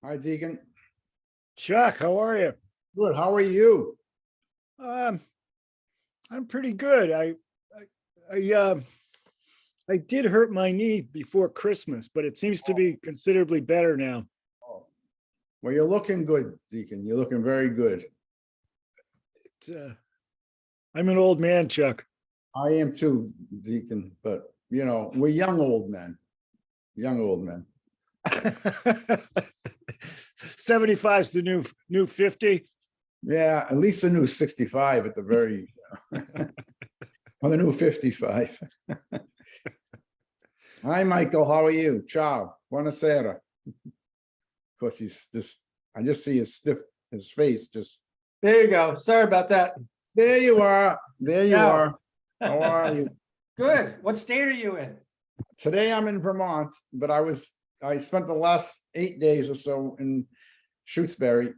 Hi, Deacon. Chuck, how are you? Good. How are you? I'm pretty good. I did hurt my knee before Christmas, but it seems to be considerably better now. Oh. Well, you're looking good, Deacon. You're looking very good. I'm an old man, Chuck. I am too, Deacon, but you know, we're young old men. Young old men. 75's the new 50. Yeah, at least the new 65 at the very or the new 55. Hi, Michael. How are you? Ciao. Buonasera. Of course, he's just, I just see his face just. There you go. Sorry about that. There you are. There you Ciao. are. How are you? Good. What state are you in? Today I'm in Vermont, but I spent the last 8 days or so in Shutesbury.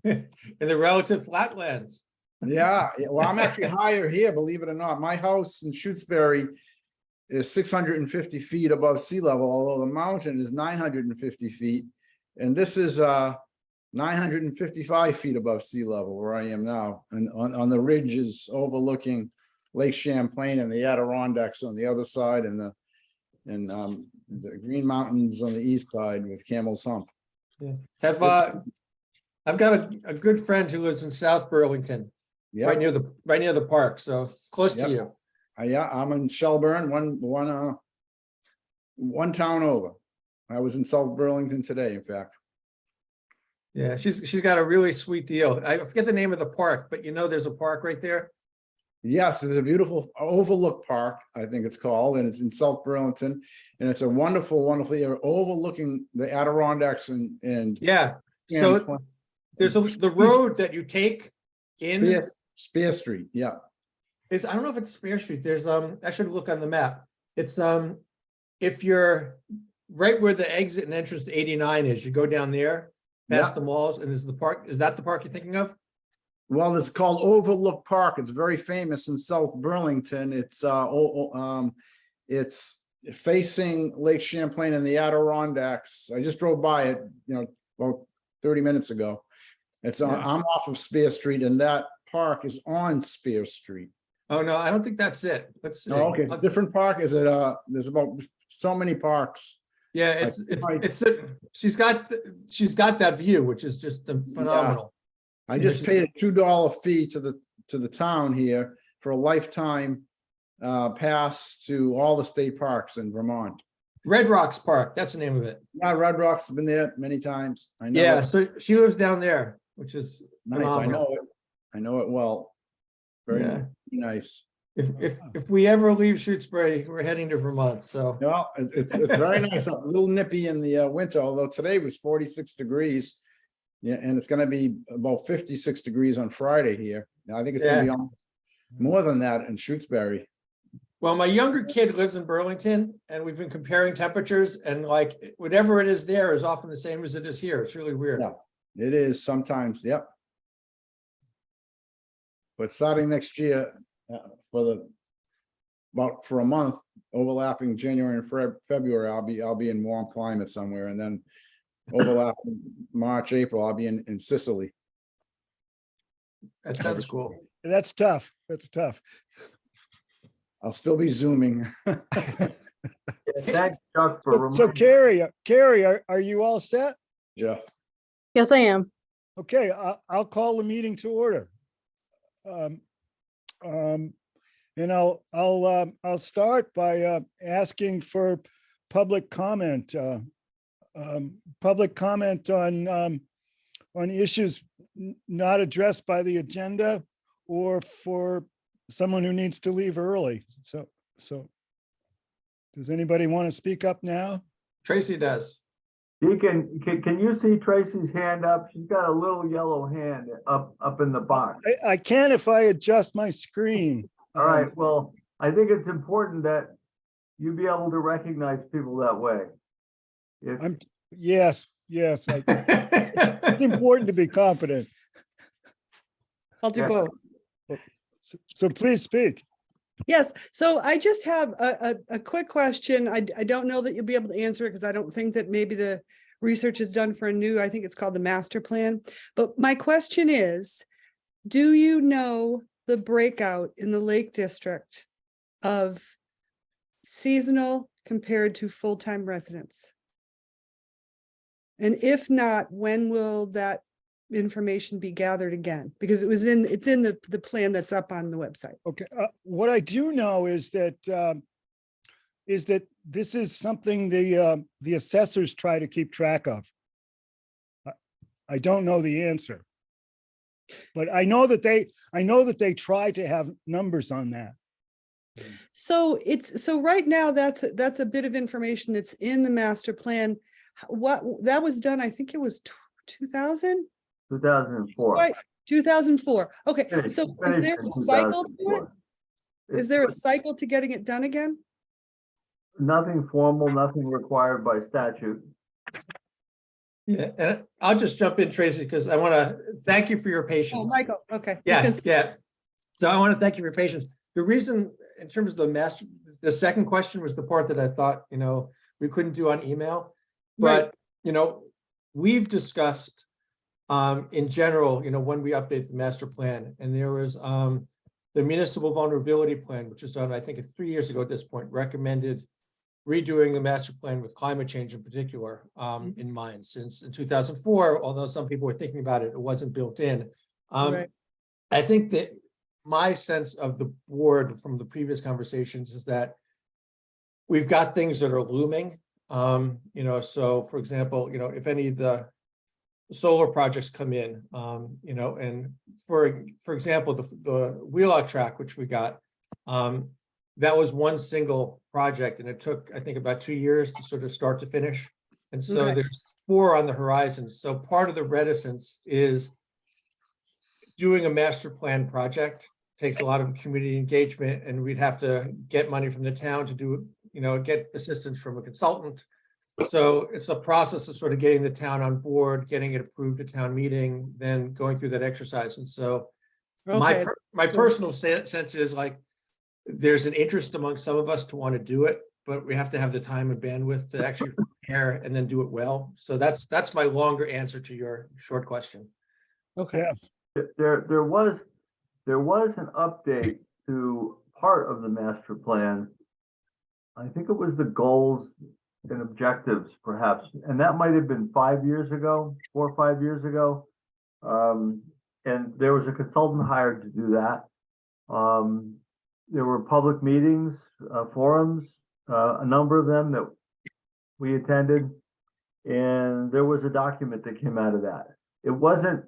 In the relative flatlands. Yeah, well, I'm actually higher here, believe it or not. My house in Shutesbury is 650 feet above sea level, although the mountain is 950 feet. And this is 955 feet above sea level where I am now. And on the ridges overlooking Lake Champlain and the Adirondacks on the other side, and the Green Mountains on the east side with Camel's Hump. Yeah. I've got a good friend who lives in South Burlington, Yeah, right near the park, so close to Yep. you. yeah, I'm in Shelburne, one town over. I was in South Burlington today, in fact. Yeah, she's got a really sweet deal. I forget the name of the park, but there's a park right there. Yes, it's a beautiful overlook park, I think it's called, and it's in South Burlington. And it's a wonderful, wonderful area overlooking the Adirondacks and Yeah, so there's the road that you take in Spear Street, yeah. I don't know if it's Spear Street. There's I should look on the map. It's if you're right where the exit and entrance to 89 is, you go down there past the malls, and there's the park. Is that the park you're thinking of? Well, it's called Overlook Park. It's very famous in South Burlington. It's facing Lake Champlain and the Adirondacks. I just drove by it, about 30 minutes ago. It's on, I'm off of Spear Street, and that park is on Spear Street. Oh no, I don't think that's it. Let's see. Oh, okay, different park. Is it? There's about so many parks. Yeah, she's got that view, which is just phenomenal. I just paid a $2 fee to the town here for a lifetime pass to all the state parks in Vermont. Red Rocks Park, that's the name of it. Yeah, Red Rocks have been there many times. I know. Yeah, so she lives down there, which is nice. phenomenal. I know it well. Very nice. If we ever leave Shutesbury, we're heading to Vermont. So well, it's very nice. A little nippy in the winter, although today was 46 degrees. Yeah, and it's going to be about 56 degrees on Friday here. I think it's going to be almost more than that in Shutesbury. Well, my younger kid lives in Burlington, and we've been comparing temperatures, and like whatever it is there is often the same as it is here. It's really weird. Yeah, it is sometimes. Yep. But starting next year, for a month, overlapping January and February, I'll be in warm climate somewhere, and then overlapping March, April, I'll be in Sicily. That sounds cool. That's tough. That's tough. I'll still be zooming. Thanks, Chuck, for So Carrie, are you all set? Jeff. Yes, I am. Okay, I'll call the meeting to order. And I'll start by asking for public comment. Public comment on issues not addressed by the agenda, or for someone who needs to leave early. So does anybody want to speak up now? Tracy does. Deacon, can you see Tracy's hand up? She's got a little yellow hand up in the box. I can if I adjust my screen. All right, well, I think it's important that you be able to recognize people that way. Yes. It's important to be confident. I'll do Yeah. both. So please speak. Yes, so I just have a quick question. I don't know that you'll be able to answer it because I don't think that maybe the research is done for I think it's called the master plan. But my question is, do you know the breakout in the Lake District of seasonal compared to full-time residents? And if not, when will that information be gathered again? Because it's in the plan that's up on the website. Okay, what I do know is that this is something the assessors try to keep track of. I don't know the answer, but I know that they try to have numbers on that. So right now that's a bit of information that's in the master plan. What that was done, I think it was 2000. 2004. Right, 2004. Okay, so is Finished there in a cycle to it? 2004. Is there a cycle to getting it done again? Nothing formal, nothing required by statute. Yeah, and I'll just jump in, Tracy, because I want to thank you for your Oh, patience. Michael, okay. Yeah, yeah. So I want to thank you for your patience. The reason, in terms of the second question was the part that I thought, we couldn't do on email. Right. But, we've discussed, in general, when we update the master plan, and there was, the municipal vulnerability plan, which is done, I think, 3 years ago at this point, recommended redoing the master plan with climate change in particular in mind. Since in 2004, although some people were thinking about it, it wasn't built in. Right. I think that my sense of the board from the previous conversations is that we've got things that are looming. So for example, if any of the solar projects come in, and for example, the Wheelock track, which we got, that was one single project, and it took, I think, about 2 years to sort of start to finish. And so Okay. there's 4 on the horizon. So part of the reticence is doing a master plan project takes a lot of community engagement, and we'd have to get money from the town to do, get assistance from a consultant. So it's a process of sort of getting the town on board, getting it approved at town meeting, then going through that exercise. And so Okay. my personal sense is like, there's an interest among some of us to want to do it, but we have to have the time and bandwidth to actually prepare and then do it well. So that's my longer answer to your short question. Okay. Yeah, There was an update to part of the master plan. I think it was the goals and objectives, perhaps, and that might have been 5 years ago, 4 or 5 years ago. And there was a consultant hired to do that. There were public meetings, forums, a number of them that we attended, and there was a document that came out of that. It wasn't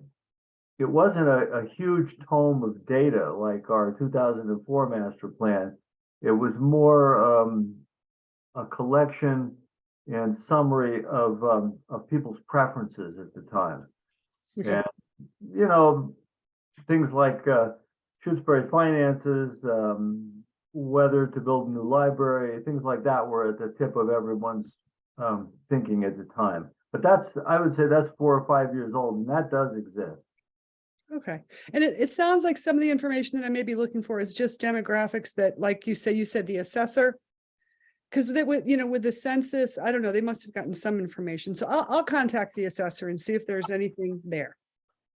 a huge tome of data like our 2004 master plan. It was more a collection and summary of people's preferences at the time. Okay. And things like Shutesbury finances, whether to build a new library, things like that were at the tip of everyone's thinking at the time. But I would say that's 4 or 5 years old, and that does exist. Okay. And it sounds like some of the information that I may be looking for is just demographics that, like you said the assessor. Because with the census, I don't know, they must have gotten some information. So I'll contact the assessor and see if there's anything there.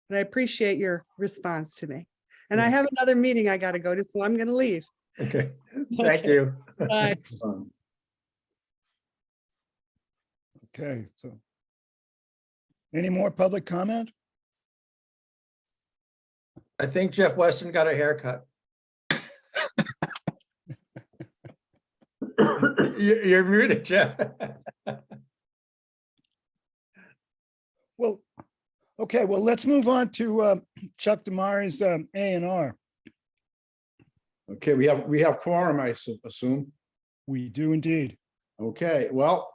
And I appreciate your response to me. And I Yeah. have another meeting I got to go to, so I'm going to leave. Okay, thank Okay. you. Bye. okay, so. Any more public comment? I think Jeff Weston got a haircut. You're muted, Jeff. Well, okay, well, let's move on to Chuck Damari's A&R. Okay, we have quorum, I assume. We do indeed. Okay, well,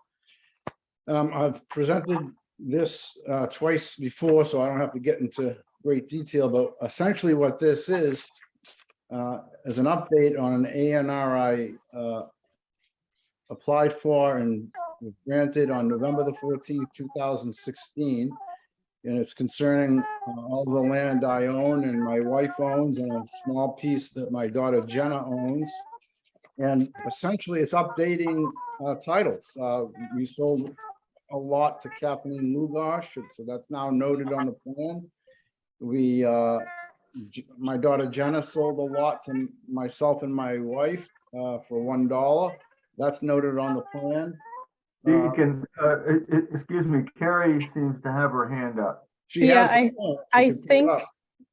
I've presented this twice before, so I don't have to get into great detail, but essentially what this is an update on an A&R I applied for and was granted on November the 14th, 2016. And it's concerning all the land I own and my wife owns, and a small piece that my daughter Jenna owns. And essentially it's updating titles. We sold a lot to Kathleen Lugosh, so that's now noted on the plan. My daughter Jenna sold a lot to myself and my wife for $1. That's noted on the plan. Deacon, excuse me, Carrie seems to have her hand up. She Yeah, has the phone. She I can put it think up.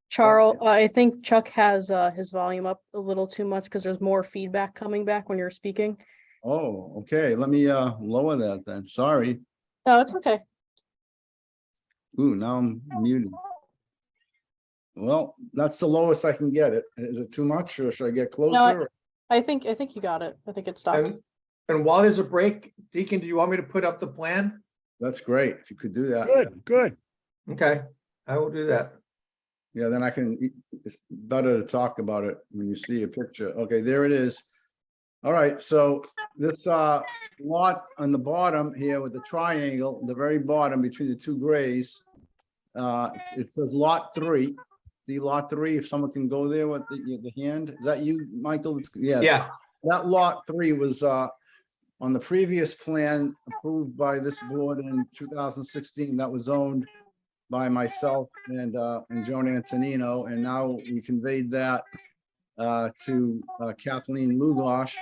Charles, I think Chuck has his volume up a little too much because there's more feedback coming back when you're speaking. Oh, okay. Let me lower that then. Sorry. No, it's okay. Ooh, now I'm muted. Well, that's the lowest I can get it. Is it too much, or should I get closer? I think you got it. I think it stopped. And while there's a break, Deacon, do you want me to put up the plan? That's great. If you could do that. Good. Okay, I will do that. Yeah, then it's better to talk about it when you see a picture. Okay, there it is. All right, so this lot on the bottom here with the triangle, the very bottom between the two grays. It says lot 3. The lot 3, if someone can go there with the hand, is that you, Michael? Yeah. Yeah, That lot 3 was on the previous plan approved by this board in 2016. That was owned by myself and Joan Antonino, and now we conveyed that to Kathleen Lugosh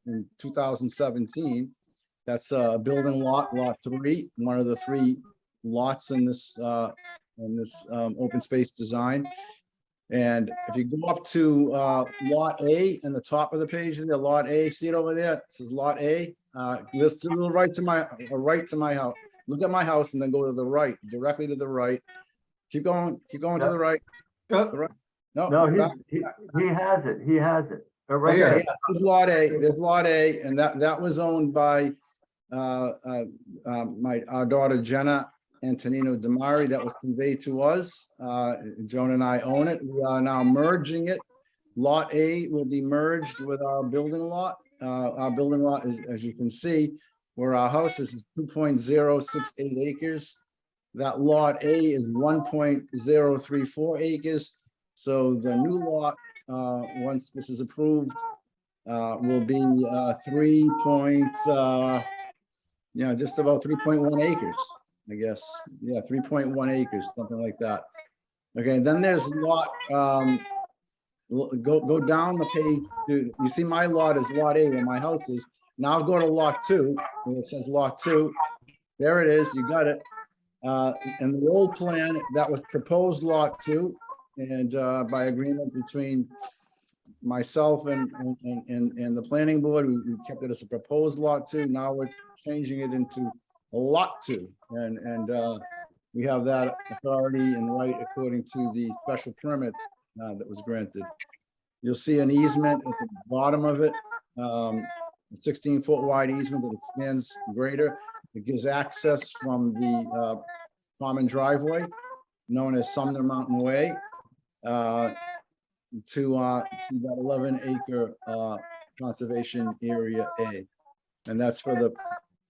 in 2017. That's a building lot, lot 3, one of the 3 lots in this open space design. And if you go up to lot A in the top of the page there, lot A, see it over there? It says lot A. Just a little right to my house. Look at my house and then go to the right, directly to the right. Keep going to the right. oh, The right. No, No, back. he has it. He has it. Right here. there. Yeah, there's lot A. There's lot A, and that was owned by our daughter Jenna Antonino Damari. That was conveyed to us. Joan and I own it. We are now merging it. Lot A will be merged with our building lot. Our building lot is, as you can see, where our house is 2.068 acres. That lot A is 1.034 acres. So the new lot, once this is approved, will be 3 point, just about 3.1 acres, I guess. Yeah, 3.1 acres, something like that. Okay, then there's lot, go down the page to, you see my lot is lot A where my house is. Now go to lot 2, where it says lot 2. There it is, you got it. And the old plan, that was proposed lot 2, and by agreement between myself and the planning board, we kept it as a proposed lot 2. Now we're changing it into a lot 2, and we have that authority and right according to the special permit that was granted. You'll see an easement at the bottom of it, a 16-foot wide easement that extends greater. It gives access from the common driveway known as Sumner Mountain Way to that 11-acre conservation area A. And that's for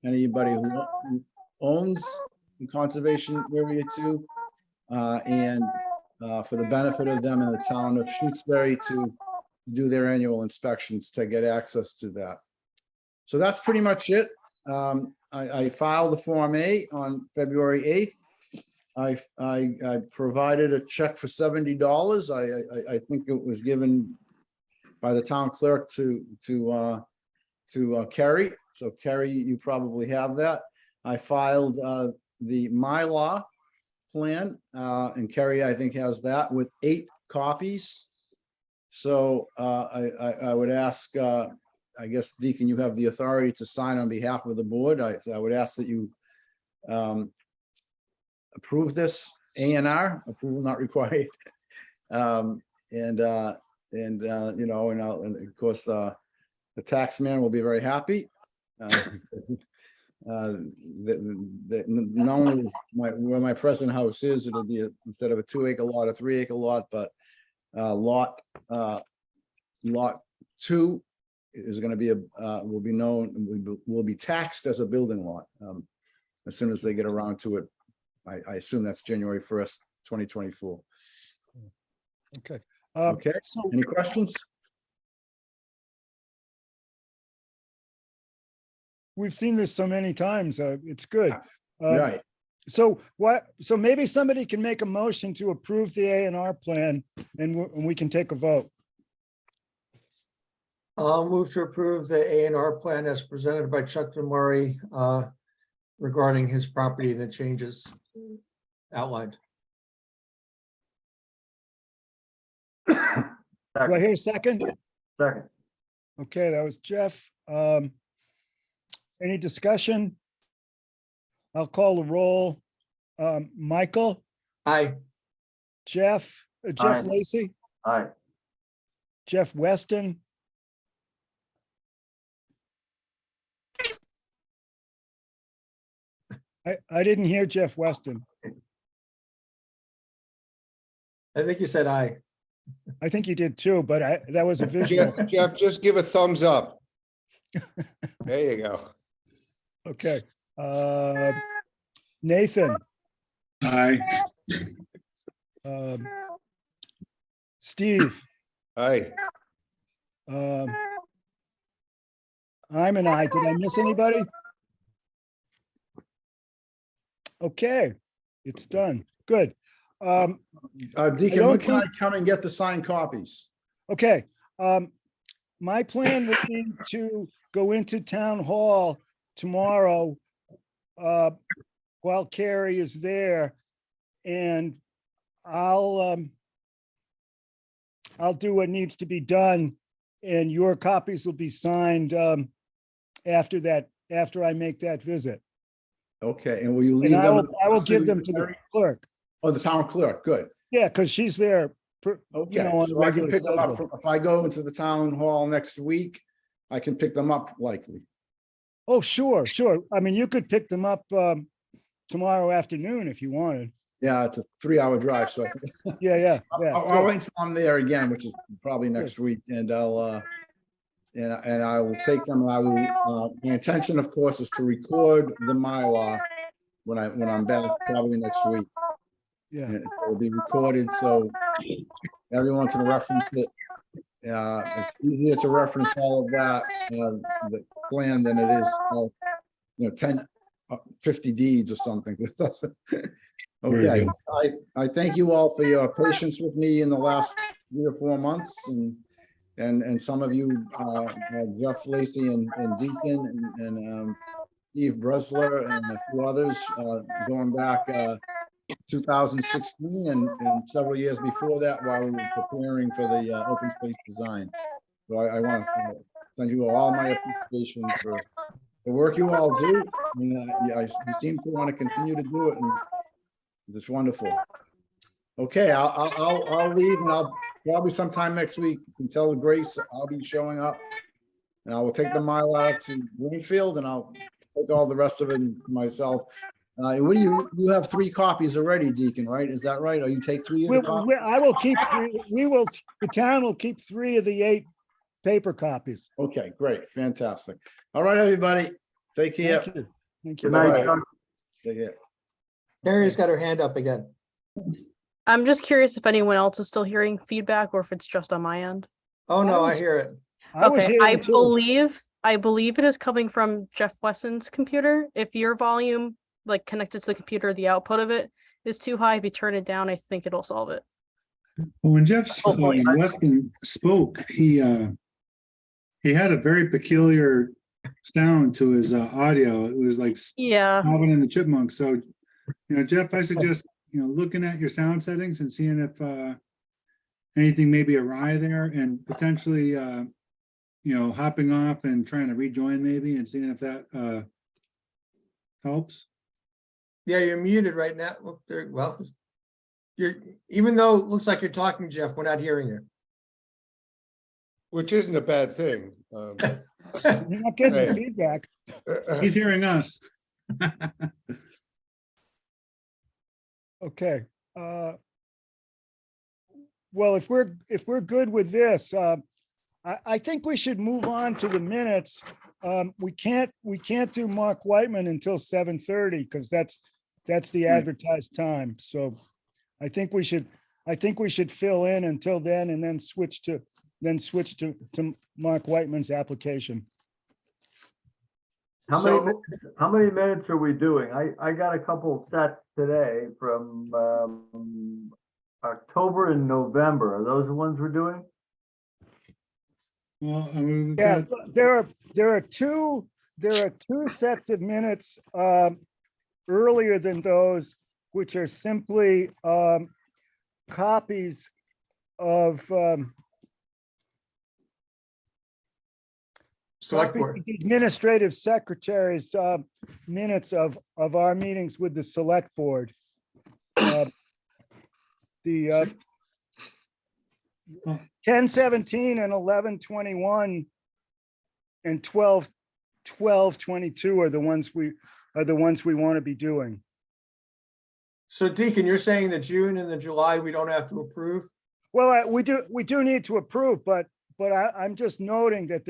anybody who owns the conservation area 2 and for the benefit of them in the town of Shutesbury to do their annual inspections to get access to that. So that's pretty much it. I filed the Form A on February 8th. I provided a check for $70. I think it was given by the town clerk to Kerry. So Kerry, you probably have that. I filed the Mylar plan, and Kerry, I think, has that with 8 copies. So I would ask, I guess, Deacon, you have the authority to sign on behalf of the board. So I would ask that you approve this A&R, approval not required. And of course, the tax man will be very happy. Not only is where my present house is, it'll be instead of a 2-acre lot, a 3-acre lot, but lot 2 is going to be will be taxed as a building lot as soon as they get around to it. I assume that's January 1st, 2024. Okay. Okay, So any questions? we've seen this so many times. It's good. Right. So maybe somebody can make a motion to approve the A&R plan and we can take a vote. I'll move to approve the A&R plan as presented by Chuck Damari regarding his property and the changes outlined. Do I hear a second? Second. Okay, that was Jeff. Any discussion? I'll call the roll. Michael, Aye. Jeff Aye. Lacy, Aye. Jeff Weston. I didn't hear Jeff Weston. I think you said aye. I think you did too, but that was a visual. Jeff, just give a thumbs up. There you go. Okay. Nathan, Aye. Steve, Aye. I'm an I. Did I miss anybody? Okay, it's done. Good. Deacon, don't when can I think- come and get the signed copies? Okay, my plan would be to go into town hall tomorrow while Carrie is there, and I'll do what needs to be done, and your copies will be signed after that, after I make that visit. Okay, and will you leave And them? I will give them to the clerk. Oh, the town clerk, good. Yeah, because she's there. Okay, know, on a so I can regular pick them up, schedule. if I go into the town hall next week, I can pick them up likely. Oh, sure, sure. I mean, you could pick them up tomorrow afternoon if you wanted. Yeah, it's a 3-hour drive, so I think. Yeah, yeah, yeah. I'll good. wait until I'm there again, which is probably next week, and I'll, and I will take them, and I will, my intention, of course, is to record the Mylar when I'm back, probably next week. Yeah, And it'll be recorded, so everyone can reference it. It's easier to reference all of that, the plan than it is, 10, 50 deeds or something. Very Okay, I thank you all for your patience with me in the last 3 or 4 months, and some of you, Jeff Lacy and Deacon and Steve Bresler and a few others, going back 2016 and several years before that, while we were preparing for the open space design. So I want to send you all my appreciation for the work you all do, and you seem to want to continue to do it, and it's wonderful. Okay, I'll leave, and I'll probably sometime next week, you can tell Grace I'll be showing up, and I will take the Mylar to Greenfield, and I'll take all the rest of it myself. What do you have 3 copies already, Deacon, right? Is that right? Or you take 3 of the copies? I will keep 3. The town will keep 3 of the 8 paper copies. Okay, great, fantastic. All right, everybody, take care. Thank you. Thank you. Good night, Bye-bye. Chuck. Take care. Carrie's got her hand up again. I'm just curious if anyone else is still hearing feedback or if it's just on my end. Oh, no, I was- hear it. I was Okay, hearing too. I believe it is coming from Jeff Wesson's computer. If your volume, like connected to the computer, the output of it is too high, if you turn it down, I think it'll solve it. Well, when Jeff Hopefully. Weston spoke, he had a very peculiar sound to his audio. It was like Yeah, Alvin and the Chipmunks. So, Jeff, I suggest, looking at your sound settings and seeing if anything may be awry there, and potentially, hopping off and trying to rejoin maybe and seeing if that helps. Yeah, you're muted right now. Look there. Well, you're, even though it looks like you're talking, Jeff, we're not hearing you. Which isn't a bad thing. You're not getting the Hey. feedback. He's hearing us. Okay. Well, if we're good with this, I think we should move on to the minutes. We can't do Mark Whiteman until 7:30 because that's the advertised time. So I think we should fill in until then and then switch to Mark Whiteman's application. How many minutes are we doing? I got a couple sets today from October and November. Are those the ones we're doing? Well, I mean, we've Yeah, got- there are two sets of minutes earlier than those, which are simply copies of Select copies board. of the administrative secretary's minutes of our meetings with the select board. The 10/17 and 11/21 and 12/22 are the ones we want to be doing. So Deacon, you're saying the June and the July, we don't have to approve? Well, we do need to approve, but but I'm just noting that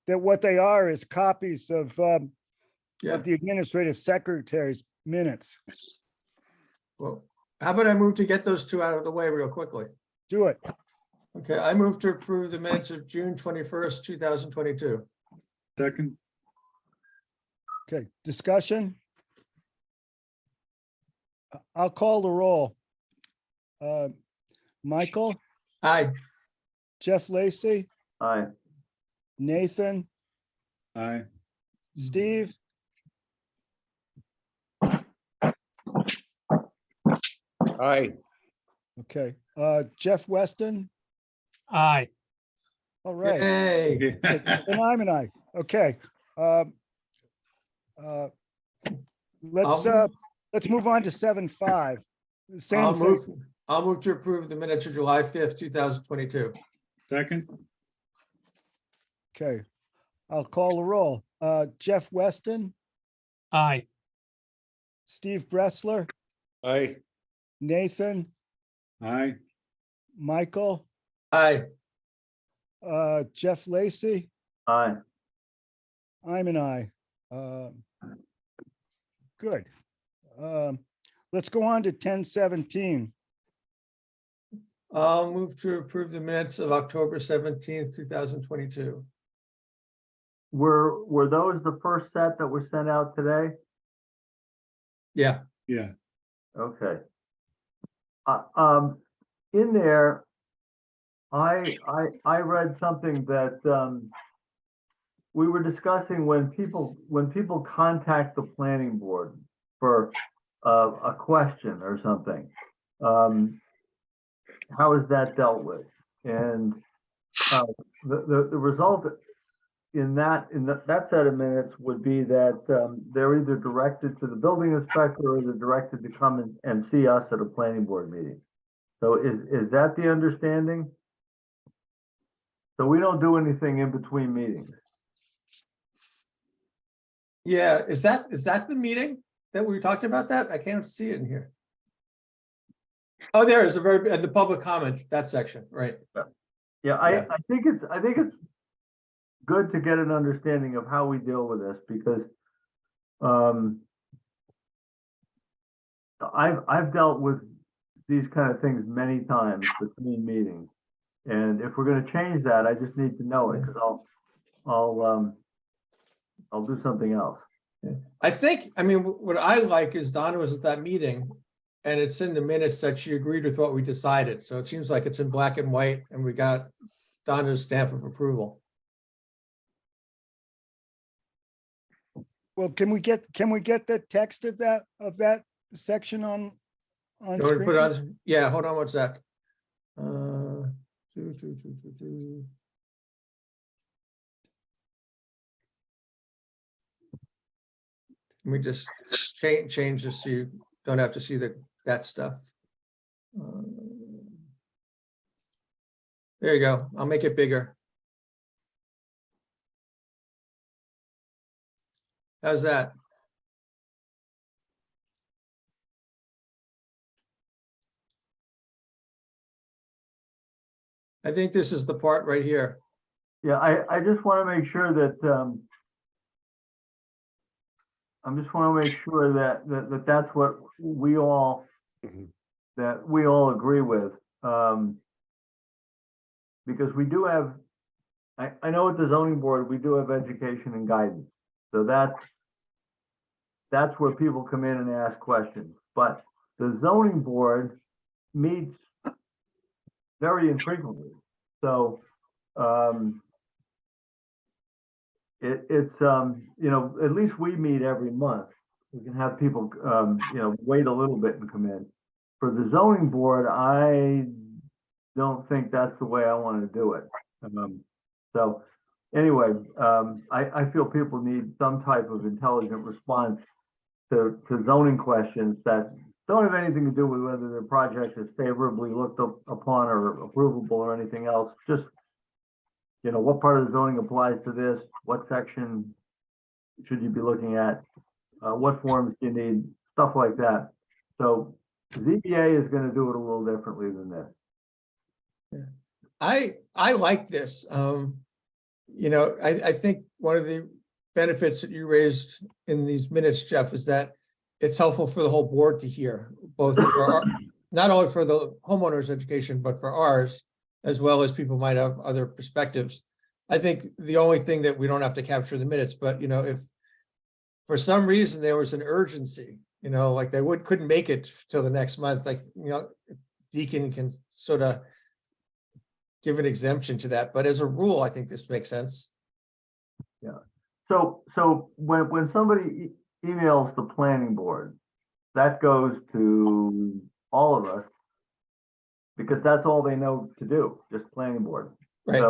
that what they are is copies of Yeah, the administrative secretary's minutes. well, how about I move to get those two out of the way real quickly? Do it. Okay, I move to approve the minutes of June 21st, 2022. Second, Okay, discussion? I'll call the roll. Michael, Aye. Jeff Lacy, Aye. Nathan, aye. Steve, Aye. okay, Jeff Weston, Aye. all right. Hey, And I'm an aye. Okay. Let's move on to 7.5. Same I'll thing. move to approve the minutes of July 5th, 2022. Second, Okay. I'll call the roll. Jeff Weston, Aye. Steve Bressler, Aye. Nathan, aye. Michael, Aye. Jeff Lacy, Aye. I'm an aye. Good. Let's go on to 10.17. I'll move to approve the minutes of October 17th, 2022. Were those the first set that were sent out today? Yeah, Yeah, Okay. In there, I read something that, we were discussing when people contact the planning board for a question or something. How is that dealt with? And the result in that set of minutes would be that they're either directed to the building inspector or they're directed to come and see us at a planning board meeting. So is that the understanding? So we don't do anything in between meetings. yeah. Is that the meeting that we talked about that? I can't see it in here. Oh, there is the public comment, that section, right? Yeah, Yeah. I think it's good to get an understanding of how we deal with this because I've dealt with these kind of things many times between meetings. And if we're gonna change that, I just need to know it because I'll do something else. I mean, what I like is Donna was at that meeting and it's in the minutes that she agreed with what we decided. So it seems like it's in black and white and we got Donna's stamp of approval. Well, can we get the text of that section on You want me to put screen? it on? Yeah, hold on one sec. Let me just change this so you don't have to see that stuff. There you go. I'll make it bigger. How's that? I think this is the part right here. Yeah, I just want to make sure that that's what we all agree with. Because we do have, I know at the zoning board, we do have education and guidance. So that's where people come in and ask questions. But the zoning board meets very infrequently. So it's at least we meet every month. We can have people wait a little bit and come in. For the zoning board, I don't think that's the way I want to do it. So anyway, I feel people need some type of intelligent response to zoning questions that don't have anything to do with whether their project is favorably looked upon or approvable or anything else. Just, what part of the zoning applies to this? What section should you be looking at? What forms do you need? Stuff like that. So ZBA is going to do it a little differently than this. I like this. I think one of the benefits that you raised in these minutes, Jeff, is that it's helpful for the whole board to hear, both for not only for the homeowners education, but for ours, as well as people might have other perspectives. I think the only thing that we don't have to capture the minutes, but if for some reason there was an urgency, like they couldn't make it till the next month, like, Deacon can sort of give an exemption to that, but as a rule, I think this makes sense. So when somebody emails the planning board, that goes to all of us because that's all they know to do, just planning board. Right.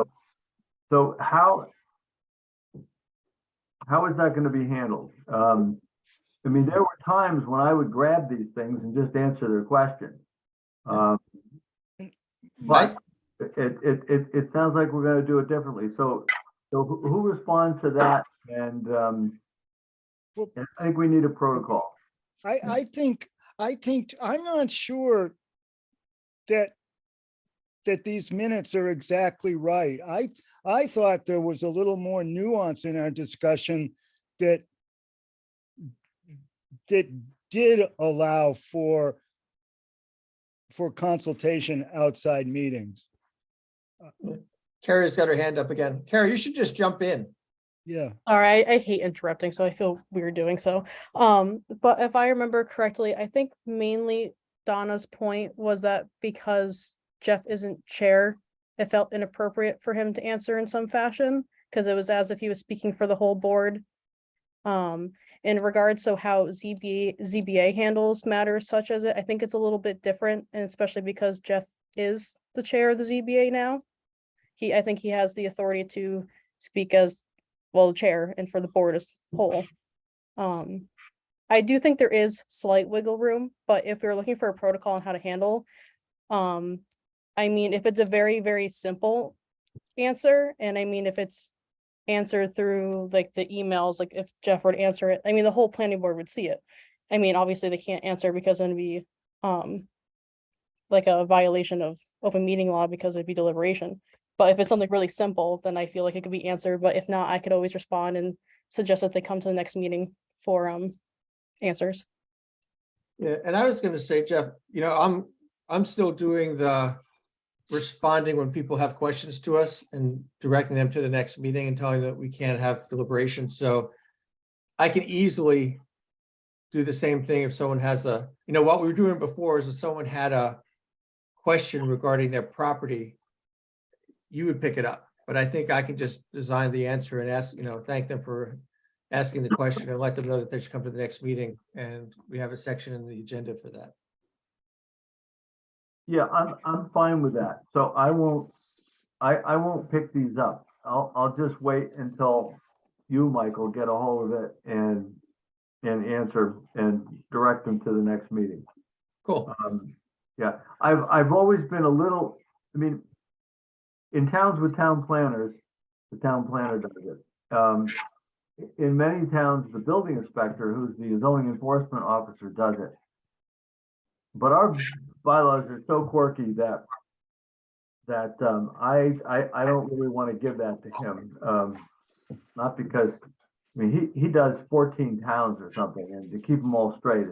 So how is that going to be handled? I mean, there were times when I would grab these things and just answer their question. But it sounds like we're going to do it differently. So who responds to that? And I think we need a protocol. I think I'm not sure that these minutes are exactly right. I thought there was a little more nuance in our discussion that did allow for consultation outside meetings. Carrie's got her hand up again. Carrie, you should just jump in. Yeah. All right, I hate interrupting, so I feel weird doing so. But if I remember correctly, I think mainly Donna's point was that because Jeff isn't chair, it felt inappropriate for him to answer in some fashion, because it was as if he was speaking for the whole board. In regards to how ZBA handles matters such as it, I think it's a little bit different, and especially because Jeff is the chair of the ZBA now. I think he has the authority to speak as the chair and for the board as a whole. I do think there is slight wiggle room, but if you're looking for a protocol on how to handle, I mean, if it's a very, very simple answer, and I mean, if it's answered through like the emails, like if Jeff were to answer it, I mean, the whole planning board would see it. I mean, obviously they can't answer because it'd be like a violation of open meeting law because it'd be deliberation. But if it's something really simple, then I feel like it could be answered. But if not, I could always respond and suggest that they come to the next meeting for answers. Yeah, and I was going to say, Jeff, I'm still doing the responding when people have questions to us and directing them to the next meeting and telling them that we can't have deliberation. So I can easily do the same thing if someone has what we were doing before is if someone had a question regarding their property, you would pick it up. But I think I can just design the answer and ask, thank them for asking the question and let them know that they should come to the next meeting. And we have a section in the agenda for that. Yeah, I'm fine with that. So I won't pick these up. I'll just wait until you, Michael, get a hold of it and answer and direct them to the next meeting. Cool. Yeah, I've always been a little, I mean, in towns with town planners, the town planner does it. In many towns, the building inspector, who's the zoning enforcement officer, does it. But our bylaws are so quirky that I don't really want to give that to him. Not because, I mean, he does 14 towns or something, and to keep them all straight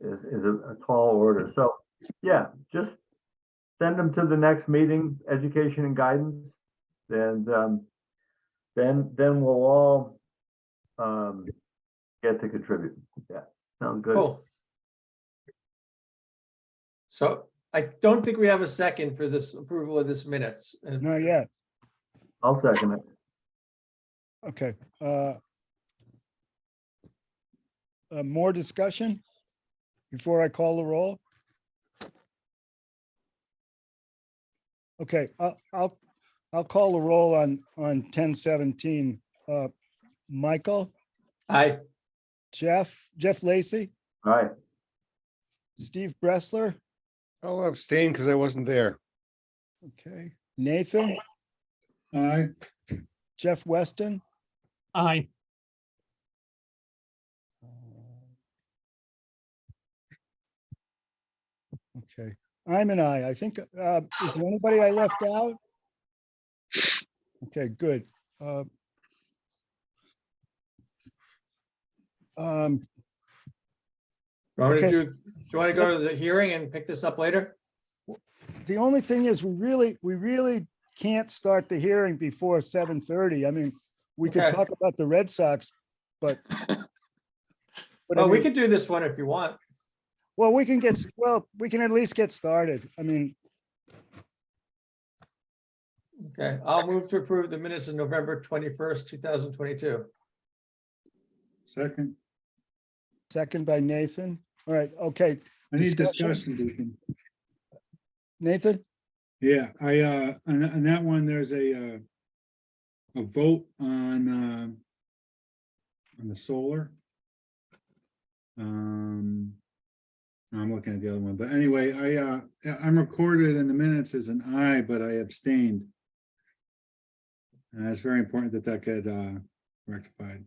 is a tall order. So yeah, just send them to the next meeting, education and guidance, and then we'll all get to contribute. Yeah, sounds good. Cool. So I don't think we have a second for this approval of this minutes. Not yet. I'll second it. Okay. More discussion before I call the roll? Okay, I'll call the roll on 1017. Michael, Aye. Jeff Lacy, All right. Steve Bressler, I'll abstain because I wasn't there. okay, Nathan, Aye. Jeff Weston, Aye. okay, I'm an aye. I think, is there anybody I left out? Okay, good. Um, Want me to Okay. do you want to go to the hearing and pick this up later? The only thing is, we really can't start the hearing before 7:30. I mean, we could Okay. talk about the Red Sox, but. I Oh, we mean, could do this one if you want. well, we can at least get started. I mean, Okay, I'll move to approve the minutes of November 21st, 2022. Second, second by Nathan. All right, okay. I need Discussion? discussion, Deacon. Nathan? Yeah, on that one, there's a vote on the solar. I'm looking at the other one, but anyway, I'm recorded in the minutes as an aye, but I abstained. And it's very important that get rectified.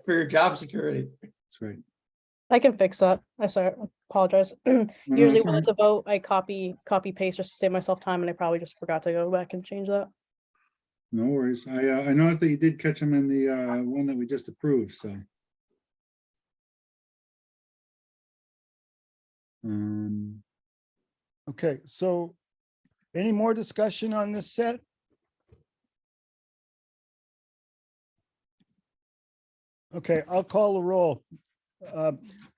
For your job security. That's right. I can fix that. I sorry, apologize. No, Usually it's when all it's a vote, I copy paste just to save myself time, and I probably just forgot to go back and change that. No worries. I noticed that you did catch them in the one that we just approved, so. Okay, so any more discussion on this set? Okay, I'll call the roll.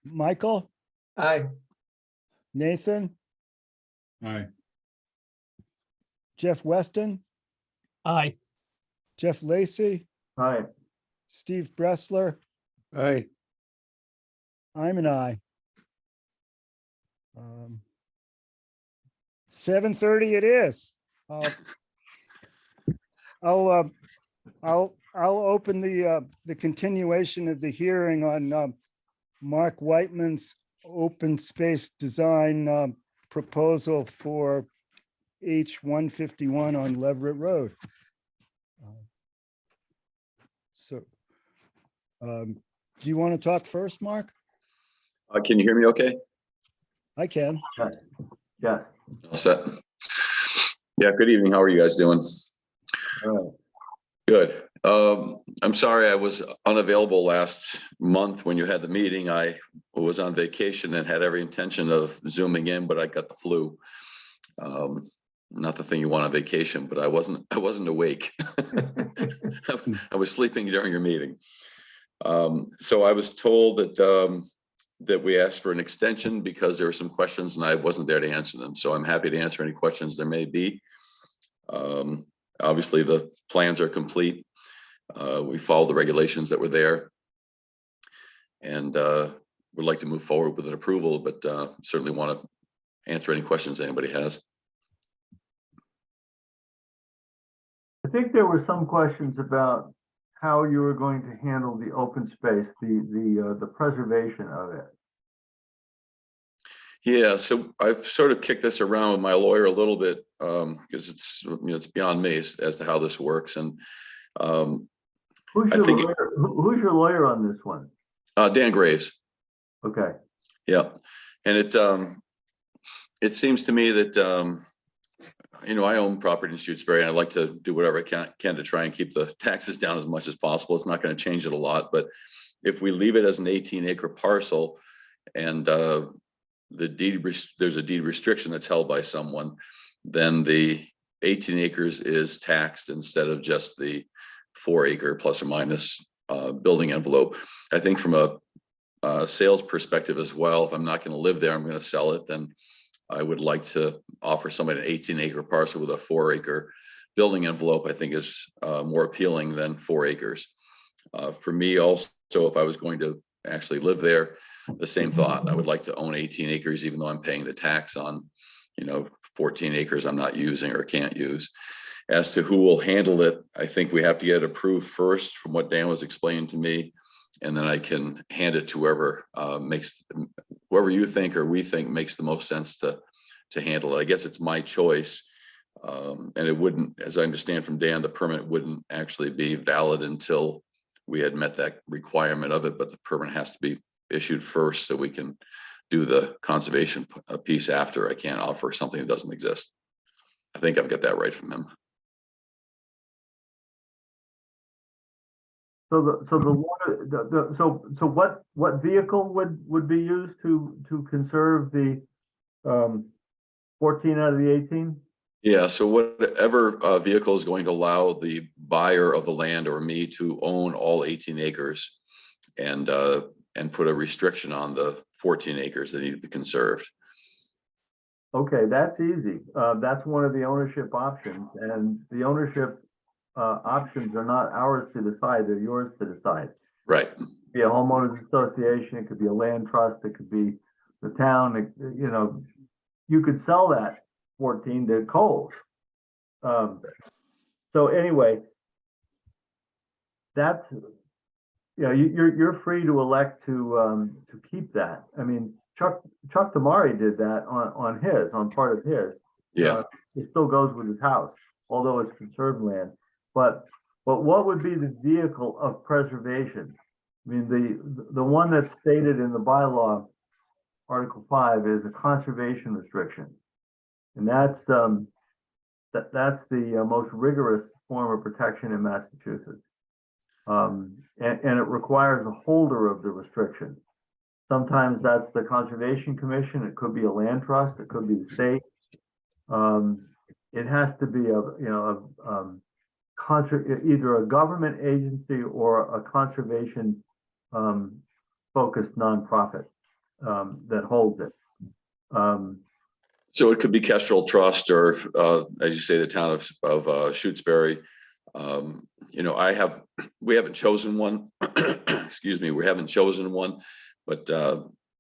Michael, Aye. Nathan, Aye. Jeff Weston, Aye. Jeff Lacy, Hi, Steve Bressler, Aye. I'm an aye. 7:30 it is. I'll open the continuation of the hearing on Mark Whiteman's open space design proposal for H-151 on Leverett Road. So, do you want to talk first, Mark? Can you hear me okay? I can. yes. All set. Yeah, good evening. How are you guys doing? All right. Good. I'm sorry I was unavailable last month when you had the meeting. I was on vacation and had every intention of zooming in, but I got the flu. Not the thing you want on vacation, but I wasn't awake. I was sleeping during your meeting. So I was told that we asked for an extension because there were some questions and I wasn't there to answer them. So I'm happy to answer any questions there may be. Obviously, the plans are complete. We followed the regulations that were there. And would like to move forward with an approval, but certainly want to answer any questions anybody has. I think there were some questions about how you were going to handle the open space, the preservation of it. Yeah, so I've sort of kicked this around with my lawyer a little bit because it's beyond me as to how this works. And Who's your lawyer on this one? Dan Graves. Okay. Yeah, and it seems to me that I own property in Shutesbury, and I'd like to do whatever I can to try and keep the taxes down as much as possible. It's not going to change it a lot, but if we leave it as an 18-acre parcel, and there's a deed restriction that's held by someone, then the 18 acres is taxed instead of just the 4-acre plus or minus building envelope. I think from a sales perspective as well, if I'm not going to live there, I'm going to sell it, then I would like to offer somebody an 18-acre parcel with a 4-acre building envelope. I think is more appealing than 4 acres. For me also, if I was going to actually live there, the same thought. I would like to own 18 acres, even though I'm paying the tax on, 14 acres I'm not using or can't use. As to who will handle it, I think we have to get it approved first from what Dan was explaining to me. And then I can hand it to whoever you think or we think makes the most sense to handle it. I guess it's my choice. And it wouldn't, as I understand from Dan, the permit wouldn't actually be valid until we had met that requirement of it, but the permit has to be issued first so we can do the conservation piece after. I can't offer something that doesn't exist. I think I've got that right from him. So the water, so what vehicle would be used to conserve the 14 out of the 18? Yeah, so whatever vehicle is going to allow the buyer of the land or me to own all 18 acres and put a restriction on the 14 acres that need to be conserved. Okay, that's easy. That's one of the ownership options, and the ownership options are not ours to decide, they're yours to decide. Right. It could be a homeowners association, it could be a land trust, it could be the town, you know, you could sell that 14 to Coles. So anyway, that's, you know, you're free to elect to keep that. I mean, Chuck Tamari did that on part of his. Yeah. It still goes with his house, although it's conserved land. But what would be the vehicle of preservation? I mean, the one that's stated in the bylaw, Article 5, is a conservation restriction, and that's the most rigorous form of protection in Massachusetts. And it requires a holder of the restriction. Sometimes that's the Conservation Commission. It could be a land trust. It could be the state. It has to be either a government agency or a conservation focused nonprofit that holds it. So it could be Kestrel Trust or, as you say, the town of Shutesbury. You know, we haven't chosen one. Excuse me, we haven't chosen one, but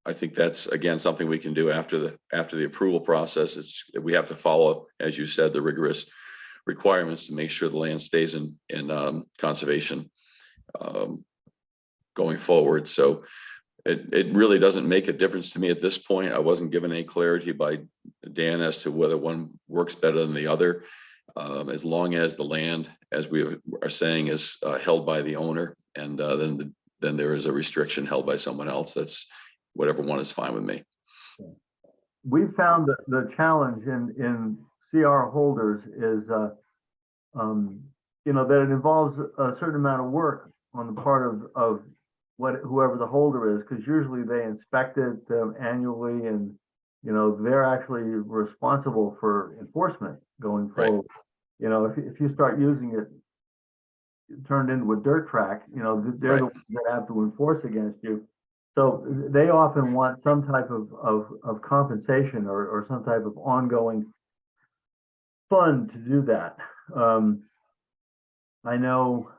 I think that's again something we can do after the approval process. We have to follow, as you said, the rigorous requirements to make sure the land stays in conservation going forward. So it really doesn't make a difference to me at this point. I wasn't given any clarity by Dan as to whether one works better than the other. As long as the land, as we are saying, is held by the owner, and then there is a restriction held by someone else. That's whatever one is fine with me. We found that the challenge in CR holders is, you know, that it involves a certain amount of work on the part of whoever the holder is, because usually they inspect it annually, and you know they're actually responsible for enforcement going forward. Right. You know, if you start using it turned into a dirt track, you know they're right. The ones that have to enforce against you. So they often want some type of compensation or some type of ongoing fund to do that. I know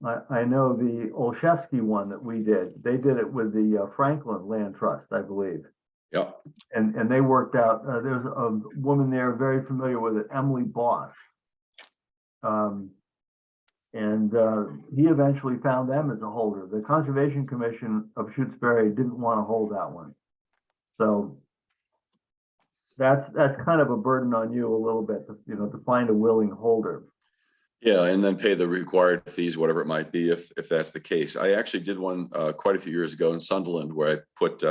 the Olszewski one that we did. They did it with the Franklin Land Trust, I believe. Yeah. And they worked out. There's a woman there very familiar with it, Emily Boss. And he eventually found them as a holder. The Conservation Commission of Shutesbury didn't want to hold that one. So that's kind of a burden on you a little bit, you know, to find a willing holder. Yeah, and then pay the required fees, whatever it might be, if that's the case. I actually did one quite a few years ago in Sunderland where I put,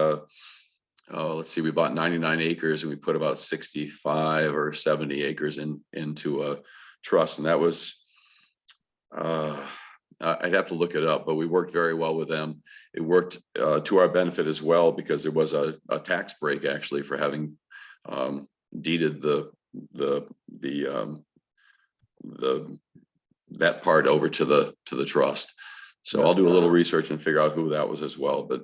let's see, we bought 99 acres and we put about 65 or 70 acres into a trust, and that was, I'd have to look it up, but we worked very well with them. It worked to our benefit as well, because there was a tax break actually for having deeded that part over to the trust. So I'll do a little research and figure out who that was as well. But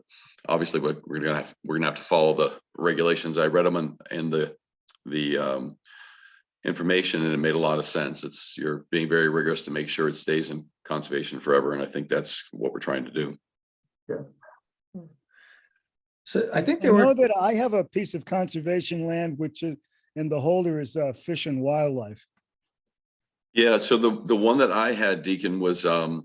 obviously we're gonna have to follow the regulations. I read them in the information, and it made a lot of sense. You're being very rigorous to make sure it stays in conservation forever, and I think that's what we're trying to do. Yeah. So I think I there were. know that I have a piece of conservation land, which is, and the holder is Fish and Wildlife. Yeah, so the one that I had, Deacon, was a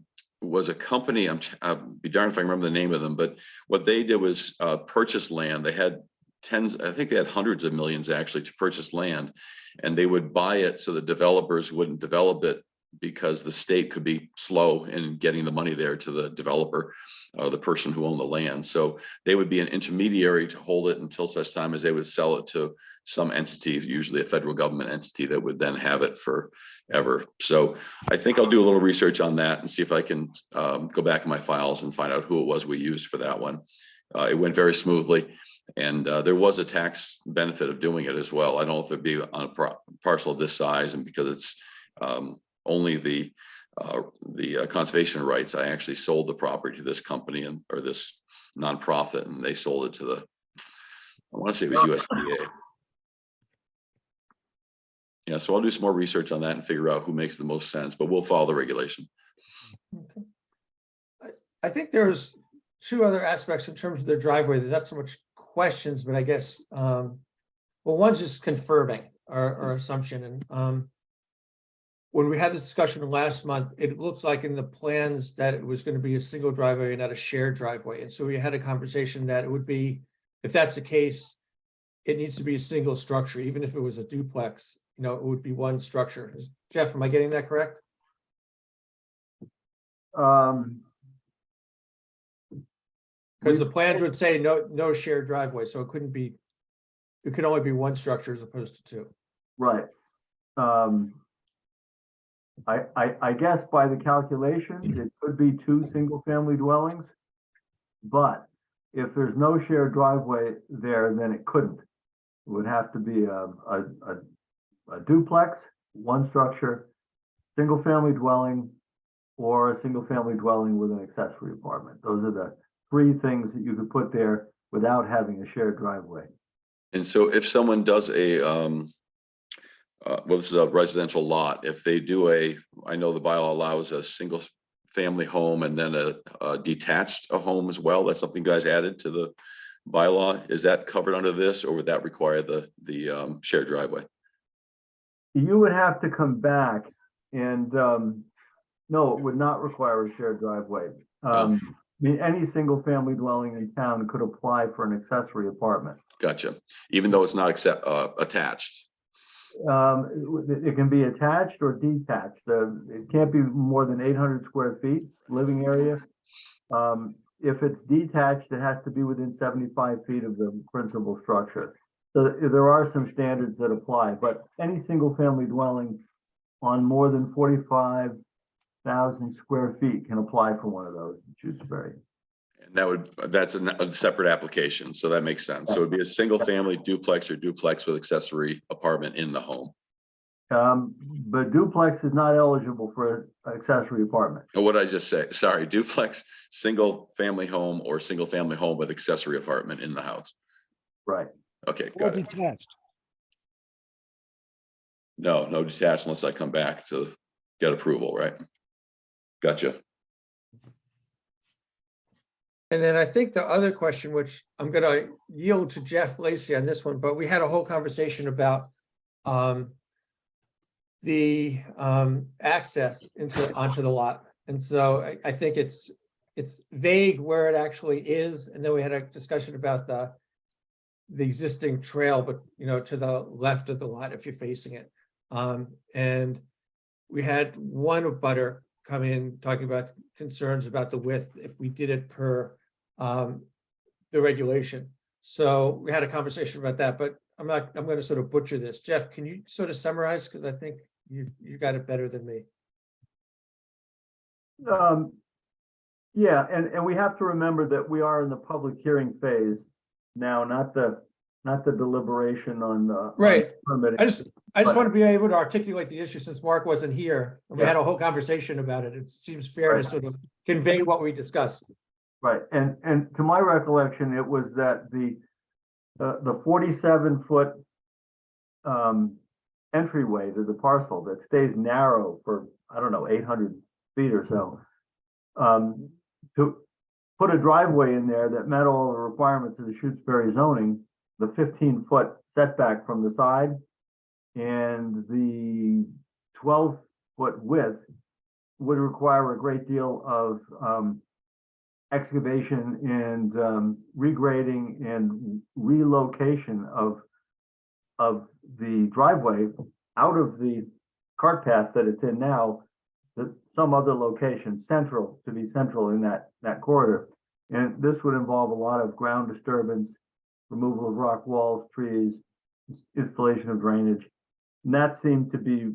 company. I'd be darned if I remember the name of them, but what they did was purchase land. They had I think they had hundreds of millions actually to purchase land, and they would buy it so the developers wouldn't develop it because the state could be slow in getting the money there to the developer, the person who owned the land. So they would be an intermediary to hold it until such time as they would sell it to some entity, usually a federal government entity that would then have it forever. So I think I'll do a little research on that and see if I can go back in my files and find out who it was we used for that one. It went very smoothly. And there was a tax benefit of doing it as well. I don't know if it'd be on a parcel of this size, and because it's only the conservation rights, I actually sold the property to this company or this nonprofit, and they sold it to the, I want to say it was USDA. Yeah, so I'll do some more research on that and figure out who makes the most sense, but we'll follow the regulation. I think there's two other aspects in terms of their driveway. They're not so much questions, but I guess, well, one's just confirming our assumption. And when we had this discussion last month, it looks like in the plans that it was going to be a single driveway and not a shared driveway. And so we had a conversation that it would be, if that's the case, it needs to be a single structure, even if it was a duplex, you know, it would be one structure. Jeff, am I getting that correct? Because the plans would say no shared driveway, so it couldn't be, it could only be one structure as opposed to two. Right. I guess by the calculations, it could be two single-family dwellings, but if there's no shared driveway there, then it couldn't. It would have to be a duplex, one structure, single-family dwelling, or a single-family dwelling with an accessory apartment. Those are the three things that you could put there without having a shared driveway. And so if someone does a, well, this is a residential lot, if they do I know the bylaw allows a single family home and then a detached home as well. That's something you guys added to the bylaw. Is that covered under this, or would that require the shared driveway? You would have to come back and, no, it would not require a shared driveway. I mean, any single family dwelling in town could apply for an accessory apartment. Gotcha. Even though it's not attached. It can be attached or detached. It can't be more than 800 square feet living area. If it's detached, it has to be within 75 feet of the principal structure. So there are some standards that apply, but any single family dwelling on more than 45,000 square feet can apply for one of those in Shutesbury. And that's a separate application. So that makes sense. So it'd be a single family duplex or duplex with accessory apartment in the home. But duplex is not eligible for an accessory apartment. Oh, what did I just say? Sorry, duplex, single family home or single family home with accessory apartment in the house. Right. Okay, Or got it. detached. No detached unless I come back to get approval, right? Gotcha. And then I think the other question, which I'm going to yield to Jeff Lacy on this one, but we had a whole conversation about the access onto the lot. And so I think it's vague where it actually is. And then we had a discussion about the existing trail, but you know, to the left of the lot if you're facing it. And we had one abutter come in talking about concerns about the width if we did it per the regulation. So we had a conversation about that, but I'm going to sort of butcher this. Jeff, can you sort of summarize? Because I think you got it better than me. Yeah, and we have to remember that we are in the public hearing phase now, not the deliberation on the Right. permitting. I just want to be able to articulate the issue since Mark wasn't here and we had a whole conversation about it. It seems fair to sort of convey what we discussed. Right, and to my recollection, it was that the 47-foot entryway to the parcel that stays narrow for, I don't know, 800 feet or so, to put a driveway in there that met all the requirements of the Shutesbury zoning, the 15-foot setback from the side and the 12-foot width would require a great deal of excavation and regrading and relocation of the driveway out of the cart path that it's in now some other location central, to be central in that corridor. And this would involve a lot of ground disturbance, removal of rock walls, trees, installation of drainage. And that seemed to be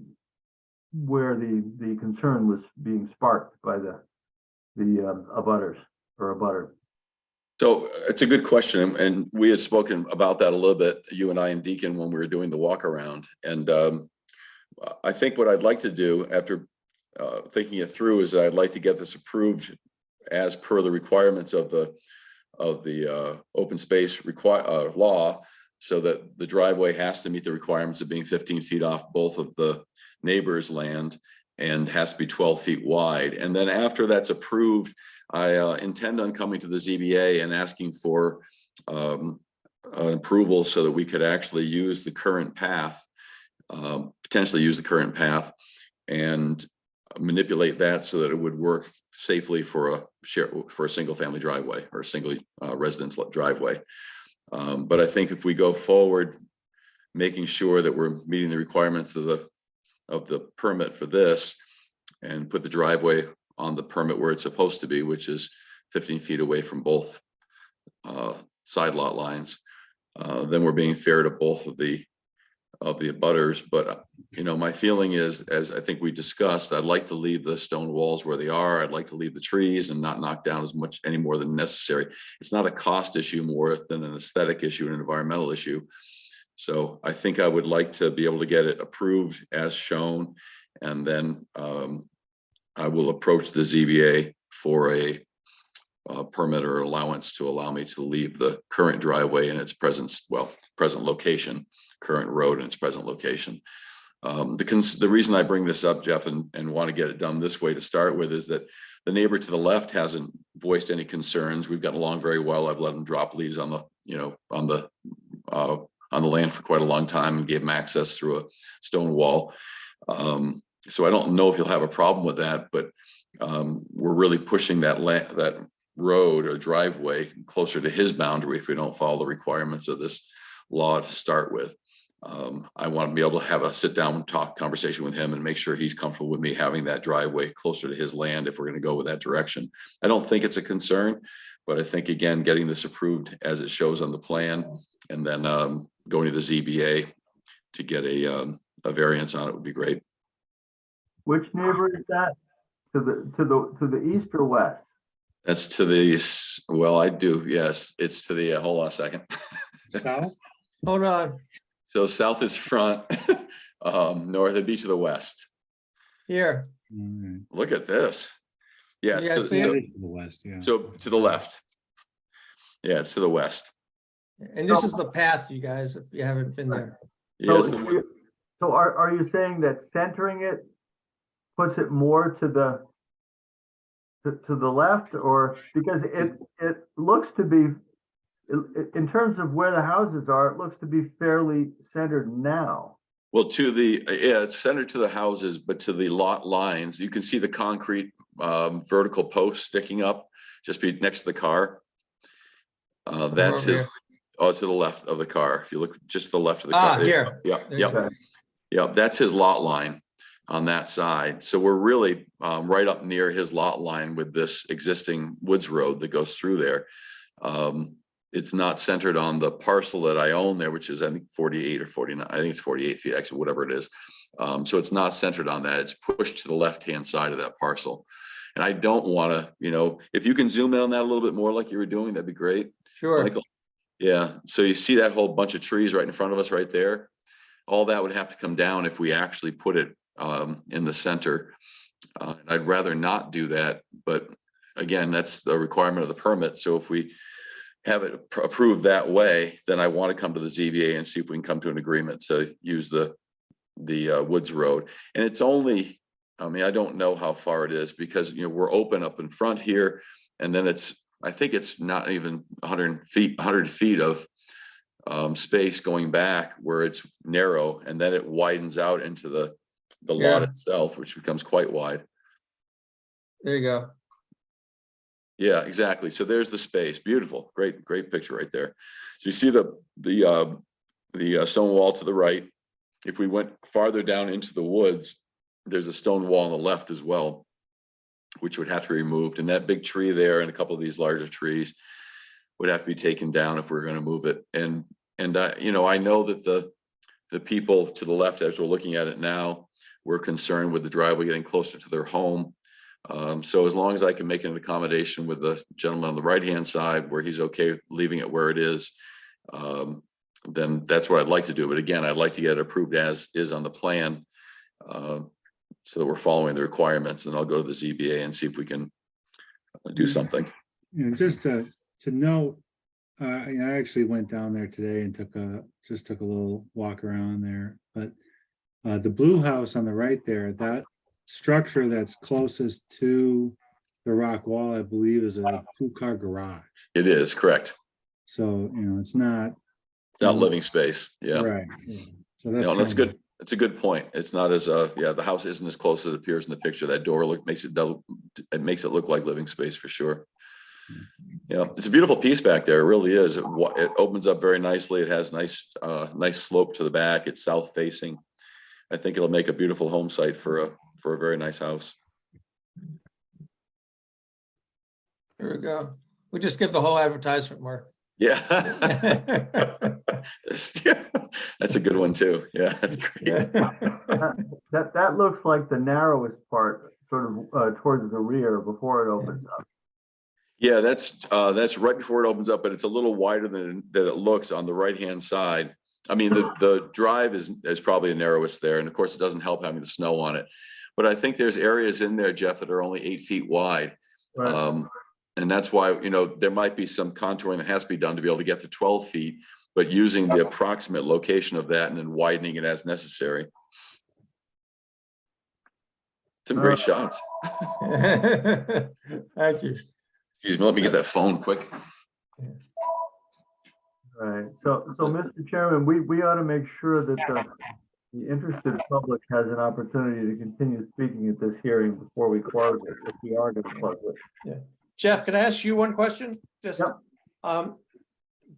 where the concern was being sparked by the abutters or abutter. So it's a good question, and we had spoken about that a little bit, you and I and Deacon, when we were doing the walk around. And I think what I'd like to do after thinking it through is that I'd like to get this approved as per the requirements of the open space law, so that the driveway has to meet the requirements of being 15 feet off both of the neighbor's land and has to be 12 feet wide. And then after that's approved, I intend on coming to the ZBA and asking for an approval so that we could actually use the current path, potentially use the current path and manipulate that so that it would work safely for a single family driveway or a single residence driveway. But I think if we go forward, making sure that we're meeting the requirements of the permit for this and put the driveway on the permit where it's supposed to be, which is 15 feet away from both side lot lines, then we're being fair to both of the abutters. But you know, my feeling is, as I think we discussed, I'd like to leave the stone walls where they are. I'd like to leave the trees and not knock down as much any more than necessary. It's not a cost issue more than an aesthetic issue and an environmental issue. So I think I would like to be able to get it approved as shown, and then I will approach the ZBA for a permit or allowance to allow me to leave the current driveway in its present location, current road in its present location. The reason I bring this up, Jeff, and want to get it done this way to start with is that the neighbor to the left hasn't voiced any concerns. We've gotten along very well. I've let him drop leaves on the land for quite a long time and gave him access through a stone wall. So I don't know if he'll have a problem with that, but we're really pushing that road or driveway closer to his boundary if we don't follow the requirements of this law to start with. I want to be able to have a sit down and talk conversation with him and make sure he's comfortable with me having that driveway closer to his land if we're going to go with that direction. I don't think it's a concern, but I think, again, getting this approved as it shows on the plan and then going to the ZBA to get a variance on it would be great. Which neighbor is that? To the east or west? That's to the, well, I do, yes. It's to the, hold on a second. South? Hold on, So south is front, north would be to the west. here. Alright. Look at this. Yes, You guys see so, it? To the west, yeah. so to the left. Yeah, it's to the west. And this is the path, you guys, if you haven't been there. Yes, So are you saying that centering it puts it more to the left, or because it looks to be, in terms of where the houses are, it looks to be fairly centered now. well, to the, yeah, it's centered to the houses, but to the lot lines, you can see the concrete vertical post sticking up just next to the car. That's over his, here. oh, to the left of the car. If you look just to the left of the car. Here. Yeah, There you yeah. Okay. Yeah, that's his lot line on that side. So we're really right up near his lot line with this existing woods road that goes through there. It's not centered on the parcel that I own there, which is, I think, 48 or 49. I think it's 48 feet, actually, whatever it is. So it's not centered on that. It's pushed to the left-hand side of that parcel. And I don't want to, you know, if you can zoom in on that a little bit more like you were doing, that'd be great. Sure. Michael. Yeah, so you see that whole bunch of trees right in front of us right there? All that would have to come down if we actually put it in the center. I'd rather not do that, but again, that's the requirement of the permit. So if we have it approved that way, then I want to come to the ZBA and see if we can come to an agreement to use the woods road. And it's only, I mean, I don't know how far it is because, you know, we're open up in front here, and then it's, I think it's not even 100 feet of space going back where it's narrow, and then it widens out into the lot Yeah. itself, which becomes quite wide. There you go. Yeah, exactly. So there's the space. Beautiful. Great picture right there. So you see the stone wall to the right. If we went farther down into the woods, there's a stone wall on the left as well, which would have to be removed. And that big tree there and a couple of these larger trees would have to be taken down if we're going to move it. And you know, I know that the people to the left, as we're looking at it now, we're concerned with the driveway getting closer to their home. So as long as I can make an accommodation with the gentleman on the right-hand side where he's okay leaving it where it is, then that's what I'd like to do. But again, I'd like to get it approved as is on the plan, so that we're following the requirements, and I'll go to the ZBA and see if we can do something. You know, just to note, I actually went down there today and took a little walk around there, but the blue house on the right there, that structure that's closest to the rock wall, I believe, is a 2-car garage. It is correct. So, you know, it's not Living space. Yeah. right. Yeah. So You that's know, and that's kind of- good. It's a good point. It's not as yeah, the house isn't as close as it appears in the picture. That door makes it look like living space for sure. Yeah, it's a beautiful piece back there. It really is. It opens up very nicely. It has nice slope to the back. It's south facing. I think it'll make a beautiful home site for a very nice house. Here we go. We just give the whole advertisement, Mark. Yeah. That's a good one too. Yeah, that's great. That looks like the narrowest part, sort of towards the rear before it opens up. Yeah, that's right before it opens up, but it's a little wider than it looks on the right-hand side. I mean, the drive is probably the narrowest there, and of course, it doesn't help having the snow on it. But I think there's areas in there, Jeff, that are only 8 feet wide. Right. And that's why, you know, there might be some contouring that has to be done to be able to get to 12 feet, but using the approximate location of that and then widening it as necessary. Some great shots. Thank you. Excuse me, let me get that phone quick. Right. So Mr. Chairman, we ought to make sure that the interested public has an opportunity to continue speaking at this hearing before we close it, if we are going to close it. Yeah. Jeff, can I ask you one question? Just, Yep.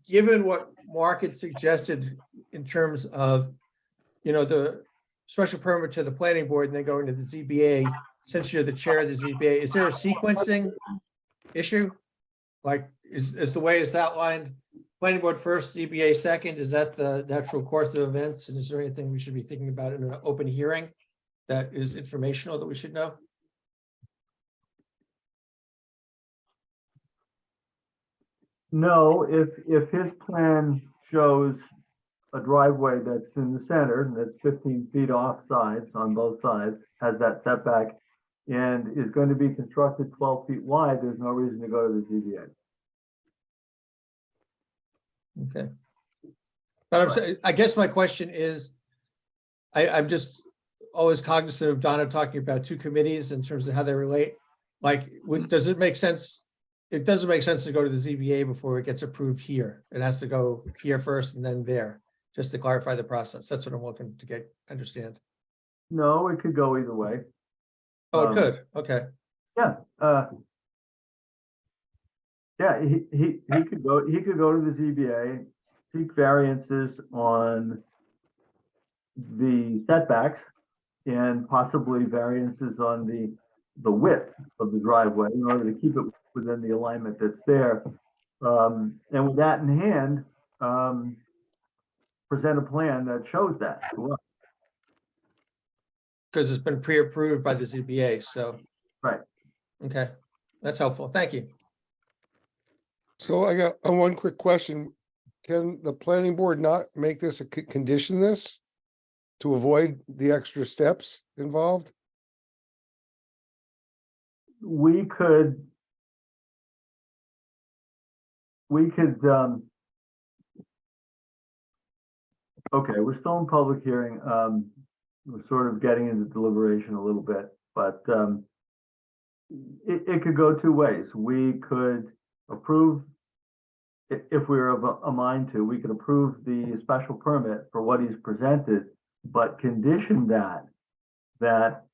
Given what Mark had suggested in terms of, you know, the special permit to the planning board and then going to the ZBA, since you're the chair of the ZBA, is there a sequencing issue? Like, is the way it's outlined, planning board first, ZBA second, is that the natural course of events? And is there anything we should be thinking about in an open hearing that is informational that we should know? No, if his plan shows a driveway that's in the center, and that's 15 feet off sides, on both sides, has that setback, and is going to be constructed 12 feet wide, there's no reason to go to the ZBA. Okay. But I'm saying, I guess my question is, I'm just always cognizant of Donna talking about two committees in terms of how they relate. Like, does it make sense? It doesn't make sense to go to the ZBA before it gets approved here. It has to go here first and then there, just to clarify the process. That's what I'm looking to understand. No, it could go either way. Oh, it could. Okay. Yeah. Yeah, he could go to the ZBA, seek variances on the setbacks and possibly variances on the width of the driveway in order to keep it within the alignment that's there. And with that in hand, present a plan that shows that to us. Because it's been pre-approved by the ZBA, so. Right. Okay, that's helpful. Thank you. So I got one quick question. Can the planning board not make this a condition this to avoid the extra steps involved? We could, okay, we're still in public hearing. We're sort of getting into deliberation a little bit, but it could go two ways. We could approve, if we were of a mind to, we could approve the special permit for what he's presented, but condition that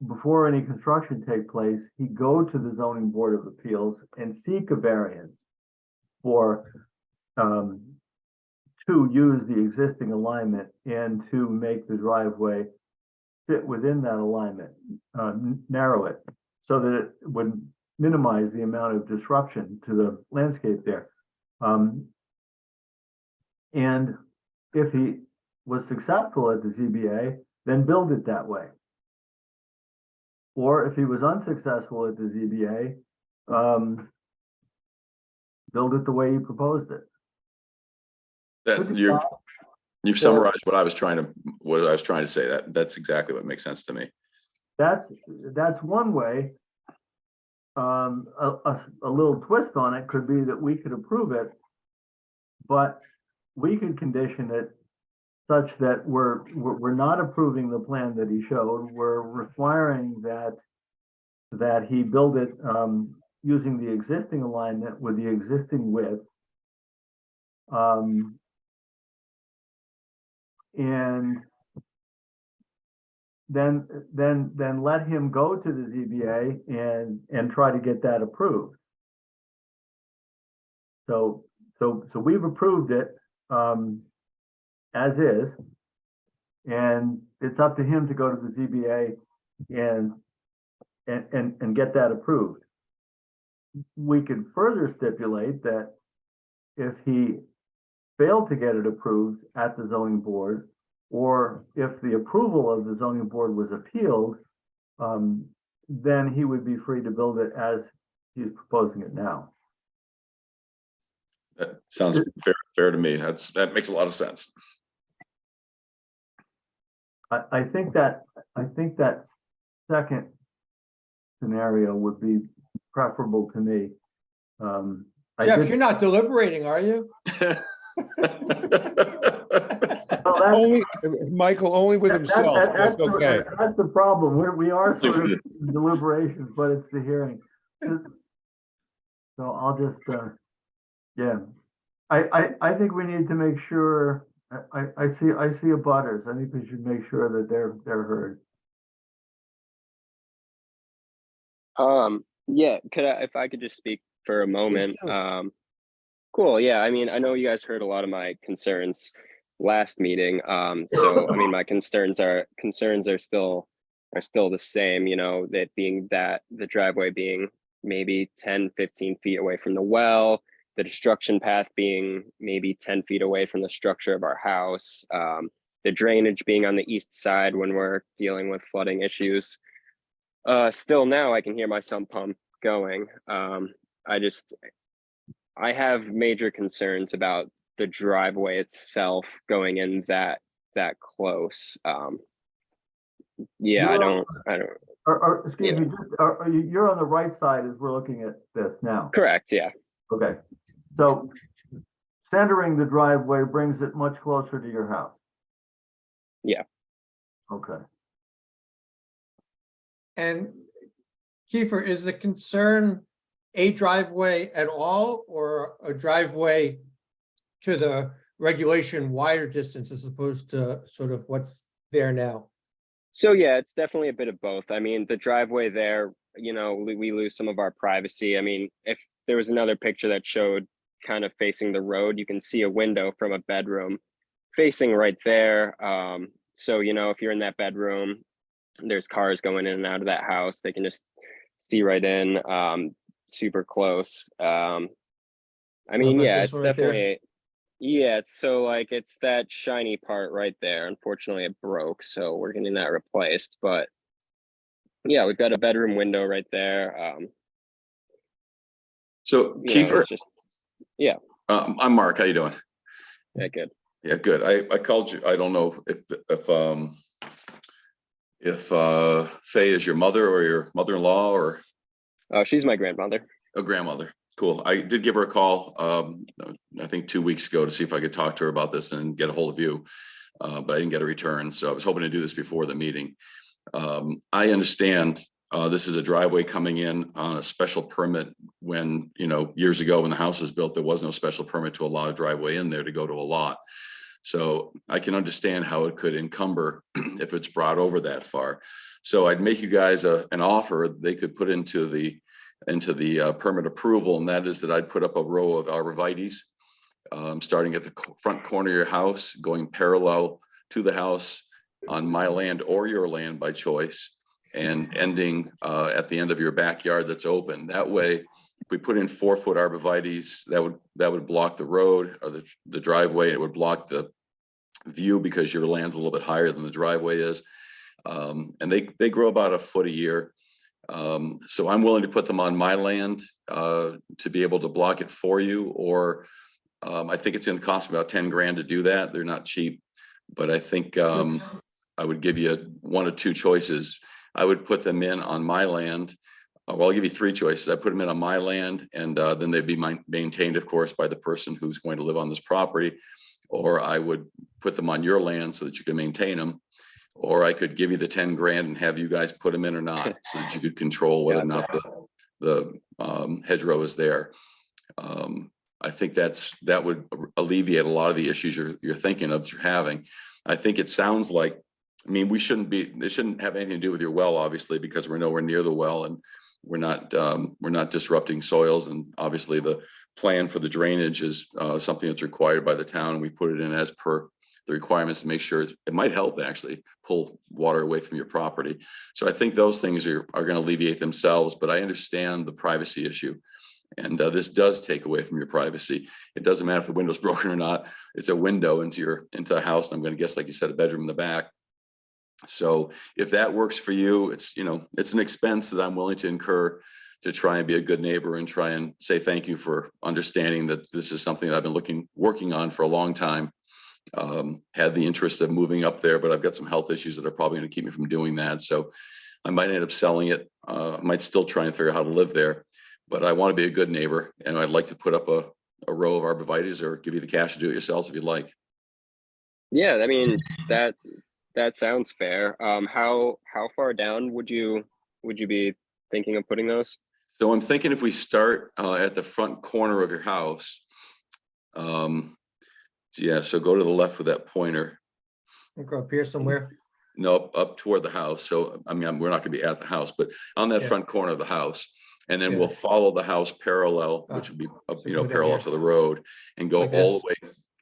before any construction take place, he go to the zoning board of appeals and seek a variance for to use the existing alignment and to make the driveway fit within that alignment, narrow it so that it would minimize the amount of disruption to the landscape there. And if he was successful at the ZBA, then build it that way. Or if he was unsuccessful at the ZBA, build it the way he proposed it. That you've summarized what I was trying to say. That's exactly what makes sense to me. That's one way. A little twist on it could be that we could approve it, but we could condition it such that we're not approving the plan that he showed. We're requiring that he build it using the existing alignment with the existing width. And then let him go to the ZBA and try to get that approved. So we've approved it as is, and it's up to him to go to the ZBA and get that approved. We could further stipulate that if he failed to get it approved at the zoning board, or if the approval of the zoning board was appealed, then he would be free to build it as he's proposing it now. That sounds fair to me. That makes a lot of sense. I think that second scenario would be preferable to me. Jeff, you're not deliberating, are you? Only, Michael, only with himself. That's okay. That's the problem. We are sort of in deliberations, but it's the hearing. So I'll just, yeah. I think we need to make sure, I see abutters. I think we should make sure that they're heard. Yeah, if I could just speak for a moment. Cool. Yeah, I mean, I know you guys heard a lot of my concerns last meeting. So I mean, my concerns are still the same, you know, that being that the driveway being maybe 10, 15 feet away from the well, the destruction path being maybe 10 feet away from the structure of our house, the drainage being on the east side when we're dealing with flooding issues. Still now I can hear my sump pump going. I have major concerns about the driveway itself going in that close. Yeah, I don't. Excuse me, you're on the right side as we're looking at this now. Correct, yeah. Okay, so centering the driveway brings it much closer to your house. Yeah. Okay. And Kiefer, is the concern a driveway at all, or a driveway to the regulation wider distance as opposed to sort of what's there now? So yeah, it's definitely a bit of both. I mean, the driveway there, you know, we lose some of our privacy. I mean, if there was another picture that showed kind of facing the road, you can see a window from a bedroom facing right there. So, you know, if you're in that bedroom, there's cars going in and out of that house. They can just see right in, super close. I mean, yeah, it's definitely, yeah, so like it's that shiny part right there. Unfortunately, it broke, so we're getting that replaced. But yeah, we've got a bedroom window right there. So Kiefer, yeah. I'm Mark. How you doing? Yeah, good. Yeah, good. I called you. I don't know if Faye is your mother or your mother-in-law, or she's my grandmother. A grandmother. Cool. I did give her a call, I think 2 weeks ago, to see if I could talk to her about this and get a hold of you, but I didn't get a return. So I was hoping to do this before the meeting. I understand this is a driveway coming in on a special permit when, you know, years ago when the house was built, there was no special permit to allow a driveway in there to go to a lot. So I can understand how it could encumber if it's brought over that far. So I'd make you guys an offer they could put into the permit approval, and that is that I'd put up a row of arborvitaes, starting at the front corner of your house, going parallel to the house, on my land or your land by choice, and ending at the end of your backyard that's open. That way, if we put in 4-foot arborvitaes, that would block the road or the driveway. It would block the view because your land's a little bit higher than the driveway is. And they grow about a foot a year. So I'm willing to put them on my land to be able to block it for you, or I think it's going to cost me about 10 grand to do that. They're not cheap, but I think I would give you one of two choices. I would put them in on my land. Well, I'll give you three choices. I put them in on my land, and then they'd be maintained, of course, by the person who's going to live on this property. Or I would put them on your land so that you can maintain them. Or I could give you the 10 grand and have you guys put them in or not, so that you could control whether or not the hedgerow is there. I think that would alleviate a lot of the issues you're thinking of, that you're having. I think it sounds like, I mean, this shouldn't have anything to do with your well, obviously, because we're nowhere near the well, and we're not disrupting soils. And obviously the plan for the drainage is something that's required by the town. We put it in as per the requirements to make sure it might help actually pull water away from your property. So I think those things are going to alleviate themselves, but I understand the privacy issue. And this does take away from your privacy. It doesn't matter if the window's broken or not. It's a window into the house. And I'm going to guess, like you said, a bedroom in the back. So if that works for you, it's an expense that I'm willing to incur to try and be a good neighbor and try and say thank you for understanding that this is something that I've been working on for a long time. Had the interest of moving up there, but I've got some health issues that are probably going to keep me from doing that. So I might end up selling it. I might still try and figure out how to live there, but I want to be a good neighbor, and I'd like to put up a row of arborvitaes or give you the cash to do it yourselves if you'd like. Yeah, I mean, that sounds fair. How far down would you be thinking of putting those? So I'm thinking if we start at the front corner of your house, yeah, so go to the left with that pointer. Go up here somewhere. No, up toward the house. So, I mean, we're not gonna be at the house, but on that front corner of the house. And then we'll follow the house parallel, which would be, parallel to the road, and go Like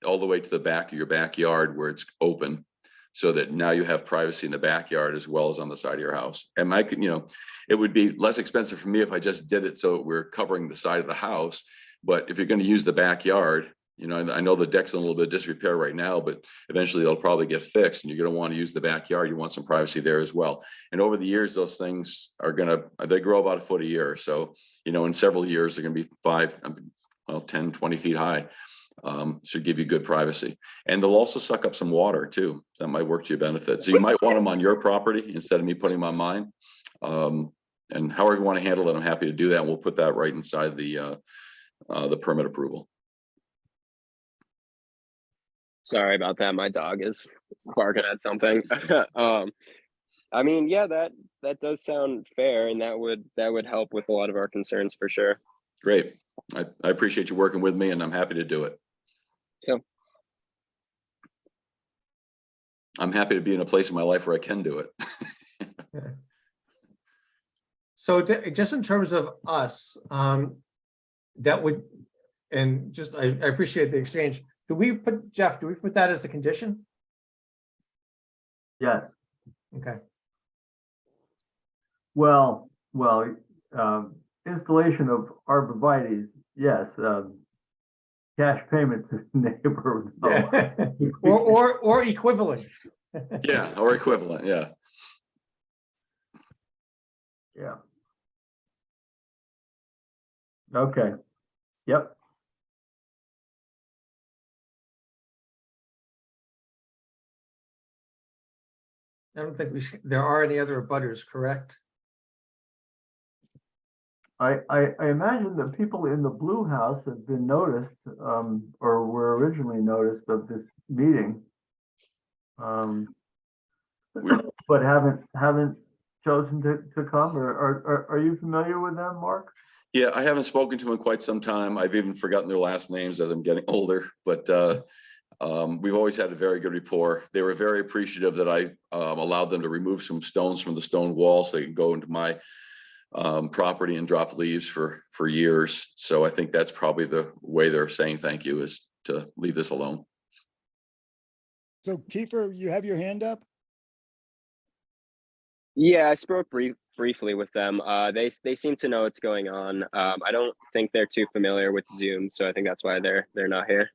all the way to the back of your backyard where it's open. So that now you have privacy in the backyard as well as on the side of your house. And it would be less expensive for me if I just did it so we're covering the side of the house. But if you're going to use the backyard, I know the deck's in a little bit of disrepair right now, but eventually they'll probably get fixed, and you're going to want to use the backyard. You want some privacy there as well. And over the years, those things they grow about a foot a year. So, in several years, they're going to be 10, 20 feet high. Should give you good privacy. And they'll also suck up some water too. That might work to your benefit. So you might want them on your property instead of me putting them on mine. And however you want to handle it, I'm happy to do that. And we'll put that right inside the permit approval. Sorry about that. My dog is barking at something. I mean, yeah, that does sound fair, and that would help with a lot of our concerns for sure. Great. I appreciate you working with me, and I'm happy to do it. Yeah. I'm happy to be in a place in my life where I can do it. So just in terms of us, that would, and just, I appreciate the exchange. Jeff, do we put that as a condition? Yes. Okay. Well, installation of arborvitaes, yes. Cash payment to the neighbor. No. or equivalent. Yeah, or equivalent. Yeah. Yeah. Okay. Yep. I don't think there are any other abutters, correct? I imagine that people in the blue house have been noticed, or were originally noticed of this meeting. But haven't chosen to come, or are you familiar with them, Mark? Yeah, I haven't spoken to them in quite some time. I've even forgotten their last names as I'm getting older, but we've always had a very good rapport. They were very appreciative that I allowed them to remove some stones from the stone wall so they can go into my property and drop leaves for years. So I think that's probably the way they're saying thank you, is to leave this alone. So Kiefer, you have your hand up? Yeah, I spoke briefly with them. They seem to know what's going on. I don't think they're too familiar with Zoom, so I think that's why they're not here.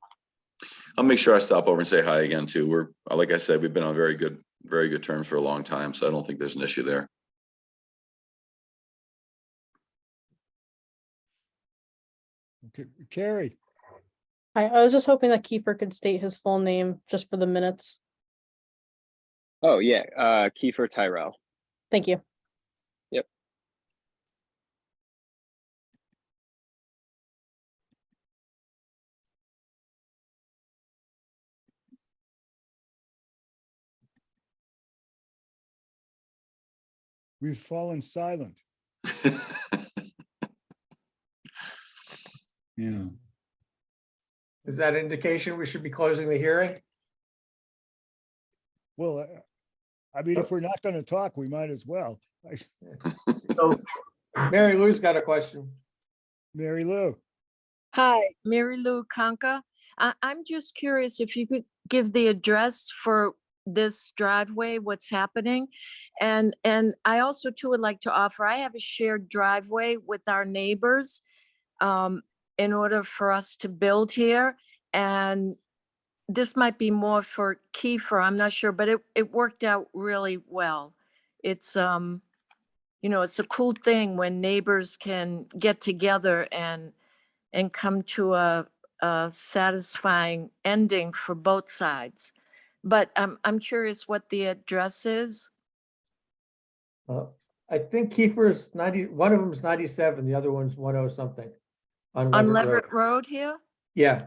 I'll make sure I stop over and say hi again too. We're, like I said, we've been on very good terms for a long time, so I don't think there's an issue there. Okay, Carrie, I was just hoping that Kiefer could state his full name just for the minutes. Oh yeah, Kiefer Tyrell. Thank you. Yep. we've fallen silent. Yeah. Is that indication we should be closing the hearing? Well, I mean, if we're not going to talk, we might as well. So, Mary Lou's got a question. Mary Lou, Hi, Mary Lou Conca. I'm just curious if you could give the address for this driveway, what's happening. And I also too would like to offer, I have a shared driveway with our neighbors in order for us to build here. And this might be more for Kiefer, I'm not sure, but it worked out really well. It's, it's a cool thing when neighbors can get together and come to a satisfying ending for both sides. But I'm curious what the address is. I think Kiefer's 90, one of them's 97, the other one's 10 something. On Leverett Road. Leverett Road here? Yeah,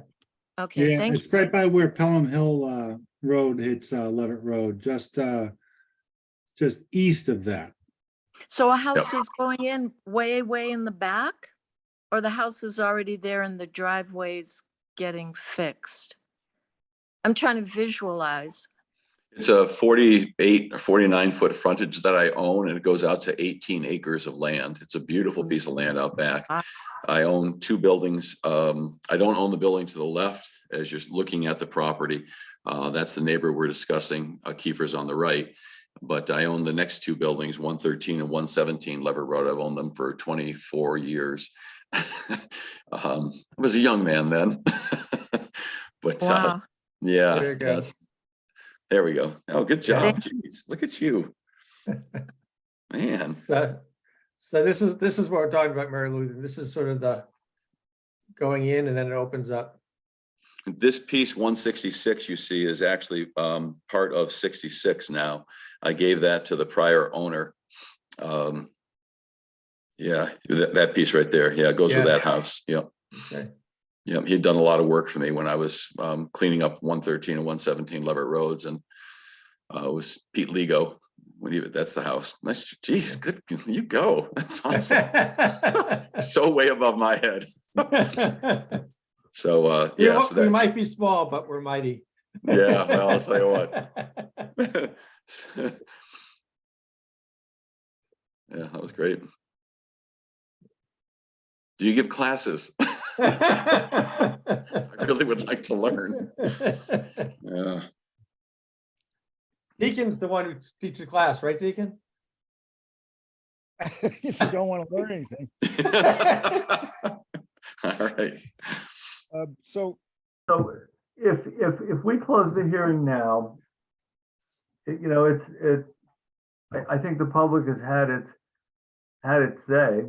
Okay, Yeah, thank it's you. right by where Pelham Hill Road hits Levitt Road, just east of that. So a house is going in way in the back? Or the house is already there and the driveway's getting fixed? I'm trying to visualize. It's a 48 or 49-foot frontage that I own, and it goes out to 18 acres of land. It's a beautiful piece of land out back. I own 2 buildings. I don't own the building to the left as you're looking at the property. That's the neighbor we're discussing. Kiefer's on the right. But I own the next 2 buildings, 113 and 117 Lever Road. I've owned them for 24 years. I was a young man then. But Wow. yeah, There you go. there we go. Oh, good job. Thank Jeez, look at you. Man. so this is what we're talking about, Mary Lou. This is sort of the going in and then it opens up. This piece 166 you see is actually part of 66 now. I gave that to the prior owner. Yeah, that piece right there. Yeah, it goes with Yeah. that house. Yep. Okay. Yep. He'd done a lot of work for me when I was cleaning up 113 and 117 Leverett Roads, and it was Pete Lego. That's the house. Nice. Geez, good. You go. That's awesome. So way above my head. So yeah, so we that, might be small, but we're mighty. yeah, well, I'll tell you what. Yeah, that was great. Do you give classes? I really would like to learn. Yeah. Deacon's the one who teaches class, right, Deacon? if you don't want to learn anything. All right. So so if we close the hearing now, I think the public has had its say.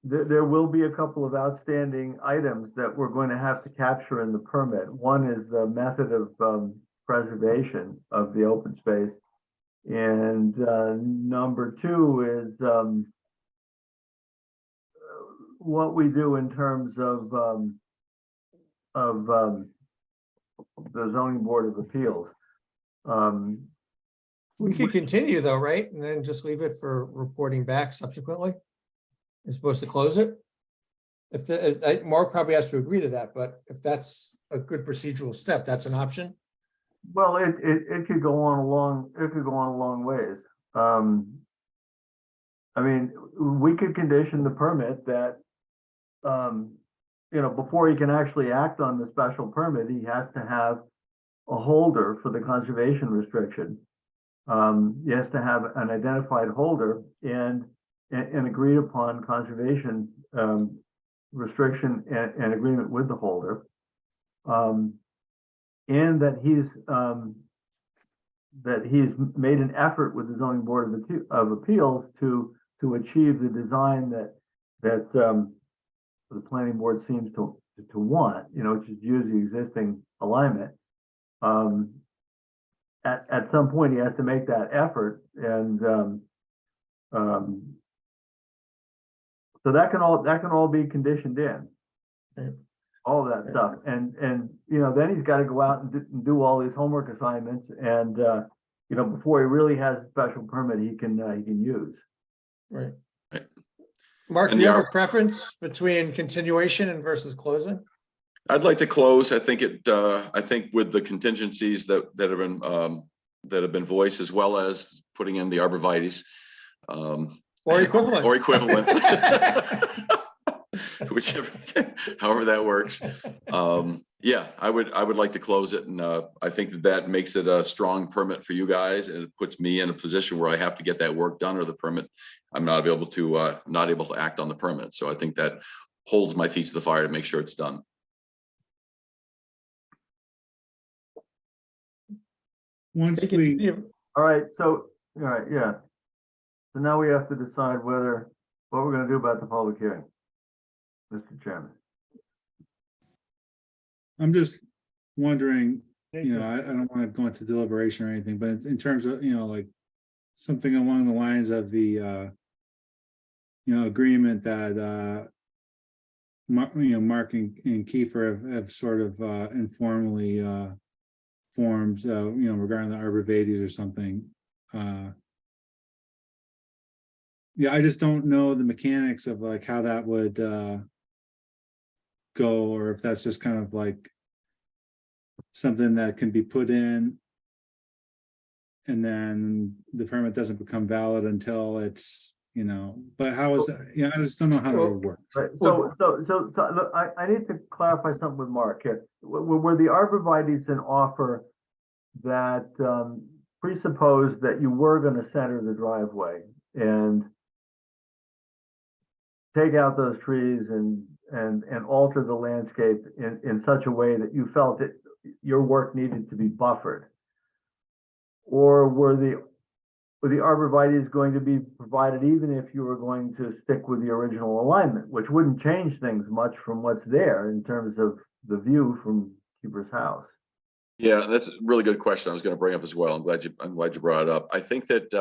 There will be a couple of outstanding items that we're going to have to capture in the permit. One is the method of preservation of the open space. And number 2 is what we do in terms of the zoning board of appeals. We could continue though, right? And then just leave it for reporting back subsequently. You're supposed to close it. Mark probably has to agree to that, but if that's a good procedural step, that's an option. Well, it could go on a long ways. I mean, we could condition the permit that, before he can actually act on the special permit, he has to have a holder for the conservation restriction. he has to have an identified holder and an agreed upon conservation restriction and agreement with the holder. And that he's made an effort with the zoning board of appeals to achieve the design that the planning board seems to want, which is use the existing alignment. At some point, he has to make that effort, and so that can all be conditioned in. Right. All that stuff, and then he's got to go out and do all these homework assignments, and before he really has a special permit, he can use. Right. Right. Mark, And do you the have a preference between continuation and versus closing? I'd like to close. I think with the contingencies that have been voiced, as well as putting in the arborvitaes, Or equivalent. or equivalent, whichever, however that works. Yeah, I would like to close it, and I think that makes it a strong permit for you guys, and it puts me in a position where I have to get that work done, or the permit, I'm not able to act on the permit. So I think that holds my feet to the fire to make sure it's done. Once Take we, it- All right, yeah. So now we have to decide what we're going to do about the public hearing, Mr. Chairman. I'm just wondering, Nathan. I don't want to go into deliberation or anything, but in terms of, like something along the lines of the, agreement that, Mark and Kiefer have sort of informally formed, regarding the arborvitaes or something. Yeah, I just don't know the mechanics of like how that would go, or if that's just kind of like something that can be put in and then the permit doesn't become valid until it's, but how is that? Yeah, I just don't know how that would work. Right. So look, I need to clarify something with Mark here. Were the arborvitaes an offer that presupposed that you were going to center the driveway and take out those trees and alter the landscape in such a way that you felt that your work needed to be buffered? Or were the arborvitaes going to be provided even if you were going to stick with the original alignment, which wouldn't change things much from what's there in terms of the view from Keeper's house? Yeah, that's a really good question. I was going to bring up as well. I'm glad you brought it up. I think that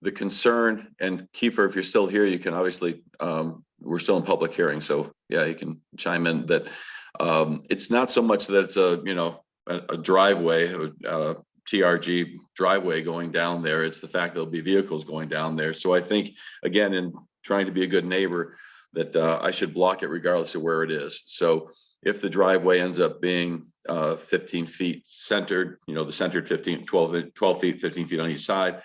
the concern, and Kiefer, if you're still here, you can obviously, we're still in public hearing, so yeah, you can chime in, that it's not so much that it's a driveway, TRG driveway going down there. It's the fact there'll be vehicles going down there. So I think, again, in trying to be a good neighbor, that I should block it regardless of where it is. So if the driveway ends up being 15 feet centered, the centered 12 feet, 15 feet on each side,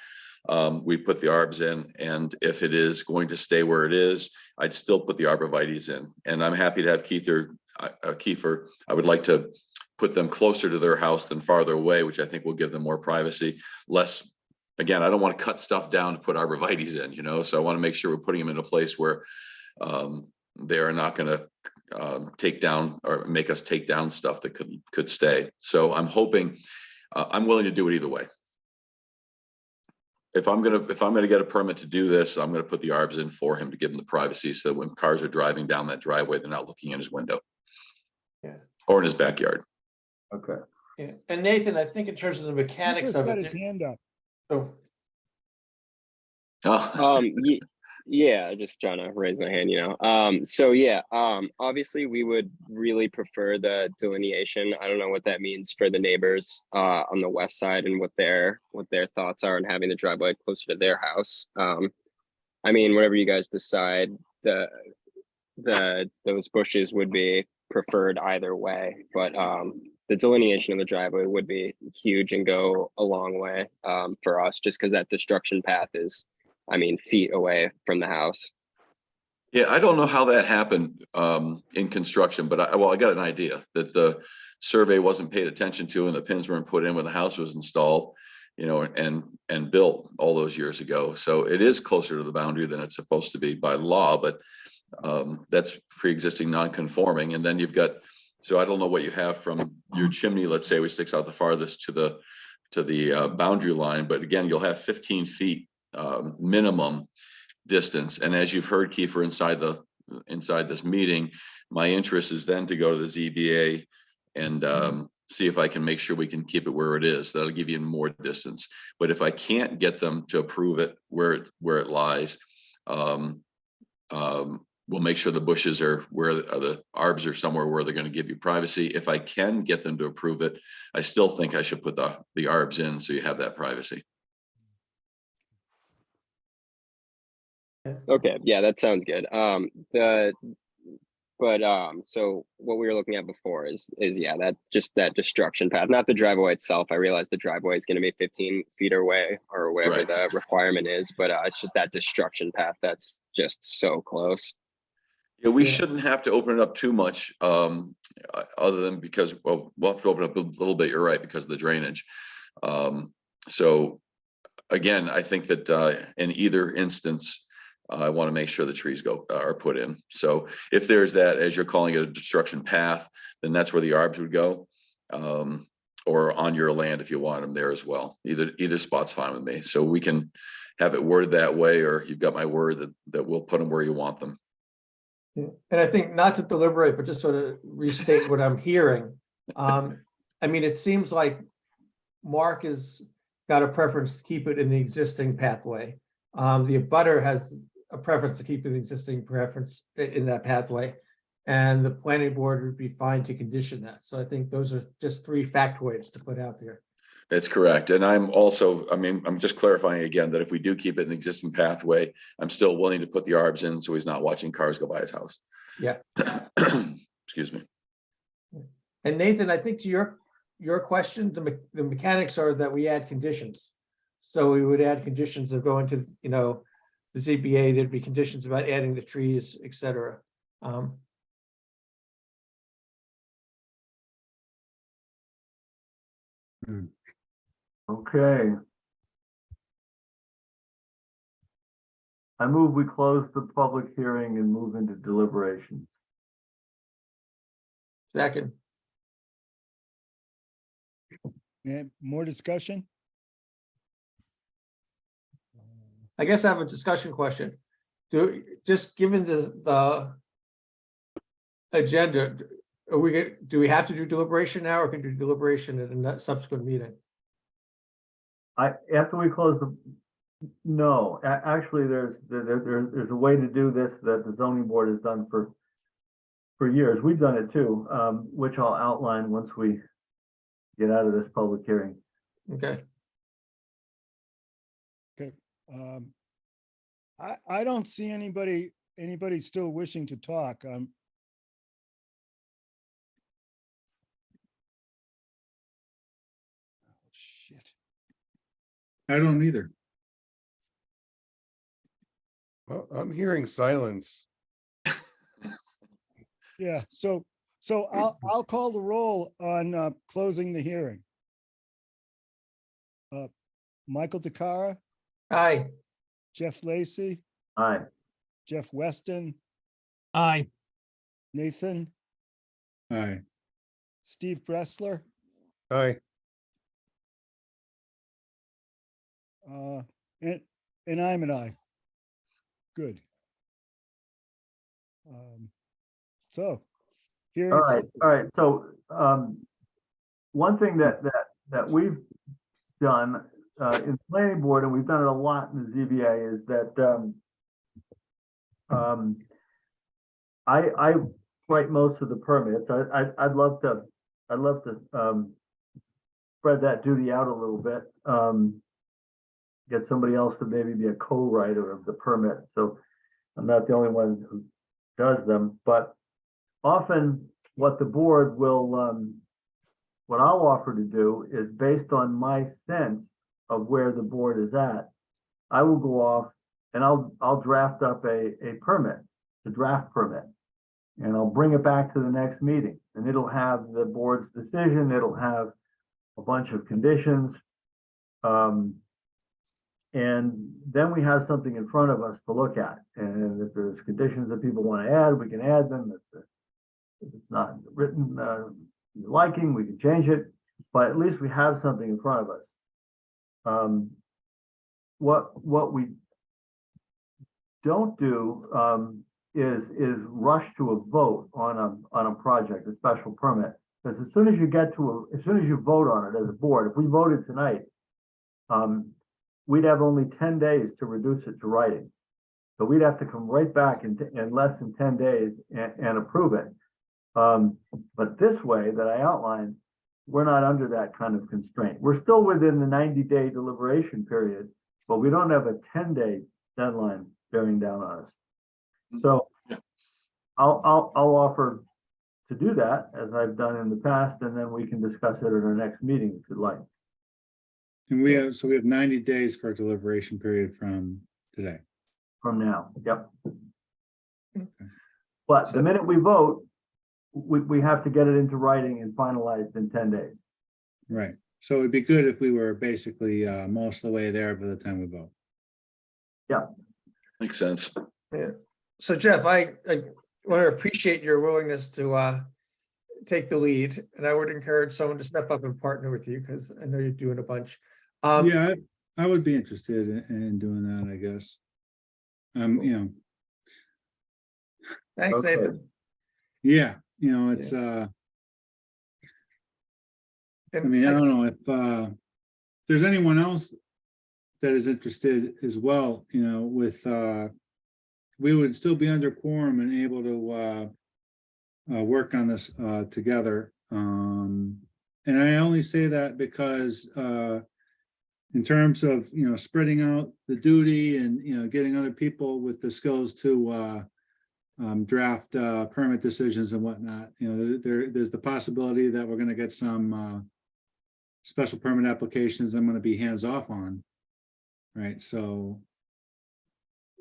we put the arbs in. And if it is going to stay where it is, I'd still put the arborvitaes in. And I'm happy to have Kiefer. I would like to put them closer to their house than farther away, which I think will give them more privacy. Less, again, I don't want to cut stuff down to put arborvitaes in, so I want to make sure we're putting them in a place where they are not going to take down or make us take down stuff that could stay. So I'm hoping, I'm willing to do it either way. If I'm gonna get a permit to do this, I'm gonna put the arbs in for him to give him the privacy, so when cars are driving down that driveway, they're not looking in his window. Yeah. Or in his backyard. Okay. Yeah. And Nathan, I think in terms of the mechanics Kiefer's of got it. his hand up. Oh, Yeah, just trying to raise my hand, so yeah, obviously we would really prefer the delineation. I don't know what that means for the neighbors on the west side and what their thoughts are on having the driveway closer to their house. I mean, whatever you guys decide, those bushes would be preferred either way, but the delineation of the driveway would be huge and go a long way for us, just because that destruction path is, feet away from the house. Yeah, I don't know how that happened in construction, but I got an idea that the survey wasn't paid attention to and the pins weren't put in when the house was installed. and built all those years ago. So it is closer to the boundary than it's supposed to be by law, but that's pre-existing non-conforming. And then you've got, so I don't know what you have from your chimney, let's say, which sticks out the farthest to the boundary line, but again, you'll have 15 feet minimum distance. And as you've heard, Kiefer, inside this meeting, my interest is then to go to the ZBA and see if I can make sure we can keep it where it is. That'll give you more distance. But if I can't get them to approve it where it lies, we'll make sure the bushes are where the arbs are somewhere where they're going to give you privacy. If I can get them to approve it, I still think I should put the arbs in so you have that privacy. Okay, yeah, that sounds good. So what we were looking at before is yeah, that destruction path, not the driveway itself. I realize the driveway is going to be 15 feet away or whatever Right. the requirement is, but it's just that destruction path that's just so close. Yeah, we Yeah. shouldn't have to open it up too much, other than because, well, we'll have to open up a little bit, you're right, because of the drainage. So again, I think that in either instance, I want to make sure the trees are put in. So if there's that, as you're calling it, a destruction path, then that's where the arbs would go, or on your land if you want them there as well. Either spot's fine with me. So we can have it worded that way, or you've got my word that we'll put them where you want them. Yeah. And I think, not to deliberate, but just sort of restate what I'm hearing. I mean, it seems like Mark has got a preference to keep it in the existing pathway. The abutter has a preference to keep the existing preference in that pathway. And the planning board would be fine to condition that. So I think those are just 3 factoids to put out there. That's correct. And I'm just clarifying again that if we do keep it in the existing pathway, I'm still willing to put the arbs in so he's not watching cars go by his house. Yeah. Excuse me. And Nathan, I think to your question, the mechanics are that we add conditions. So we would add conditions of going to, the ZBA, there'd be conditions about adding the trees, et cetera. Okay. I move we close the public hearing and move into deliberations. Second, Yeah, more discussion? I guess I have a discussion question. Just given the agenda, do we have to do deliberation now, or can we do deliberation at a subsequent meeting? After we close no, actually, there's a way to do this that the zoning board has done for years. We've done it too, which I'll outline once we get out of this public hearing. Okay. I don't see anybody still wishing to talk. Shit. I don't either. Well, I'm hearing silence. Yeah, so I'll call the roll on closing the hearing. Michael DeCara, Aye. Jeff Lacy, Aye. Jeff Weston, Aye. Nathan, Aye. Steve Bressler, Aye. and I'm an aye. Good. So hearing. All right. So one thing that we've done in the planning board, and we've done it a lot in the ZBA, is that I write most of the permits. I'd love to spread that duty out a little bit. Get somebody else to maybe be a co-writer of the permit, so I'm not the only one who does them. But often what the board will, what I'll offer to do is, based on my sense of where the board is at, I will go off and I'll draft up a permit, a draft permit, and I'll bring it back to the next meeting, and it'll have the board's decision. It'll have a bunch of conditions. And then we have something in front of us to look at. And if there's conditions that people want to add, we can add them. If it's not written your liking, we can change it. But at least we have something in front of us. What we don't do is rush to a vote on a project, a special permit. Because as soon as you vote on it as a board, if we voted tonight, we'd have only 10 days to reduce it to writing. So we'd have to come right back in less than 10 days and approve it. But this way that I outlined, we're not under that kind of constraint. We're still within the 90-day deliberation period, but we don't have a 10-day deadline bearing down on us. So I'll offer to do that as I've done in the past, and then we can discuss it at our next meeting if you'd like. And we have 90 days for a deliberation period from today. From now, yep. But the minute we vote, we have to get it into writing and finalized in 10 days. Right. So it'd be good if we were basically most of the way there by the time we vote. Yeah. Makes sense. Yeah. So Jeff, I want to appreciate your willingness to take the lead, and I would encourage someone to step up and partner with you because I know you're doing a bunch. Yeah, I would be interested in doing that, I guess. Thanks, Okay. Nathan. Yeah, it's I mean, I don't know if there's anyone else that is interested as well, with we would still be under quorum and able to work on this together. And I only say that because in terms of, spreading out the duty and, getting other people with the skills to draft permit decisions and whatnot, there's the possibility that we're going to get some special permit applications I'm going to be hands off on. Right. So.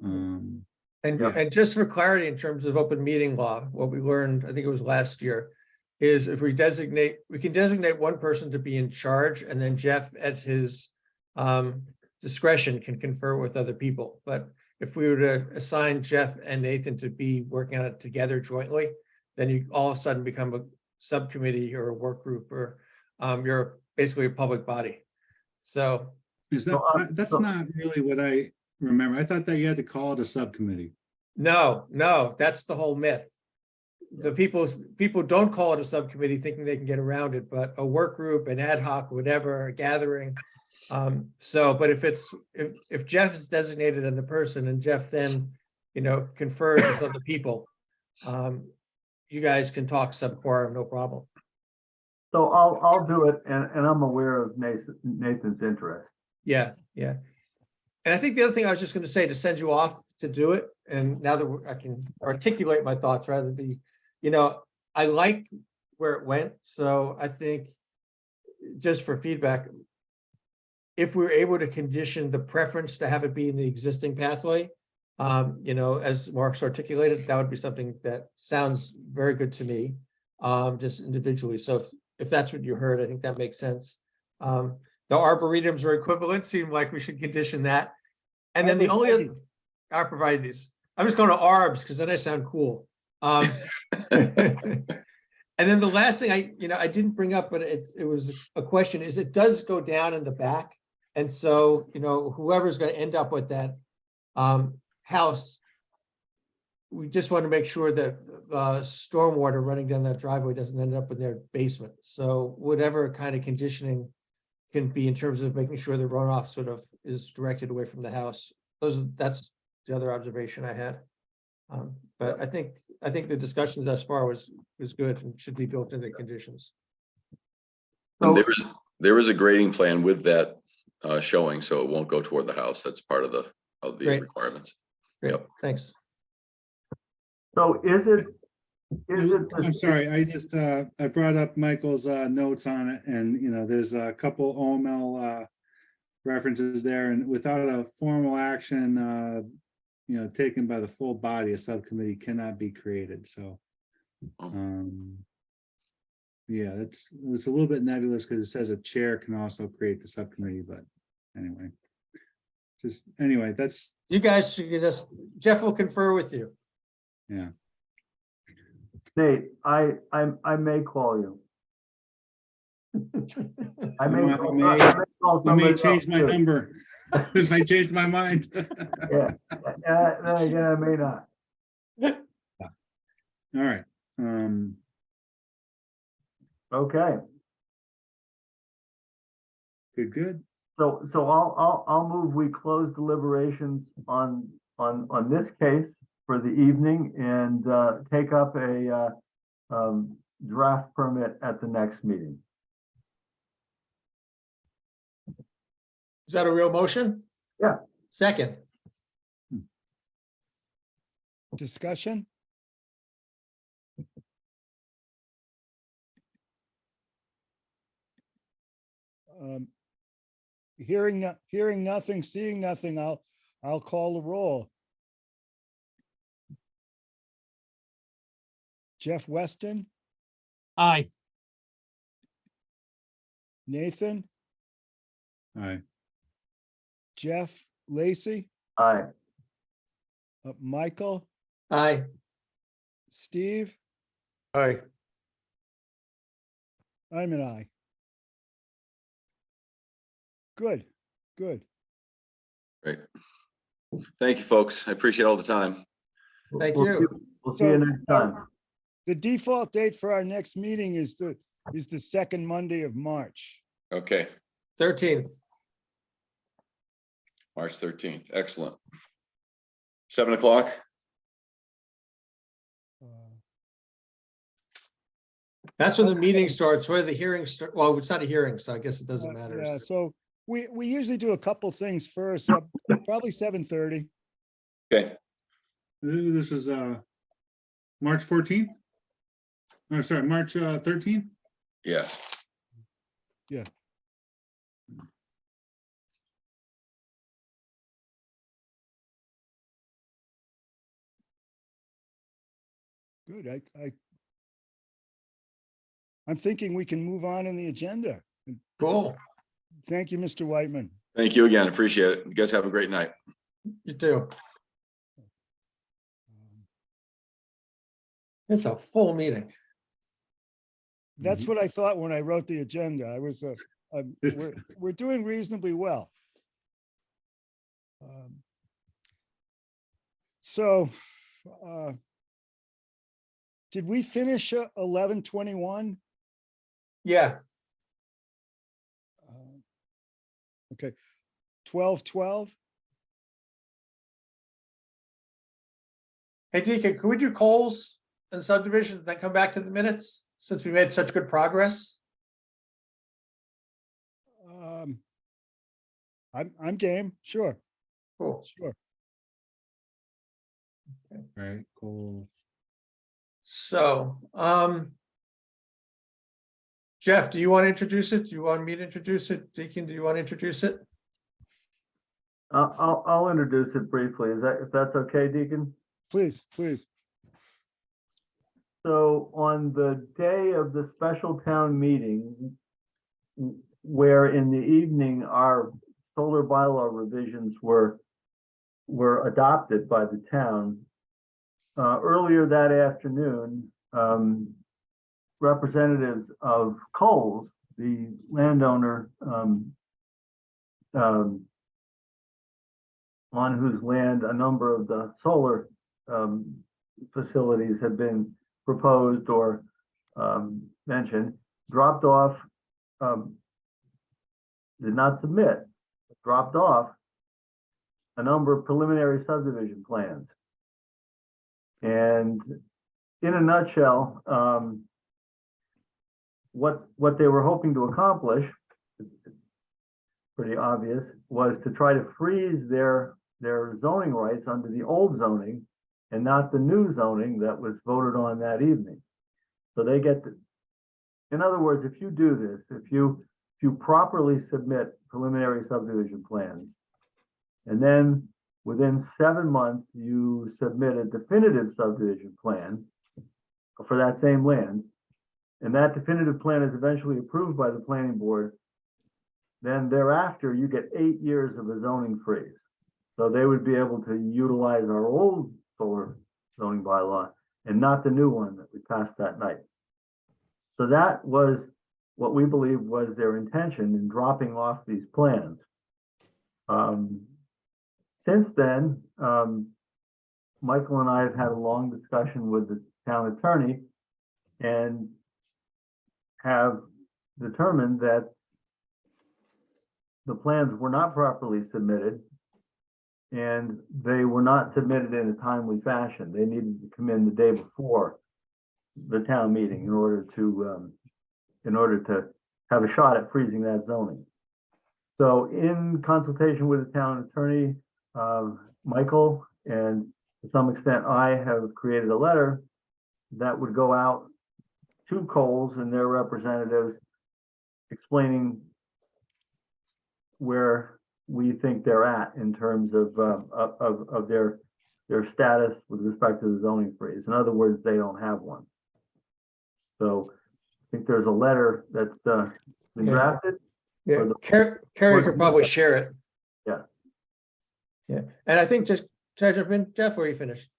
And just for clarity, in terms of open meeting law, what we learned, I think it was last year, is if we can designate one person to be in charge, and then Jeff at his discretion can confer with other people. But if we were to assign Jeff and Nathan to be working on it together jointly, then you all of a sudden become a subcommittee or a work group, or you're basically a public body. So that's not really what I remember. I thought that you had to call it a subcommittee. No, that's the whole myth. The people don't call it a subcommittee thinking they can get around it, but a work group, an ad hoc, whatever, a gathering. But if Jeff is designated as the person and Jeff then, confers with other people, you guys can talk sub quorum, no problem. So I'll do it, and I'm aware of Nathan's interest. Yeah. And I think the other thing I was just going to say, to send you off to do it, and now that I can articulate my thoughts rather than be, I like where it went. So I think, just for feedback, if we were able to condition the preference to have it be in the existing pathway, as Mark's articulated, that would be something that sounds very good to me, just individually. So if that's what you heard, I think that makes sense. The arboretums are equivalent, seem like we should condition that. And then the only other arborvitaes, I'm just going to arbs because then I sound cool. And then the last thing I didn't bring up, but it was a question, is it does go down in the back. And so, whoever's going to end up with that house, we just want to make sure that stormwater running down that driveway doesn't end up in their basement. So whatever kind of conditioning can be in terms of making sure the runoff sort of is directed away from the house. That's the other observation I had. But I think the discussion thus far was good and should be built into the conditions. And there is a grading plan with that showing, so it won't go toward the house. That's part of the Great. requirements. Great, Yep. thanks. So I'm sorry, I brought up Michael's notes on it, and there's a couple OML references there, and without a formal action taken by the full body, a subcommittee cannot be created. So yeah, it's a little bit nebulous because it says a chair can also create the subcommittee, but Anyway. Just, anyway, that's, You guys should just, Jeff will confer with you. yeah. Nate, I may call you. I may, I call- may- I may call I may somebody change else my too. number if I change my mind. Yeah, then again, I may not. All right. Okay, Good. so I'll move, we close deliberations on this case for the evening and take up a draft permit at the next meeting. Is that a real motion? Yeah. Second, Discussion? Hearing nothing, seeing nothing, I'll call the roll. Jeff Weston, Aye. Nathan, All right. Jeff Lacy, Aye. Michael, aye. Steve, Aye. I'm an aye. Good. Great. Thank you, folks. I appreciate all the time. Thank We'll you. see- We'll see you next time. The default date for our next meeting is the second Monday of March. Okay, 13th. March 13th. Excellent. 7 o'clock. Uh, That's when the meeting starts, where the hearing start. Well, it's not a hearing, so I guess it doesn't Uh, matter. Yeah, so we usually do a couple things first, probably 7:30. Okay, This is March 14th. Oh, sorry, March 13th. yes. Good, I'm thinking we can move on in the agenda. Cool. Thank you, Mr. Whitman. Thank you again. Appreciate it. You guys have a great night. You too. It's a full meeting. That's what I thought when I wrote the agenda. We're doing reasonably well. So, did we finish 11:21? Yeah. Okay, 12:12. Hey, Deacon, can we do Coles and subdivision, then come back to the minutes, since we made such good progress? I'm game, sure. Cool. Right, cool. So, Jeff, do you want to introduce it? Do you want me to introduce it? Deacon, do you want to introduce it? I'll introduce it briefly. If that's okay, Deacon? Please. So on the day of the special town meeting, where in the evening our solar bylaw revisions were adopted by the town, earlier that afternoon, representatives of Coles, the landowner on whose land a number of the solar facilities have been proposed or mentioned, dropped off, did not submit, dropped off a number of preliminary subdivision plans. And in a nutshell, what they were hoping to accomplish, pretty obvious, was to try to freeze their zoning rights under the old zoning and not the new zoning that was voted on that evening. So they get to, in other words, if you do this, if you properly submit preliminary subdivision plans, and then within 7 months, you submit a definitive subdivision plan for that same land, and that definitive plan is eventually approved by the planning board, then thereafter you get 8 years of a zoning freeze. So they would be able to utilize our old solar zoning bylaw and not the new one that we passed that night. So that was what we believe was their intention in dropping off these plans. Since then, Michael and I have had a long discussion with the town attorney and have determined that the plans were not properly submitted and they were not submitted in a timely fashion. They needed to come in the day before the town meeting in order to have a shot at freezing that zoning. So in consultation with the town attorney, Michael, and to some extent, I have created a letter that would go out to Coles and their representatives explaining where we think they're at in terms of their status with respect to the zoning freeze. In other words, they don't have one. So I think there's a letter that's been Yeah. drafted. Yeah, Or the- Carrie could probably share it. Yeah. Yeah, and I think just, should I jump in, Jeff, or are you finished?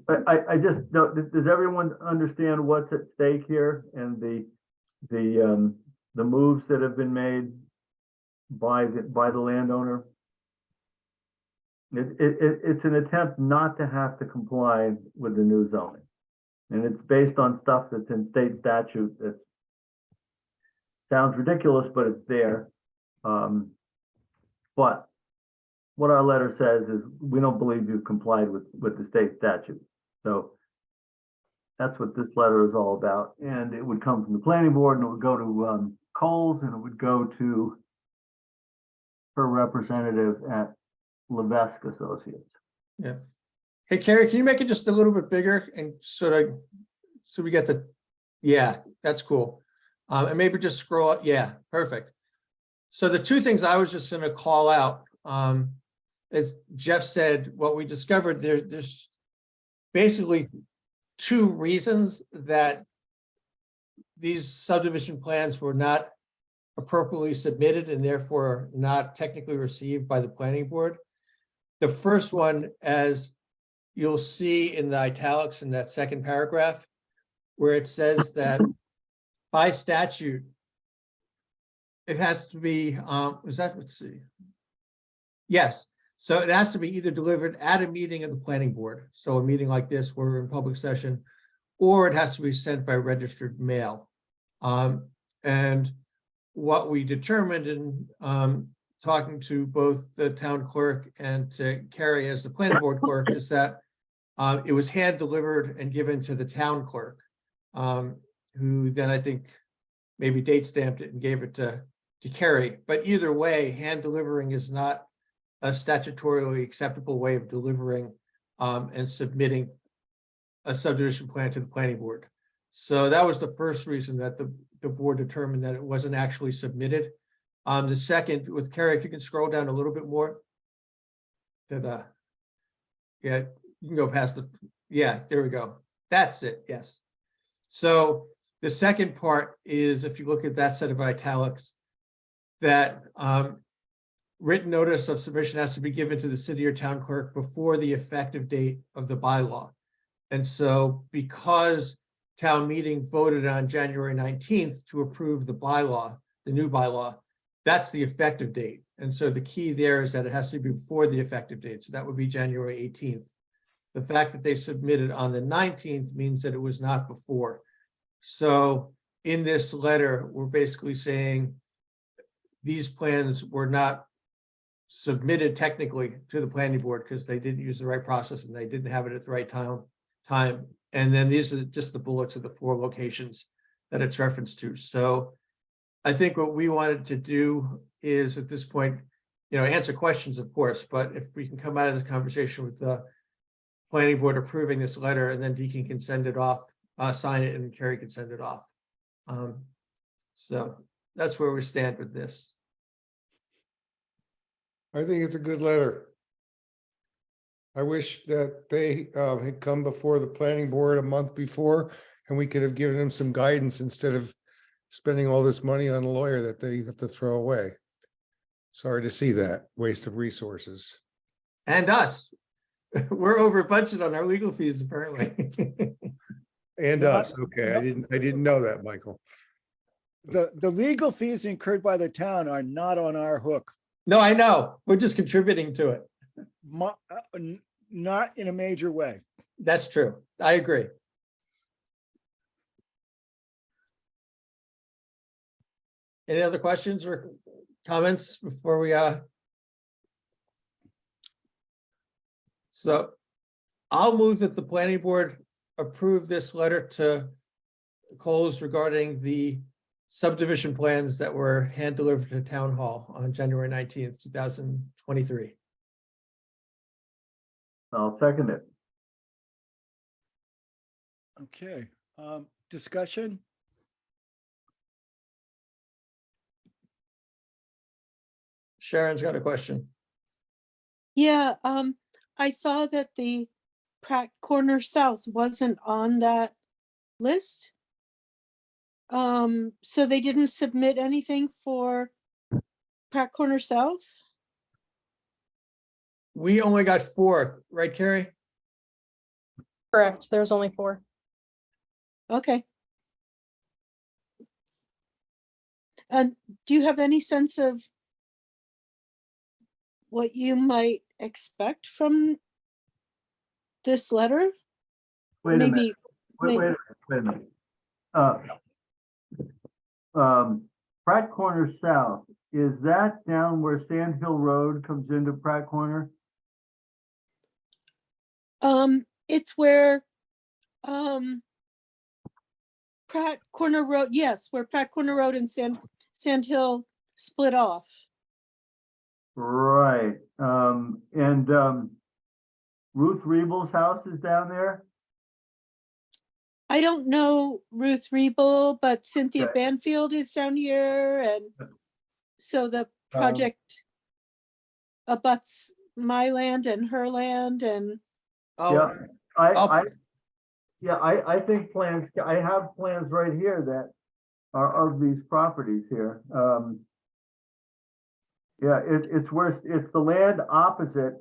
I just, does everyone understand what's at stake here and the moves that have been made by the landowner? It's an attempt not to have to comply with the new zoning. And it's based on stuff that's in state statute that sounds ridiculous, but it's there. But what our letter says is we don't believe you've complied with the state statute. So that's what this letter is all about. And it would come from the planning board and it would go to Coles and it would go to her representative at Levesque Associates. Yeah. Hey, Carrie, can you make it just a little bit bigger and sort of, so we get the, yeah, that's cool. And maybe just scroll up. Yeah, perfect. So the two things I was just going to call out, as Jeff said, what we discovered there's basically two reasons that these subdivision plans were not appropriately submitted and therefore not technically received by the planning board. The first one, as you'll see in the italics in that second paragraph, where it says that by statute, it has to be, let's see. Yes, so it has to be either delivered at a meeting of the planning board. So a meeting like this, where we're in public session, or it has to be sent by registered mail. And what we determined in talking to both the town clerk and to Carrie as the planning board clerk is that it was hand delivered and given to the town clerk, who then I think maybe date stamped it and gave it to Carrie. But either way, hand delivering is not a statutorily acceptable way of delivering and submitting a subdivision plan to the planning board. So that was the first reason that the board determined that it wasn't actually submitted. The second, with Carrie, if you can scroll down a little bit more. Yeah, you can go past yeah, there we go. That's it, yes. So the second part is, if you look at that set of italics, that written notice of submission has to be given to the city or town clerk before the effective date of the bylaw. And so because town meeting voted on January 19th to approve the bylaw, the new bylaw, that's the effective date. And so the key there is that it has to be before the effective date. So that would be January 18th. The fact that they submitted on the 19th means that it was not before. So in this letter, we're basically saying these plans were not submitted technically to the planning board because they didn't use the right process and they didn't have it at the right time. And then these are just the bullets of the 4 locations that it's referenced to. So I think what we wanted to do is at this point, answer questions, of course, but if we can come out of this conversation with the planning board approving this letter, and then Deacon can send it off, sign it, and Carrie can send it off. So that's where we stand with this. I think it's a good letter. I wish that they had come before the planning board a month before, and we could have given them some guidance instead of spending all this money on a lawyer that they have to throw away. Sorry to see that waste of resources. And us. We're over budget on our legal fees, apparently. And No, us, okay, I didn't know that, Michael. The legal fees incurred by the town are not on our hook, No, I know. We're just contributing to it. not in a major way. That's true. I agree. Any other questions or comments before we, So I'll move that the planning board approve this letter to Coles regarding the subdivision plans that were hand delivered to town hall on January 19th, 2023. I'll second it. Okay, discussion? Sharon's got a question. Yeah, I saw that the Pratt Corner South wasn't on that list. So they didn't submit anything for Pratt Corner South? We only got 4, right, Carrie? Correct, there's only 4. Okay. And do you have any sense of what you might expect from this letter? Wait a minute. Maybe, Wait a minute. Pratt Corner South, is that down where Sand Hill Road comes into Pratt Corner? it's where, Pratt Corner Road, yes, where Pratt Corner Road and Sand Hill split off. Right, and Ruth Rebel's house is down there? I don't know Ruth Rebel, but Cynthia Okay. Banfield is down here, and so the project abuts my land and her land, and Oh, Yeah, I think plans, I have plans right here that are of these properties here. Yeah, it's the land opposite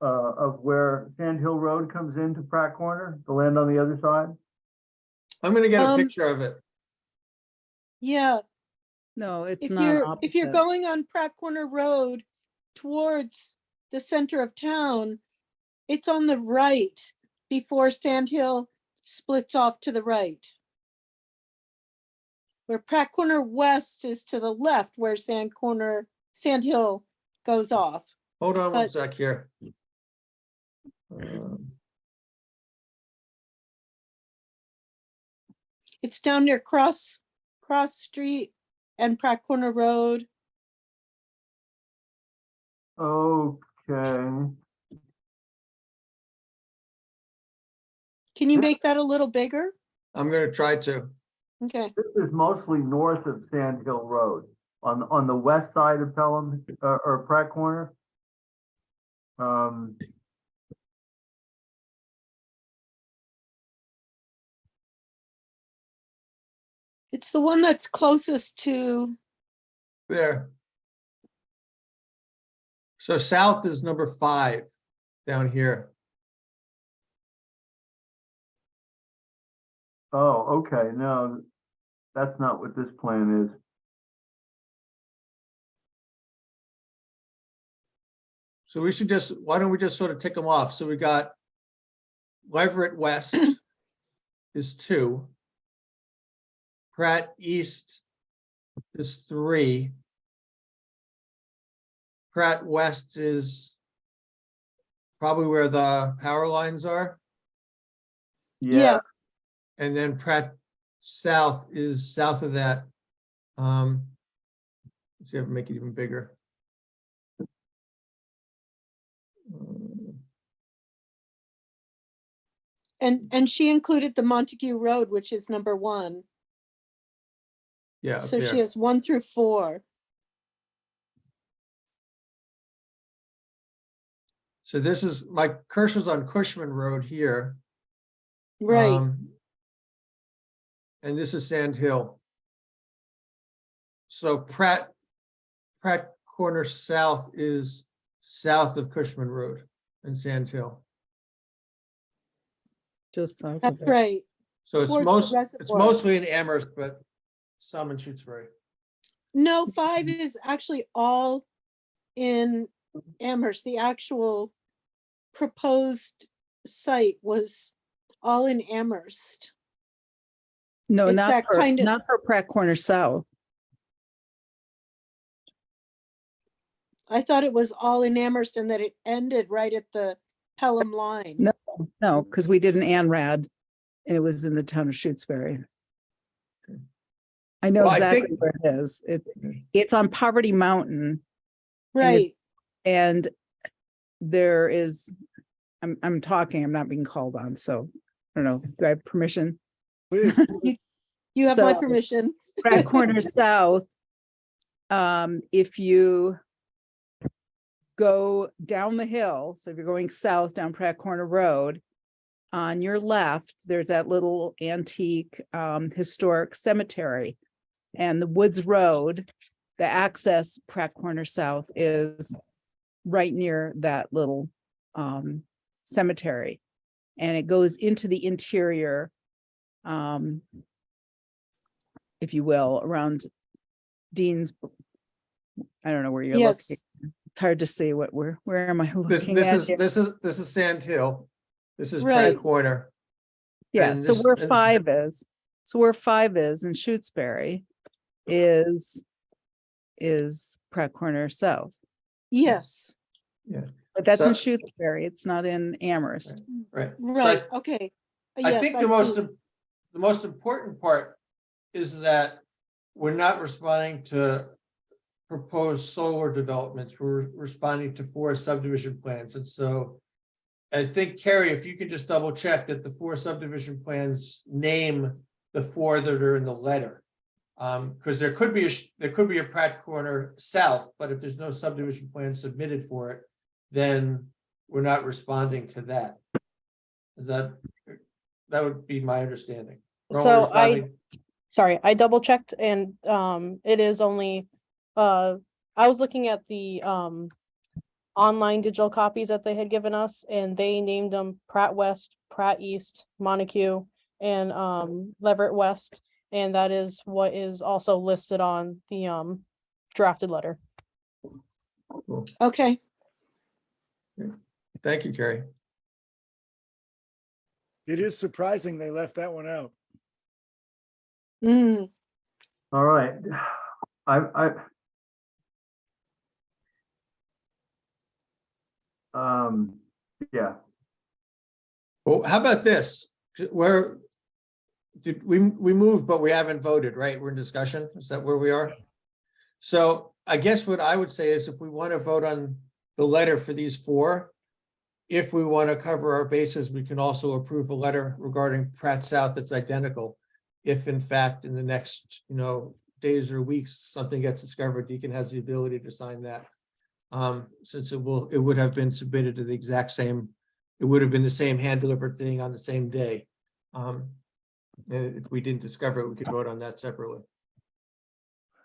of where Sand Hill Road comes into Pratt Corner, the land on the other side. I'm gonna get a Um, picture of it. yeah, No, it's if not you're opposite. going on Pratt Corner Road towards the center of town, it's on the right before Sand Hill splits off to the right. Where Pratt Corner West is to the left, where Sand Hill goes off. Hold on one but- sec here. It's down near Cross Street and Pratt Corner Road. Okay, Can you make that a little bigger? I'm gonna try to. Okay, this is mostly north of Sand Hill Road, on the west side of Pelham, or Pratt Corner. it's the one that's closest to, There. So south is number 5 down here. Oh, okay, no, that's not what this plan is. So we should just, why don't we just sort of tick them off? So we got Leverett West is 2. Pratt East is 3. Pratt West is probably where the power lines are. yeah, And then Pratt South is south of that. Let's see if I can make it even bigger. and she included the Montague Road, which is number 1. Yeah, up So she there. has 1 through 4. So this is, my cursor's on Cushman Road here. Right, And this is Sand Hill. So Pratt corner south is south of Cushman Road in Sand Hill. Just south That's of it. right. So it's Towards the it's reservoir. mostly in Amherst, but some in Shutesbury. No, 5 is actually all in Amherst. The actual proposed site was all in Amherst. No, It's not that for, kind of- not for Pratt Corner South. I thought it was all in Amherst and that it ended right at the Pelham line. No, no, because we did an ANRAD and it was in the town of Shutesbury. I know Well, I exactly think- where it is. It's on Poverty Mountain Right. and there is, I'm talking, I'm not being called on, so I don't know, do I have permission? Please. You have my So- permission. Pratt Corner South, if you go down the hill, so if you're going south down Pratt Corner Road, on your left, there's that little antique historic cemetery. And the Woods Road, the access Pratt Corner South is right near that little cemetery. And it goes into the interior, if you will, around Dean's. I don't know where you're Yes. looking. It's hard to see where am I This looking at? here? this is Sand Hill. This is Right. Pratt Corner. Yeah, and so this- where and this- 5 is, in Shutesbury is Pratt Corner South. Yes, But that's in So- Shutesbury, it's not in Amherst. Right. So right, okay. I Yes, think I the see. most important part is that we're not responding to proposed solar developments. We're responding to 4 subdivision plans. And so I think, Carrie, if you could just double check that the 4 subdivision plans name the 4 that are in the letter. Because there could be a Pratt Corner South, but if there's no subdivision plan submitted for it, then we're not responding to that. Is that would be my understanding. We're only So responding- Sorry, I double checked and it is only I was looking at the online digital copies that they had given us and they named them Pratt West, Pratt East, Montague, and Leverett West. And that is what is also listed on the drafted letter. Okay, Thank you, Carrie. It is surprising they left that one out. mm, All right. Yeah, Well, how about this? Where did we moved, but we haven't voted, right? We're in discussion. Is that where we are? So I guess what I would say is if we want to vote on the letter for these 4, if we want to cover our bases, we can also approve a letter regarding Pratt South that's identical. If in fact, in the next, days or weeks, something gets discovered, Deacon has the ability to sign that. Since it would have been submitted to the exact same, it would have been the same hand delivered thing on the same day. And if we didn't discover it, we could vote on that separately.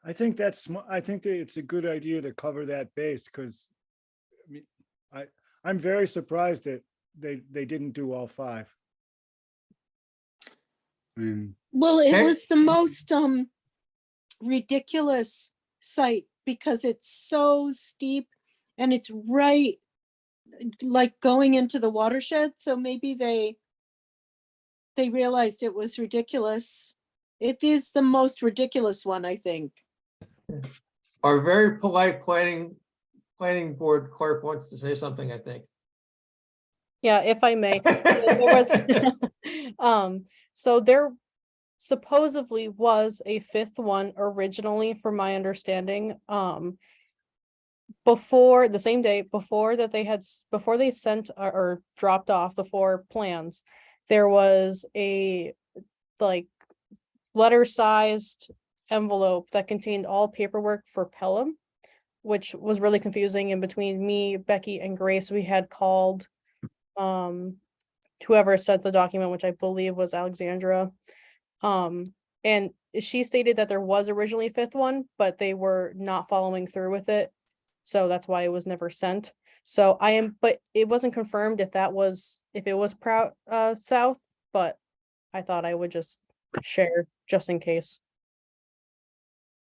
I think I think that it's a good idea to cover that base because I mean, I'm very surprised that they didn't do all 5. well, it Okay. was the most ridiculous site because it's so steep and it's right like going into the watershed, so maybe they realized it was ridiculous. It is the most ridiculous one, I think. Our very polite planning board clerk wants to say something, I think. Yeah, if I may. So there supposedly was a 5th one originally, from my understanding. Before the same day, before they sent or dropped off the 4 plans, there was a letter-sized envelope that contained all paperwork for Pelham, which was really confusing. And between me, Becky, and Grace, we had called whoever sent the document, which I believe was Alexandra. And she stated that there was originally a 5th one, but they were not following through with it. So that's why it was never sent. So but it wasn't confirmed if it was south, but I thought I would just share just in case.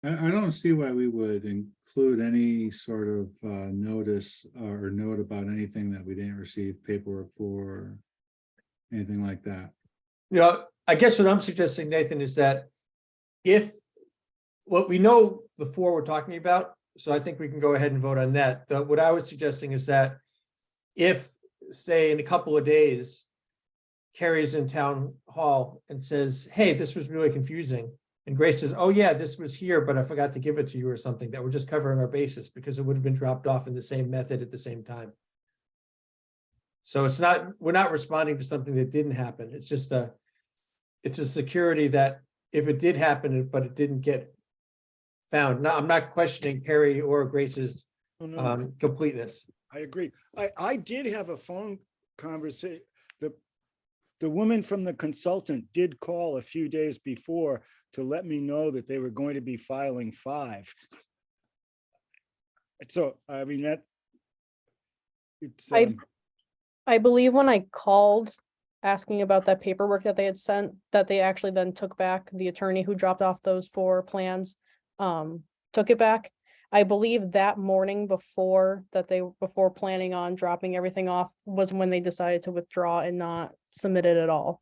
I don't see why we would include any sort of notice or note about anything that we didn't receive paperwork for, or anything like that. You know, I guess what I'm suggesting, Nathan, is that if what we know the four we're talking about, so I think we can go ahead and vote on that. What I was suggesting is that if, say, in a couple of days, Carrie's in town hall and says, hey, this was really confusing. And Grace says, oh yeah, this was here, but I forgot to give it to you or something, that we're just covering our basis because it would have been dropped off in the same method at the same time. So we're not responding to something that didn't happen. It's just it's a security that if it did happen, but it didn't get found. Now, I'm not questioning Carrie or Grace's completeness. I agree. I did have a phone conversation. The woman from the consultant did call a few days before to let me know that they were going to be filing 5. So, I mean, it's. I believe when I called asking about that paperwork that they had sent, that they actually then took back, the attorney who dropped off those 4 plans, took it back. I believe that morning before planning on dropping everything off was when they decided to withdraw and not submit it at all.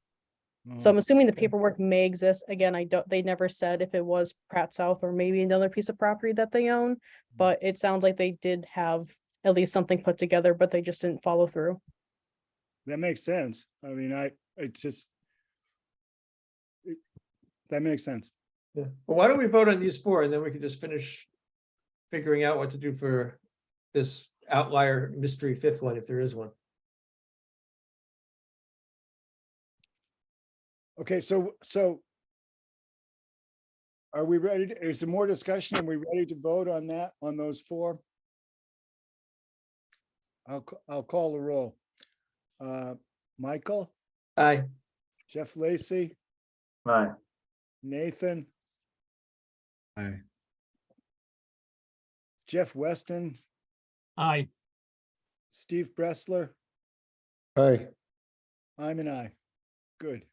So I'm assuming the paperwork may exist. Again, they never said if it was Pratt South or maybe another piece of property that they own, but it sounds like they did have at least something put together, but they just didn't follow through. That makes sense. I mean, that makes sense. Yeah. Well, why don't we vote on these 4 and then we can just finish figuring out what to do for this outlier mystery 5th one, if there is one. Okay, so are we ready? Is there more discussion? Are we ready to vote on that, on those 4? I'll call the roll. Michael, Aye. Jeff Lacy, Right. Nathan, Aye. Jeff Weston, Aye. Steve Bressler, Aye. I'm an aye. Good.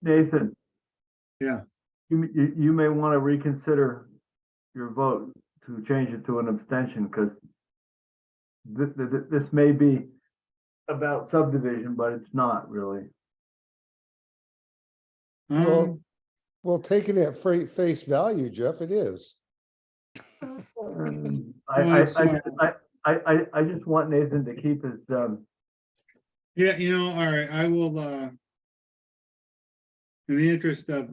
Nathan. Yeah. You may want to reconsider your vote to change it to an abstention, because this may be about subdivision, but it's not really. Well, taking it at face value, Jeff, it is. I just want Nathan to keep his, yeah, all right, I will, in the interest of,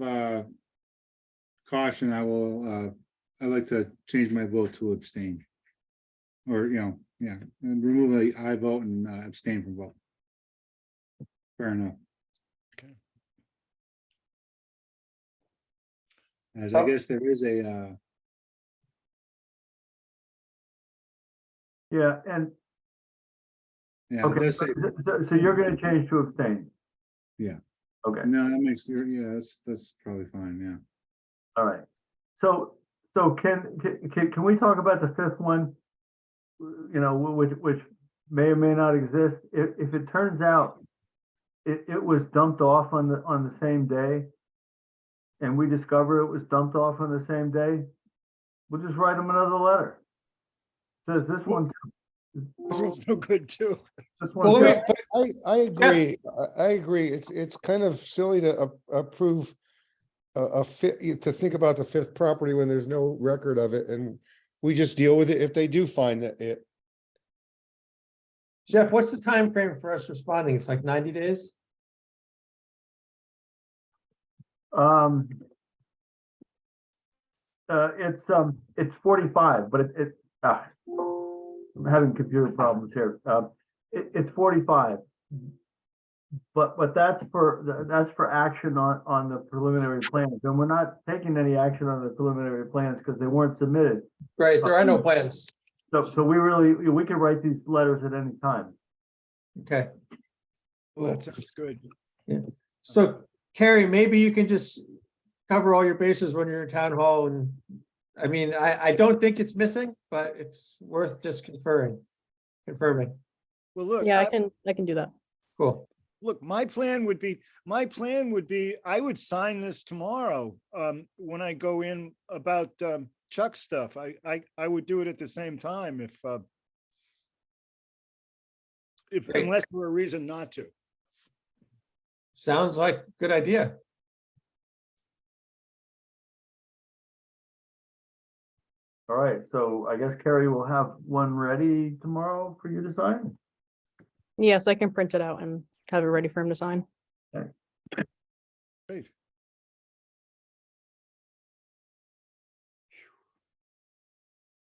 caution, I'd like to change my vote to abstain. Or, yeah, and remove the I vote and abstain from vote. Fair enough. Okay. As I guess there is a, yeah, and, yeah, it okay, does say, so you're gonna change to abstain? Yeah. Okay, no, that makes, yeah, that's probably fine, yeah. all right. So can we talk about the 5th one? Which may or may not exist. If it turns out it was dumped off on the same day, and we discover it was dumped off on the same day, we'll just write them another letter. Says this one. This one's no good too. This Well, one. let me- I agree. I agree. It's kind of silly to approve to think about the 5th property when there's no record of it, and we just deal with it if they do find that it. Jeff, what's the time frame for us responding? It's like 90 days? It's 45, but I'm having computer problems here. It's 45. But that's for action on the preliminary plans, and we're not taking any action on the preliminary plans because they weren't submitted. Right, there are no plans. So we can write these letters at any time. Okay. Well, that sounds good. So Carrie, maybe you can just cover all your bases when you're in town hall and I mean, I don't think it's missing, but it's worth just confirming. Well, look, Yeah, I can do that. Cool. look, my plan would be, I would sign this tomorrow. When I go in about Chuck's stuff, I would do it at the same time if Great. unless there were a reason not to. Sounds like a good idea. All right, so I guess Carrie will have one ready tomorrow for you to sign? Yes, I can print it out and have it ready for him to sign. Great.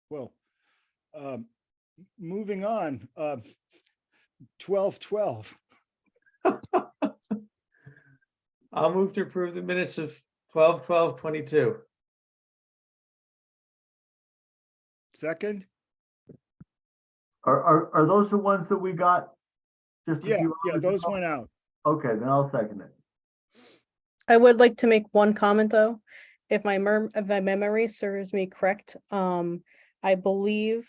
Well, moving on, 12:12. I'll move to approve the minutes of 12/12/22. Second? Are those the ones that we got? Just a Yeah, few yeah, hours those ago? went out. Okay, then I'll second it. I would like to make one comment though. If my memory serves me correct, I believe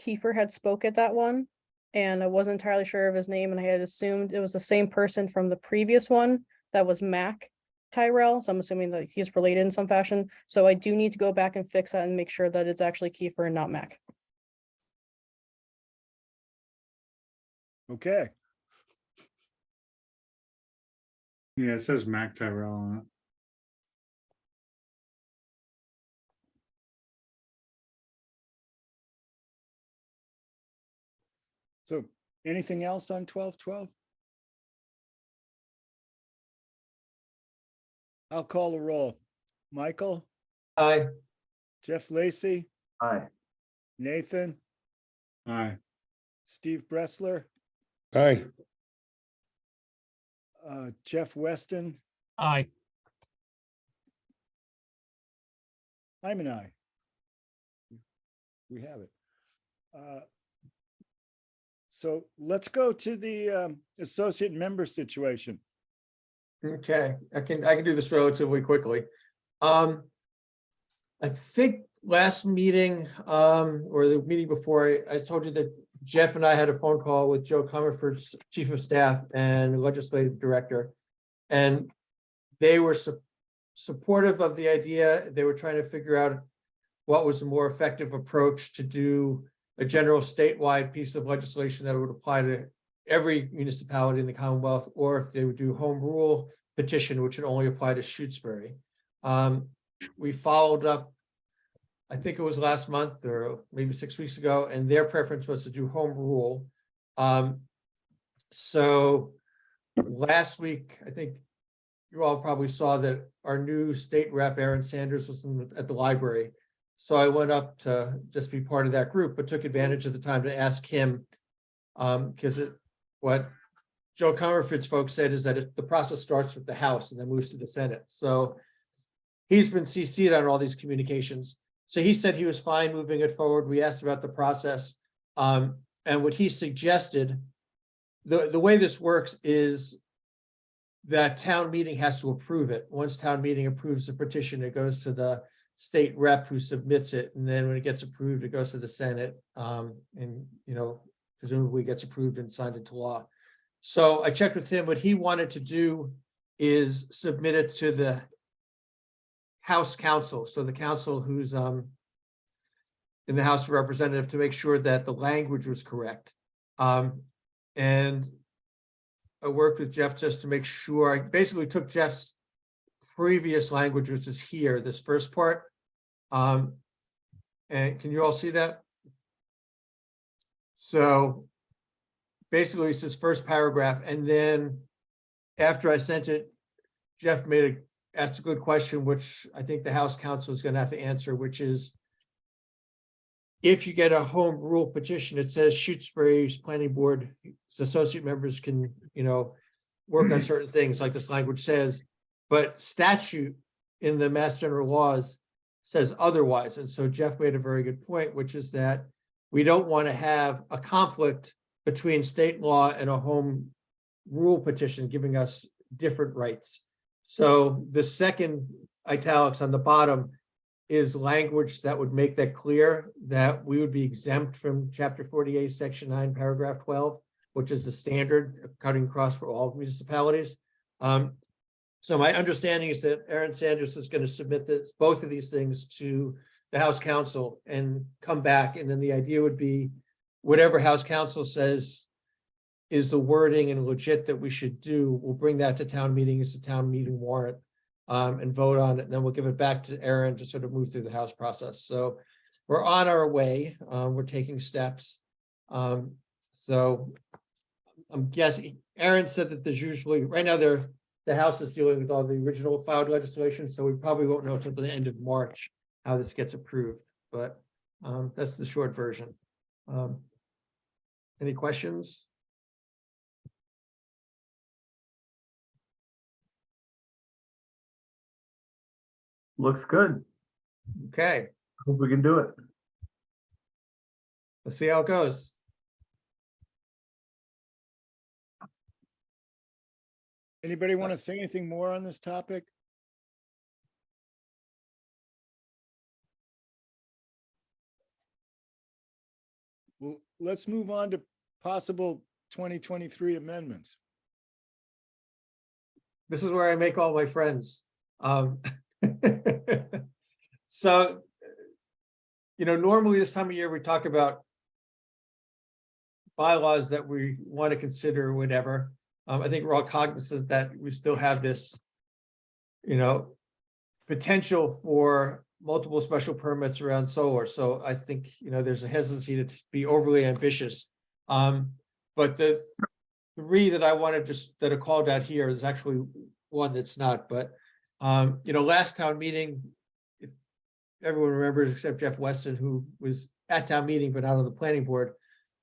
Kiefer had spoke at that one. And I wasn't entirely sure of his name and I had assumed it was the same person from the previous one that was Mac Tyrell. So I'm assuming that he's related in some fashion. So I do need to go back and fix that and make sure that it's actually Kiefer and not Mac. Okay, Yeah, it says Mac Tyrell on it. so anything else on 12:12? I'll call the roll. Michael, Aye. Jeff Lacy, Aye. Nathan, Aye. Steve Bressler, Aye. Jeff Weston, Aye. I'm an aye. We have it. So let's go to the associate member situation. Okay, I can do this relatively quickly. I think last meeting, or the meeting before, I told you that Jeff and I had a phone call with Joe Comerford's chief of staff and legislative director. And they were supportive of the idea. They were trying to figure out what was a more effective approach to do a general statewide piece of legislation that would apply to every municipality in the Commonwealth, or if they would do home rule petition, which would only apply to Shutesbury. We followed up, I think it was last month or maybe 6 weeks ago, and their preference was to do home rule. So last week, I think you all probably saw that our new state rep, Aaron Sanders, was at the library. So I went up to just be part of that group, but took advantage of the time to ask him, because what Joe Comerford's folks said is that the process starts with the House and then moves to the Senate. So he's been CC'd on all these communications. So he said he was fine moving it forward. We asked about the process. And what he suggested, the way this works is that town meeting has to approve it. Once town meeting approves the petition, it goes to the state rep who submits it. And then when it gets approved, it goes to the Senate. And, presumably gets approved and signed into law. So I checked with him. What he wanted to do is submit it to the House counsel. So the counsel who's in the House of Representatives, to make sure that the language was correct. And I worked with Jeff just to make sure. I basically took Jeff's previous language, which is here, this first part. And can you all see that? So basically it's his first paragraph. And then after I sent it, Jeff asked a good question, which I think the House counsel is going to have to answer, which is, if you get a home rule petition, it says Shutesbury's planning board, associate members can, work on certain things like this language says, but statute in the Mass General laws says otherwise. And so Jeff made a very good point, which is that we don't want to have a conflict between state law and a home rule petition giving us different rights. So the second italics on the bottom is language that would make that clear, that we would be exempt from chapter 48, section 9, paragraph 12, which is the standard cutting across for all municipalities. So my understanding is that Aaron Sanders is going to submit this, both of these things to the House Counsel and come back. And then the idea would be whatever House Counsel says is the wording and legit that we should do, we'll bring that to town meeting as a town meeting warrant and vote on it. And then we'll give it back to Aaron to sort of move through the House process. So we're on our way. We're taking steps. So I'm guessing, Aaron said that there's usually, right now the House is dealing with all the original filed legislation, so we probably won't know until the end of March how this gets approved, but that's the short version. Any questions? Looks good. Okay, Hope we can do it. let's see how it goes. Anybody want to say anything more on this topic? Well, let's move on to possible 2023 amendments. This is where I make all my friends. So, normally this time of year, we talk about bylaws that we want to consider or whatever. I think we're all cognizant that we still have this, potential for multiple special permits around solar. So I think, there's a hesitancy to be overly ambitious. But the three that I wanted that are called out here is actually one that's not, but, last town meeting, if everyone remembers except Jeff Weston, who was at town meeting, but not on the planning board,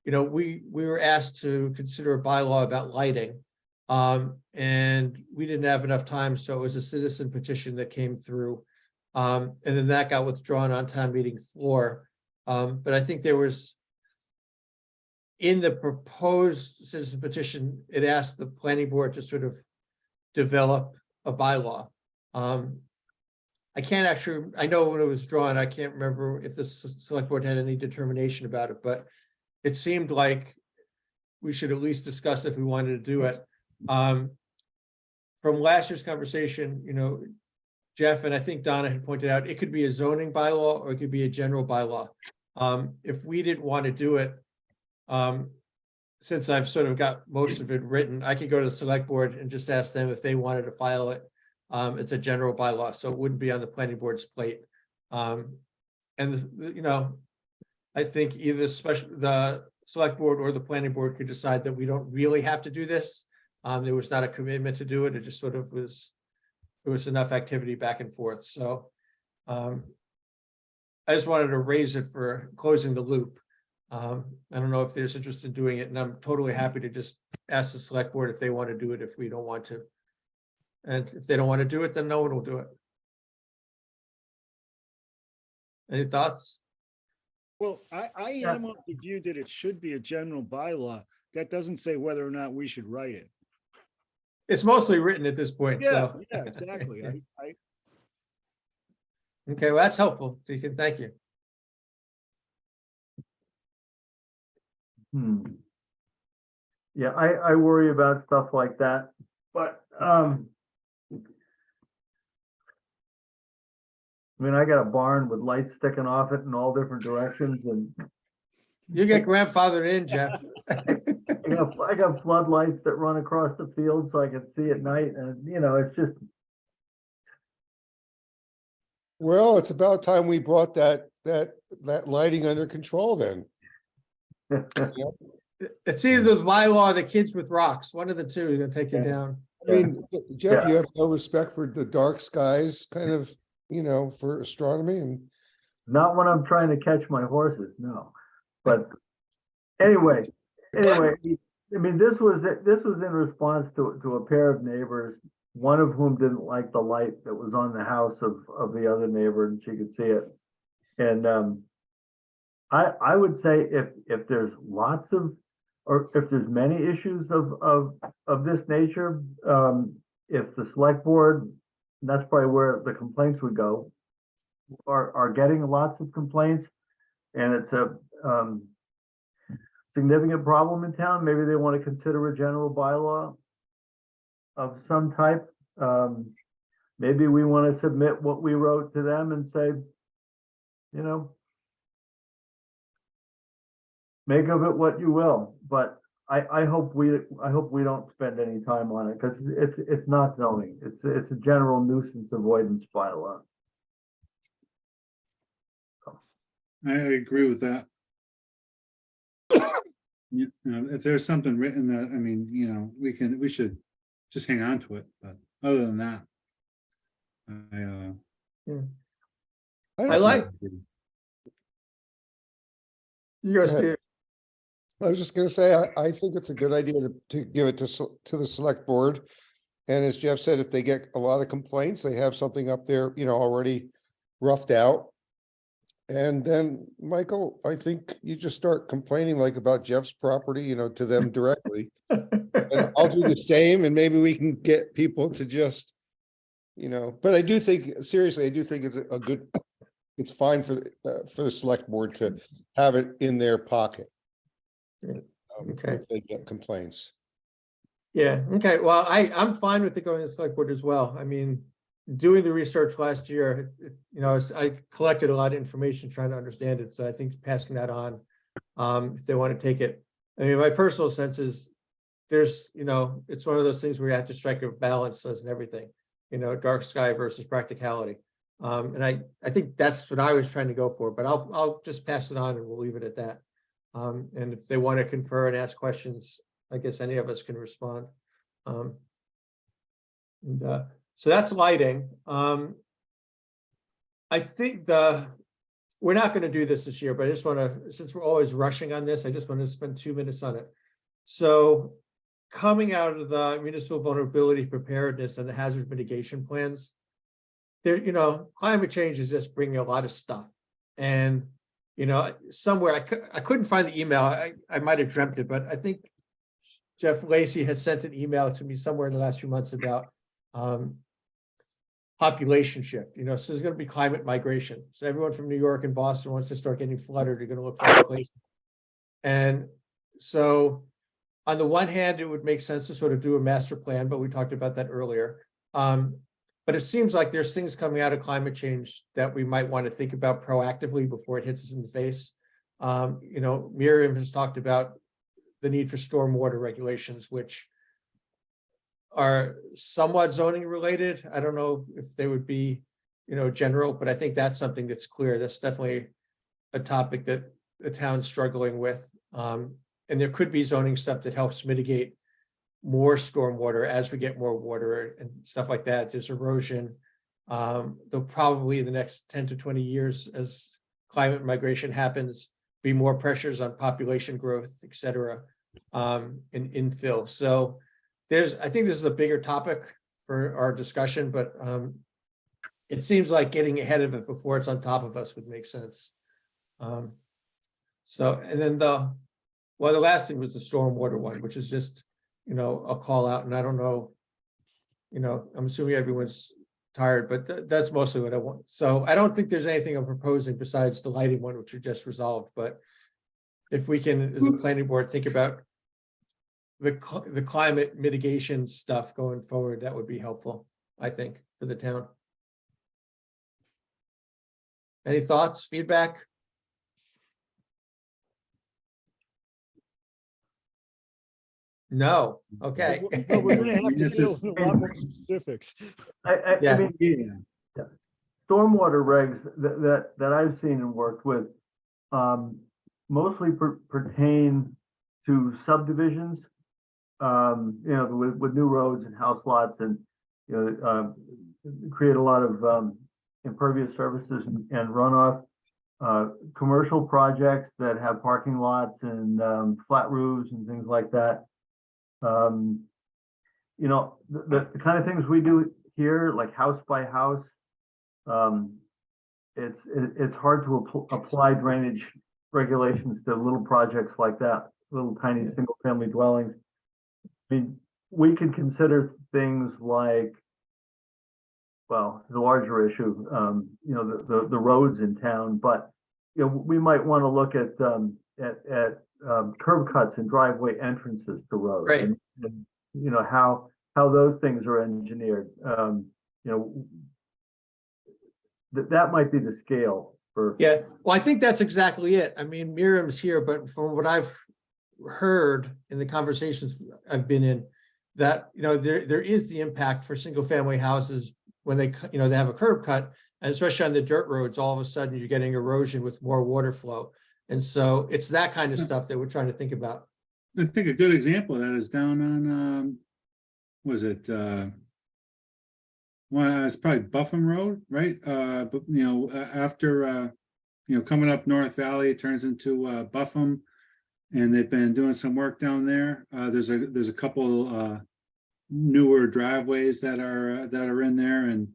we were asked to consider a bylaw about lighting. And we didn't have enough time, so it was a citizen petition that came through. And then that got withdrawn on town meeting floor. But I think there was, in the proposed citizen petition, it asked the planning board to sort of develop a bylaw. I can't actually, I know when it was drawn, I can't remember if the select board had any determination about it, but it seemed like we should at least discuss if we wanted to do it. From last year's conversation, Jeff and I think Donna had pointed out, it could be a zoning bylaw or it could be a general bylaw. If we didn't want to do it, since I've sort of got most of it written, I could go to the select board and just ask them if they wanted to file it as a general bylaw, so it wouldn't be on the planning board's plate. I think either the select board or the planning board could decide that we don't really have to do this. There was not a commitment to do it. It just sort of was, there was enough activity back and forth. So I just wanted to raise it for closing the loop. I don't know if there's interest in doing it, and I'm totally happy to just ask the select board if they want to do it, if we don't want to. And if they don't want to do it, then no one will do it. Any thoughts? Well, I am of the view that it should be a general bylaw. That doesn't say whether or not we should write it. It's mostly written at this point, so. Yeah, exactly. Okay, well, that's helpful. Deacon, thank you. Yeah, I worry about stuff like that, but, I got a barn with lights sticking off it in all different directions, and You get grandfathered in, Jeff. I got floodlights that run across the field so I can see at night, and it's just. Well, it's about time we brought that lighting under control then. It's either the bylaw or the kids with rocks. One of the two is gonna take you down. I mean, Jeff, you have no respect for the dark skies kind of, for astronomy and. Not when I'm trying to catch my horses, no. But anyway, this was in response to a pair of neighbors, one of whom didn't like the light that was on the house of the other neighbor, and she could see it. And I would say if there's lots of, or if there's many issues of this nature, if the select board, and that's probably where the complaints would go. are getting lots of complaints, and it's a significant problem in town, maybe they want to consider a general bylaw of some type. Maybe we want to submit what we wrote to them and say, you know, make of it what you will. But I hope we don't spend any time on it, because it's not zoning. It's a general nuisance avoidance bylaw. I agree with that. You know, if there's something written that, I mean, you know, we should just hang on to it, but other than that. I like. You're Go ahead. Steve. I was just gonna say, I think it's a good idea to give it to the select board. And as Jeff said, if they get a lot of complaints, they have something up there, you know, already roughed out. And then, Michael, I think you just start complaining like about Jeff's property, you know, to them directly. And I'll do the same, and maybe we can get people to just, you know, but I do think, seriously, I do think it's a good, it's fine for the select board to have it in their pocket. Okay. If they get complaints. Yeah, okay, well, I'm fine with it going to the select board as well. I mean, doing the research last year, you know, I collected a lot of information trying to understand it, so I think passing that on, if they want to take it. I mean, my personal sense is there's, you know, it's one of those things where you have to strike a balance as in everything, you know, dark sky versus practicality. And I think that's what I was trying to go for, but I'll just pass it on and we'll leave it at that. And if they want to confer and ask questions, I guess any of us can respond. So that's lighting. I think we're not going to do this year, but I just want to, since we're always rushing on this, I just want to spend 2 minutes on it. So coming out of the municipal vulnerability preparedness and the hazard mitigation plans, there, you know, climate change is just bringing a lot of stuff. And, you know, somewhere I couldn't find the email. I might have dreamt it, but I think Jeff Lacy had sent an email to me somewhere in the last few months about population shift. You know, so there's going to be climate migration. So everyone from New York and Boston wants to start getting flooded. You're going to look for other places. And so on the one hand, it would make sense to sort of do a master plan, but we talked about that earlier. But it seems like there's things coming out of climate change that we might want to think about proactively before it hits us in the face. You know, Miriam has talked about the need for stormwater regulations, which are somewhat zoning related. I don't know if they would be, you know, general, but I think that's something that's clear. That's definitely a topic that the town's struggling with. And there could be zoning stuff that helps mitigate more stormwater as we get more water and stuff like that. There's erosion. There'll probably in the next 10 to 20 years, as climate migration happens, be more pressures on population growth, et cetera, and infill. So I think this is a bigger topic for our discussion, but it seems like getting ahead of it before it's on top of us would make sense. So, and then the last thing was the stormwater one, which is just, you know, a call out, and I don't know, you know, I'm assuming everyone's tired, but that's mostly what I want. So I don't think there's anything I'm proposing besides the lighting one, which we just resolved. But if we can, as a planning board, think about the climate mitigation stuff going forward, that would be helpful, I think, for the town. Any thoughts, feedback? No, okay. But we're gonna have to This deal is- with a lot more specifics. I Yeah. mean, Yeah, stormwater regs that I've seen and worked with mostly pertain to subdivisions. You know, with new roads and house lots, and you know, create a lot of impervious surfaces and runoff. Commercial projects that have parking lots and flat roofs and things like that. You know, the kind of things we do here, like house by house, it's hard to apply drainage regulations to little projects like that, little tiny single family dwellings. I mean, we could consider things like well, the larger issue, you know, the roads in town, but, you know, we might want to look at curb cuts and driveway entrances to roads. Right. And, you know, how those things are engineered, you know, that might be the scale for. Yeah, well, I think that's exactly it. I mean, Miriam's here, but from what I've heard in the conversations I've been in, that, you know, there is the impact for single family houses when they, you know, they have a curb cut, and especially on the dirt roads, all of a sudden you're getting erosion with more water flow. And so it's that kind of stuff that we're trying to think about. I think a good example of that is down on, was it, well, it's probably Buffum Road, right? But you know, after, you know, coming up North Valley, it turns into Buffum, and they've been doing some work down there. There's a couple newer driveways that are in there, and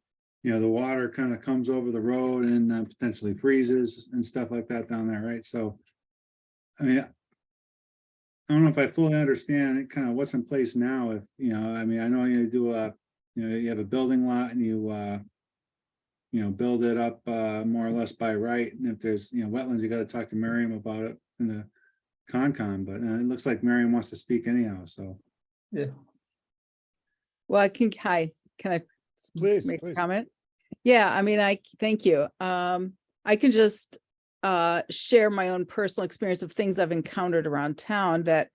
you know, the water kind of comes over the road and potentially freezes and stuff like that down there, right? So, I mean, I don't know if I fully understand kind of what's in place now. If you know, I mean, I know you do you know, you have a building lot and you know, build it up more or less by right. And if there's, you know, wetlands, you got to talk to Miriam about it in the Concom. But it looks like Miriam wants to speak anyhow. So Yeah. Well, can I Please, make a please. comment? Yeah, I mean, thank you. I can just share my own personal experience of things I've encountered around town that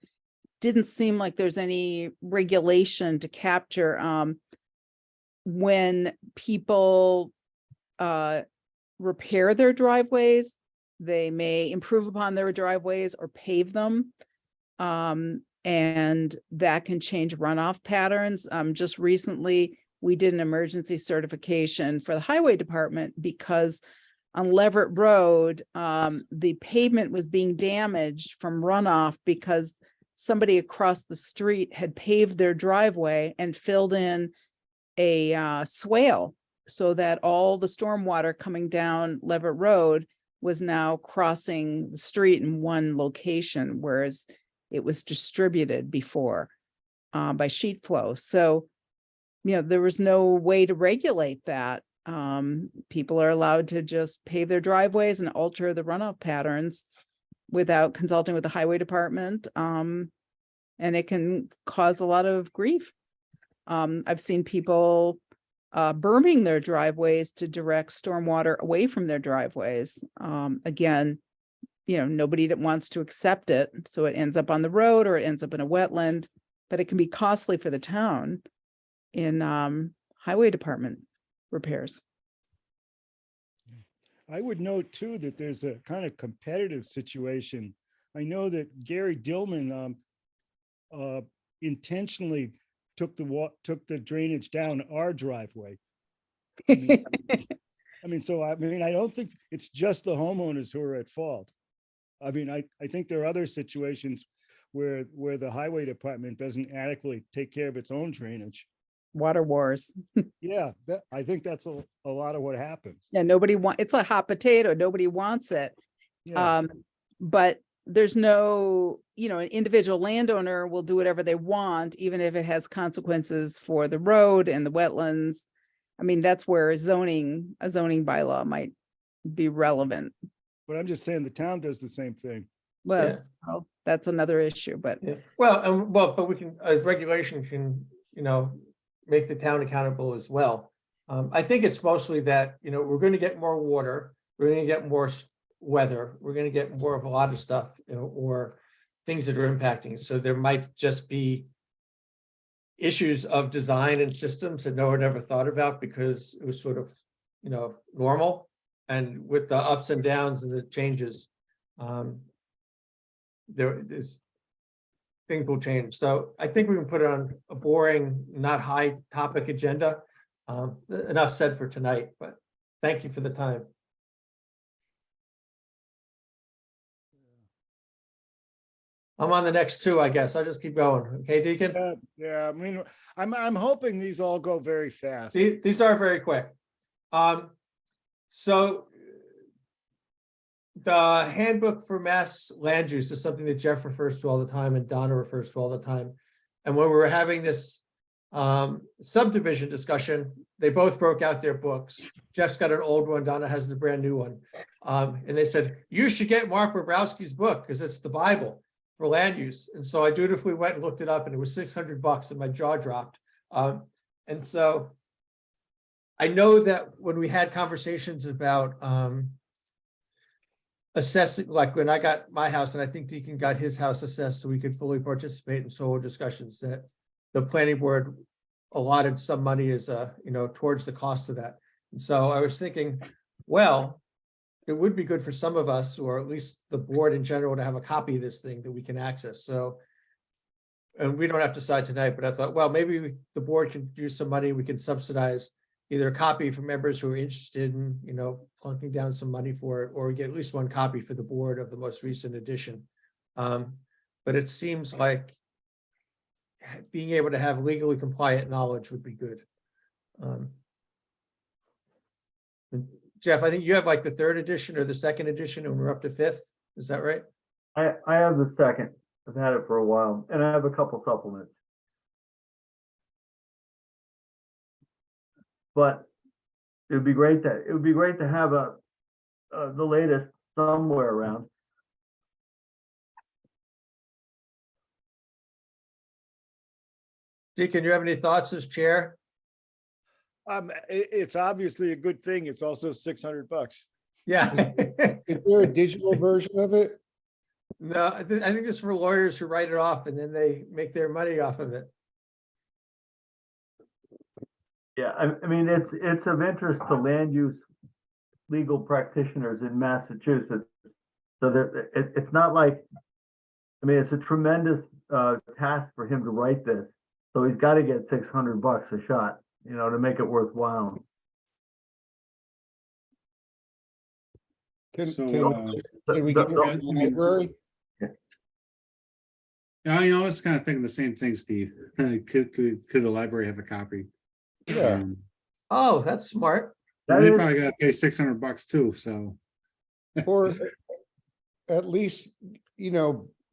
didn't seem like there's any regulation to capture. When people repair their driveways, they may improve upon their driveways or pave them. And that can change runoff patterns. Just recently, we did an emergency certification for the highway department because on Leverett Road, the pavement was being damaged from runoff because somebody across the street had paved their driveway and filled in a swale so that all the stormwater coming down Leverett Road was now crossing the street in one location, whereas it was distributed before by sheet flow. So, you know, there was no way to regulate that. People are allowed to just pave their driveways and alter the runoff patterns without consulting with the highway department. And it can cause a lot of grief. I've seen people berming their driveways to direct stormwater away from their driveways. Again, you know, nobody that wants to accept it. So it ends up on the road or it ends up in a wetland, but it can be costly for the town in highway department repairs. I would note too that there's a kind of competitive situation. I know that Gary Dillman intentionally took the drainage down our driveway. I mean, I don't think it's just the homeowners who are at fault. I mean, I think there are other situations where the highway department doesn't adequately take care of its own drainage. Water wars. Yeah, I think that's a lot of what happens. Yeah, it's a hot potato. Nobody wants it. Yeah. But there's no, you know, an individual landowner will do whatever they want, even if it has consequences for the road and the wetlands. I mean, that's where a zoning bylaw might be relevant. But I'm just saying the town does the same thing. Well, that's another issue, but Yeah. But we can, regulation can, you know, make the town accountable as well. I think it's mostly that, you know, we're going to get more water, we're going to get more weather, we're going to get more of a lot of stuff, you know, or things that are impacting. So there might just be issues of design and systems that no one ever thought about because it was sort of, you know, normal. And with the ups and downs and the changes, there's things will change. So I think we can put it on a boring, not high topic agenda. Enough said for tonight, but thank you for the time. I'm on the next two, I guess. I'll just keep going. Okay, Deacon? Yeah, I mean, I'm hoping these all go very fast. These are very quick. So the handbook for mass land use is something that Jeff refers to all the time and Donna refers to all the time. And when we were having this subdivision discussion, they both broke out their books. Jeff's got an old one, Donna has the brand new one. And they said, you should get Mark Bobrowski's book because it's the Bible for land use. And so I dutifully went and looked it up and it was $600 and my jaw dropped. And so I know that when we had conversations about assessing, like when I got my house, and I think Deacon got his house assessed so we could fully participate in solar discussions, that the planning board allotted some money as towards the cost of that. And so I was thinking, well, it would be good for some of us, or at least the board in general, to have a copy of this thing that we can access. So, and we don't have to decide tonight, but I thought, well, maybe the board can use some money. We can subsidize either a copy for members who are interested in, plunking down some money for it, or we get at least one copy for the board of the most recent edition. But it seems like being able to have legally compliant knowledge would be good. Jeff, I think you have like the 3rd edition or the 2nd edition, and we're up to 5th. Is that right? I have the 2nd. I've had it for a while, and I have a couple supplements. But it would be great to have the latest somewhere around. Deacon, you have any thoughts as chair? It's obviously a good thing. It's also $600. Yeah. Is there a digital version of it? No, I think it's for lawyers who write it off and then they make their money off of it. Yeah, I mean, it's of interest to land use legal practitioners in Massachusetts. So that it's not like, I mean, it's a tremendous task for him to write this. So he's got to get $600 a shot, to make it worthwhile. Can So, we get it in the library? Yeah, I was kind of thinking the same thing, Steve. Could the library have a copy? Yeah. Oh, that's smart. They probably gotta pay $600 too, so. Or at least,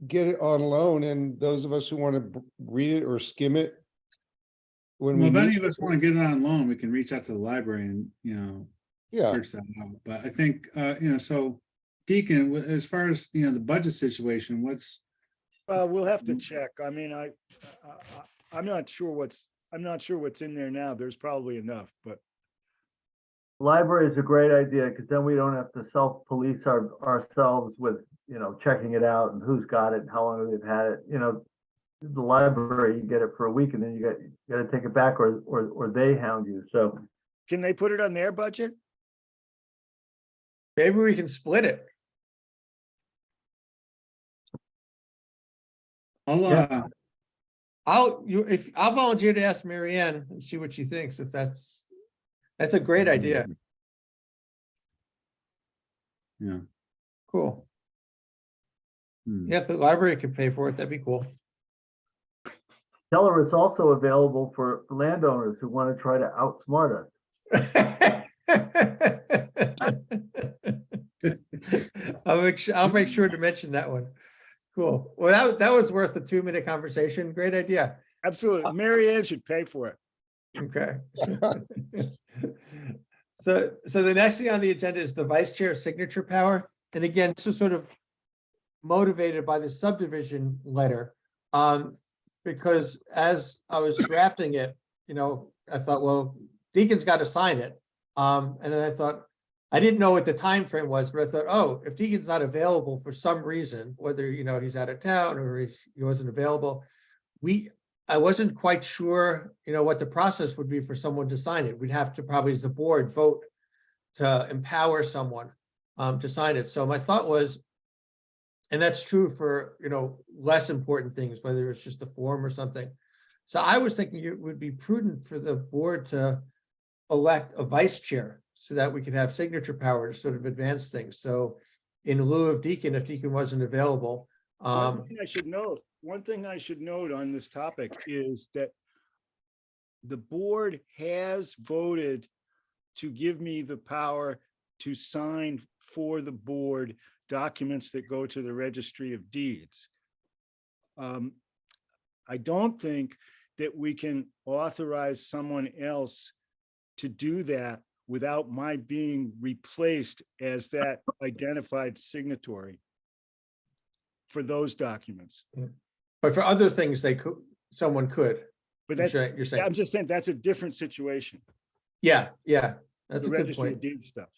get it on loan, and those of us who want to read it or skim it. When Well, we if any need of us want to get it on loan, we can reach out to the library and, Yeah, search that out. But I think, so Deacon, as far as, the budget situation, what's, We'll have to check. I mean, I'm not sure what's in there now. There's probably enough, but Library is a great idea because then we don't have to self-police ourselves with, checking it out and who's got it and how long they've had it. The library, you get it for a week and then you got to take it back or they hound you. So can they put it on their budget? Maybe we can split it. I'll, I'll volunteer to ask Mary Ann and see what she thinks, if that's a great idea. yeah. Cool. Hmm. Yeah, if the library could pay for it, that'd be cool. tell her it's also available for landowners who want to try to outsmart us. I'll make sure to mention that one. Cool. Well, that was worth a 2-minute conversation. Great idea. Absolutely. Mary Ann should pay for it. Okay. So the next thing on the agenda is the vice chair signature power. And again, this was sort of motivated by the subdivision letter. Because as I was drafting it, I thought, well, Deacon's got to sign it. And then I thought, I didn't know what the time frame was, but I thought, oh, if Deacon's not available for some reason, whether, he's out of town or he wasn't available, I wasn't quite sure, what the process would be for someone to sign it. We'd have to probably, as the board, vote to empower someone to sign it. So my thought was, and that's true for, less important things, whether it's just a form or something. So I was thinking it would be prudent for the board to elect a vice chair so that we could have signature power to sort of advance things. So in lieu of Deacon, if Deacon wasn't available. One thing I should note on this topic is that the board has voted to give me the power to sign for the board documents that go to the registry of deeds. I don't think that we can authorize someone else to do that without my being replaced as that identified signatory for those documents. But for other things, they could, someone could. But You're that's, saying- you're saying, I'm just saying, that's a different situation. yeah, that's The a good registry of point. deed stuff.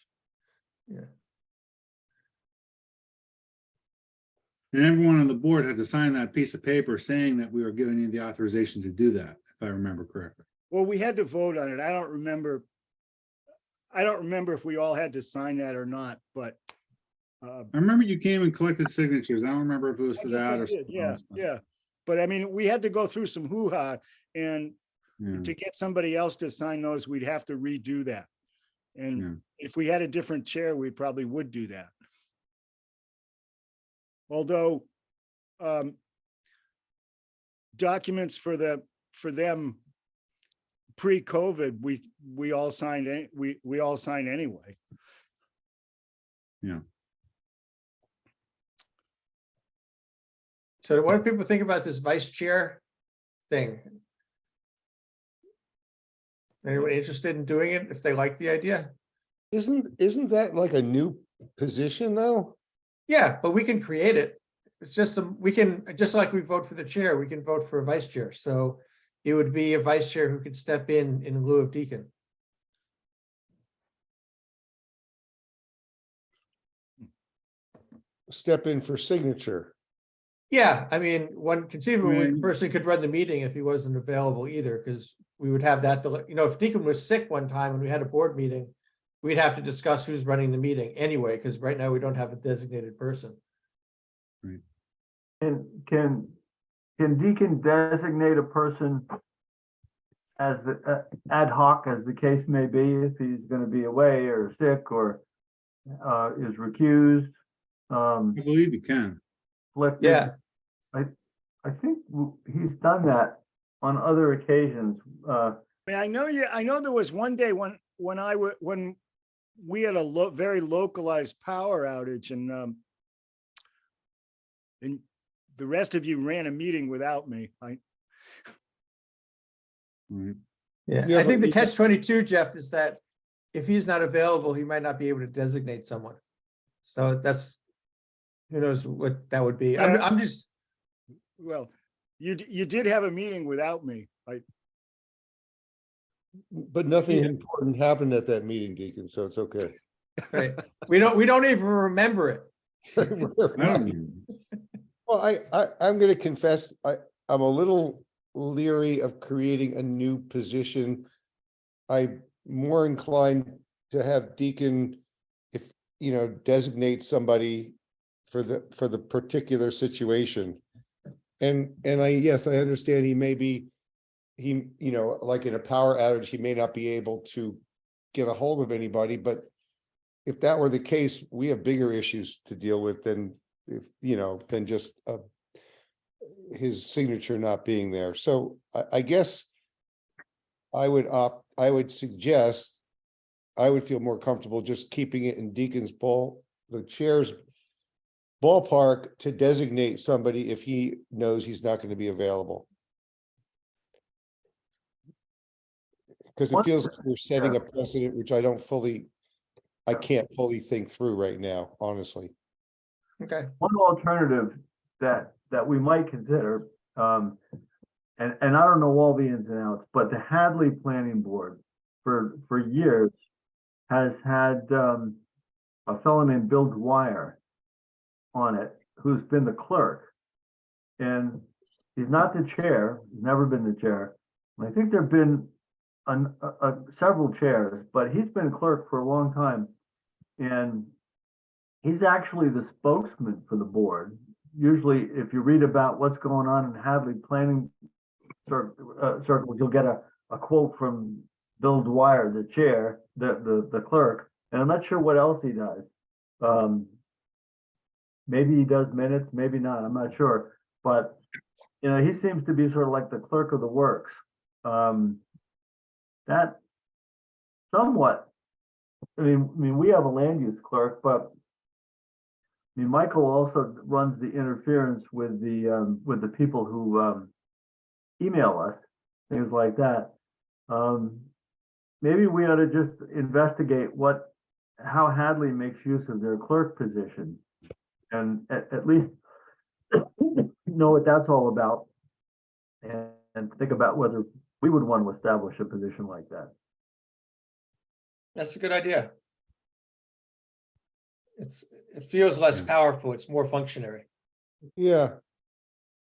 And everyone on the board had to sign that piece of paper saying that we were giving you the authorization to do that, if I remember correctly. Well, we had to vote on it. I don't remember if we all had to sign that or not, but I remember you came and collected signatures. I don't remember if it was I for guess I that or did, something yeah, else. but- yeah. But I mean, we had to go through some hoo-ha, and Yeah. to get somebody else to sign those, we'd have to redo that. Yeah. And if we had a different chair, we probably would do that. Although documents for them pre-COVID, we all signed, we all signed anyway. Yeah. So what do people think about this vice chair thing? Anyone interested in doing it if they like the idea? Isn't that like a new position though? Yeah, but we can create it. It's just, we can, just like we vote for the chair, we can vote for a vice chair. So it would be a vice chair who could step in lieu of Deacon. Step in for signature. Yeah, I mean, one conceivably, the Right. person could run the meeting if he wasn't available either, because we would have that, if Deacon was sick one time and we had a board meeting, we'd have to discuss who's running the meeting anyway, because right now we don't have a designated person. And can Deacon designate a person as the ad hoc, as the case may be, if he's gonna be away or sick or is recused? I believe you can. Selected? Yeah, I think he's done that on other occasions. I mean, I know there was one day when we had a very localized power outage, and the rest of you ran a meeting without me. Right. yeah. Yeah, I think but the catch-22, Jeff, is that if he's not available, he might not be able to designate someone. So that's, who knows what that would be. I'm just, Well, you did have a meeting without me. But nothing important happened at that meeting, Deacon, so it's okay. right, we don't even remember it. I don't Well, I'm gonna confess, I'm a little leery of creating a new position. I'm more inclined to have Deacon, if, designate somebody for the particular situation. And yes, I understand he may be, like in a power outage, he may not be able to get a hold of anybody, but if that were the case, we have bigger issues to deal with than than just his signature not being there. So I guess I would suggest, I would feel more comfortable just keeping it in Deacon's the chair's ballpark to designate somebody if he knows he's not going to be available. Because it feels like we're setting a precedent, which I can't fully think through right now, honestly. Okay, One alternative that we might consider, and I don't know all the ins and outs, but the Hadley Planning Board for years has had a fellow named Bill Dwyer on it, who's been the clerk. And he's not the chair, he's never been the chair. And I think there've been several chairs, but he's been clerk for a long time. And he's actually the spokesman for the board. Usually, if you read about what's going on in Hadley Planning Circles, you'll get a quote from Bill Dwyer, the chair, the clerk. And I'm not sure what else he does. Maybe he does minutes, maybe not, I'm not sure. But, he seems to be sort of like the clerk of the works. That somewhat, I mean, we have a land use clerk, but Michael also runs the interference with the people who email us. things like that. Maybe we ought to just investigate how Hadley makes use of their clerk position. And at least know what that's all about. And think about whether we would want to establish a position like that. That's a good idea. It feels less powerful. It's more functionary. Yeah,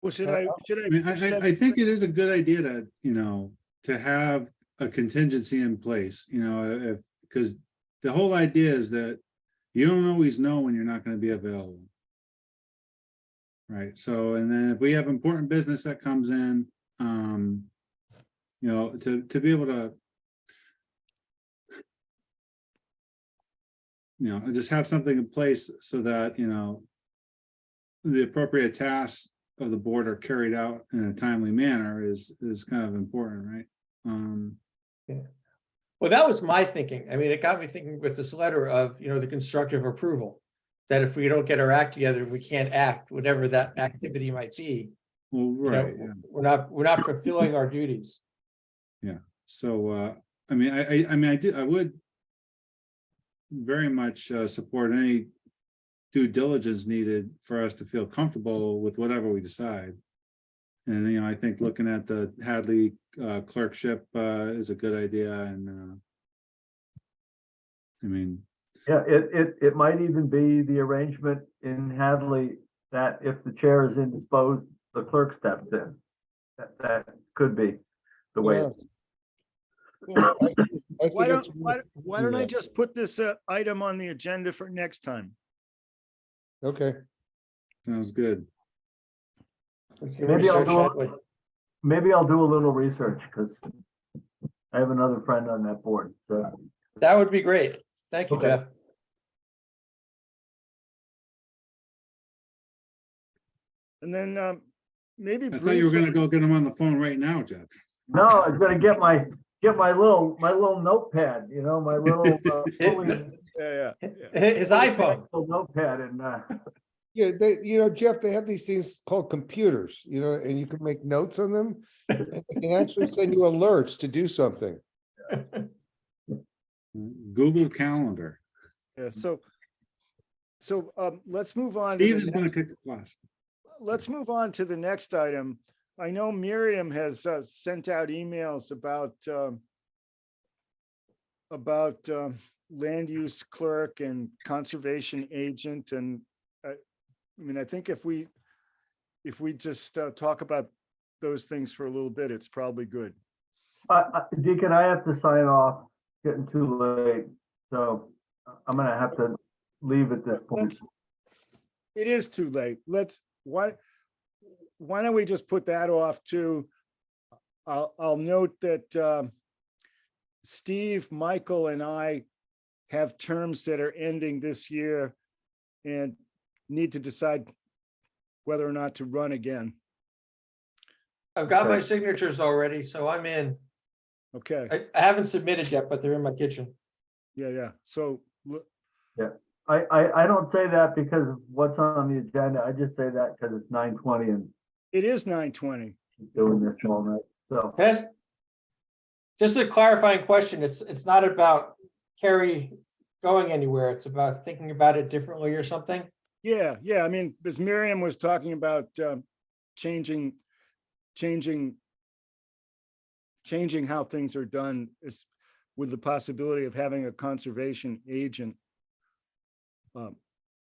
Well, should Uh, I, I mean, I think it is a good idea to, to have a contingency in place, because the whole idea is that you don't always know when you're not going to be available. Right, so, and then if we have important business that comes in, to be able to, just have something in place so that, the appropriate tasks of the board are carried out in a timely manner is kind of important, right? Well, that was my thinking. I mean, it got me thinking with this letter of, the constructive approval. That if we don't get our act together, we can't act, whatever that activity might be. Well, right, yeah. We're not fulfilling our duties. Yeah, so, I mean, I would very much support any due diligence needed for us to feel comfortable with whatever we decide. And, I think looking at the Hadley clerkship is a good idea, and I mean. Yeah, it might even be the arrangement in Hadley that if the chair is indisposed, the clerk steps in. That could be the way. yeah. Yeah, I why think don't, it's. why don't I just put this item on the agenda for next time? Okay, Sounds good. Maybe I'll do a little research because I have another friend on that board. So That would be great. Thank you, Okay. Jeff. And then maybe I thought you were briefly, gonna go get him on the phone right now, Jeff. no, I was gonna get my little notepad, my little yeah. His iPhone. little notepad and yeah, Jeff, they have these things called computers, and you can make notes on them. And they can actually send you alerts to do something. Google Calendar. Yeah, so let's move on. Steve is gonna kick the class. Let's move on to the next item. I know Miriam has sent out emails about land use clerk and conservation agent, and I mean, I think if we just talk about those things for a little bit, it's probably good. Deacon, I have to sign off, getting too late, so I'm gonna have to leave at this point. It is too late. Why don't we just put that off to, I'll note that Steve, Michael, and I have terms that are ending this year and need to decide whether or not to run again. I've got my Okay. signatures already, so I'm in. Okay, I haven't submitted yet, but they're in my kitchen. yeah. So, I don't say that because of what's on the agenda. I just say that because it's 9:20 and it is 9:20. doing this all night. So Can I ask- Just a clarifying question. It's not about Carrie going anywhere. It's about thinking about it differently or something. Yeah. I mean, as Miriam was talking about changing how things are done is with the possibility of having a conservation agent.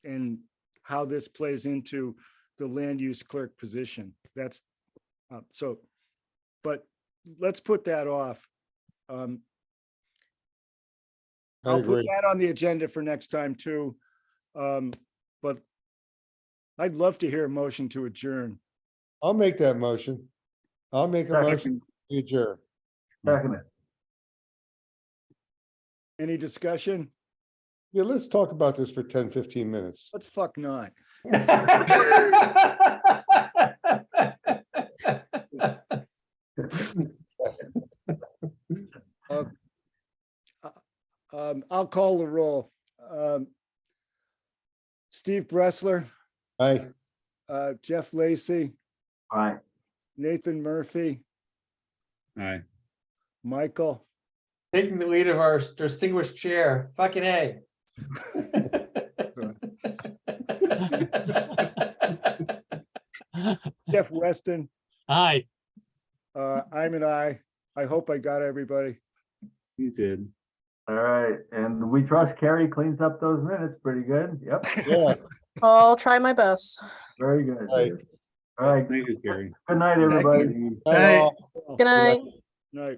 And how this plays into the land use clerk position. That's so, but let's put that off. I I'll put agree. that on the agenda for next time too. But I'd love to hear a motion to adjourn. I'll make that motion. I'll make a motion second, to adjourn. second it. Any discussion? Yeah, let's talk about this for 10, 15 minutes. Let's fuck not. I'll call the roll. Steve Bressler, Aye. Jeff Lacy, All right. Nathan Murphy, Aye. Michael, Taking the lead of our distinguished chair, fucking A. Jeff Weston, Aye. I'm an I. I hope I got everybody. You did. All right, and we trust Carrie cleans up those minutes pretty good. Yep, Yeah. I'll try my best. very good. Right. All right, Thank you, Gary. good night, everybody. Night all. Good night. Night.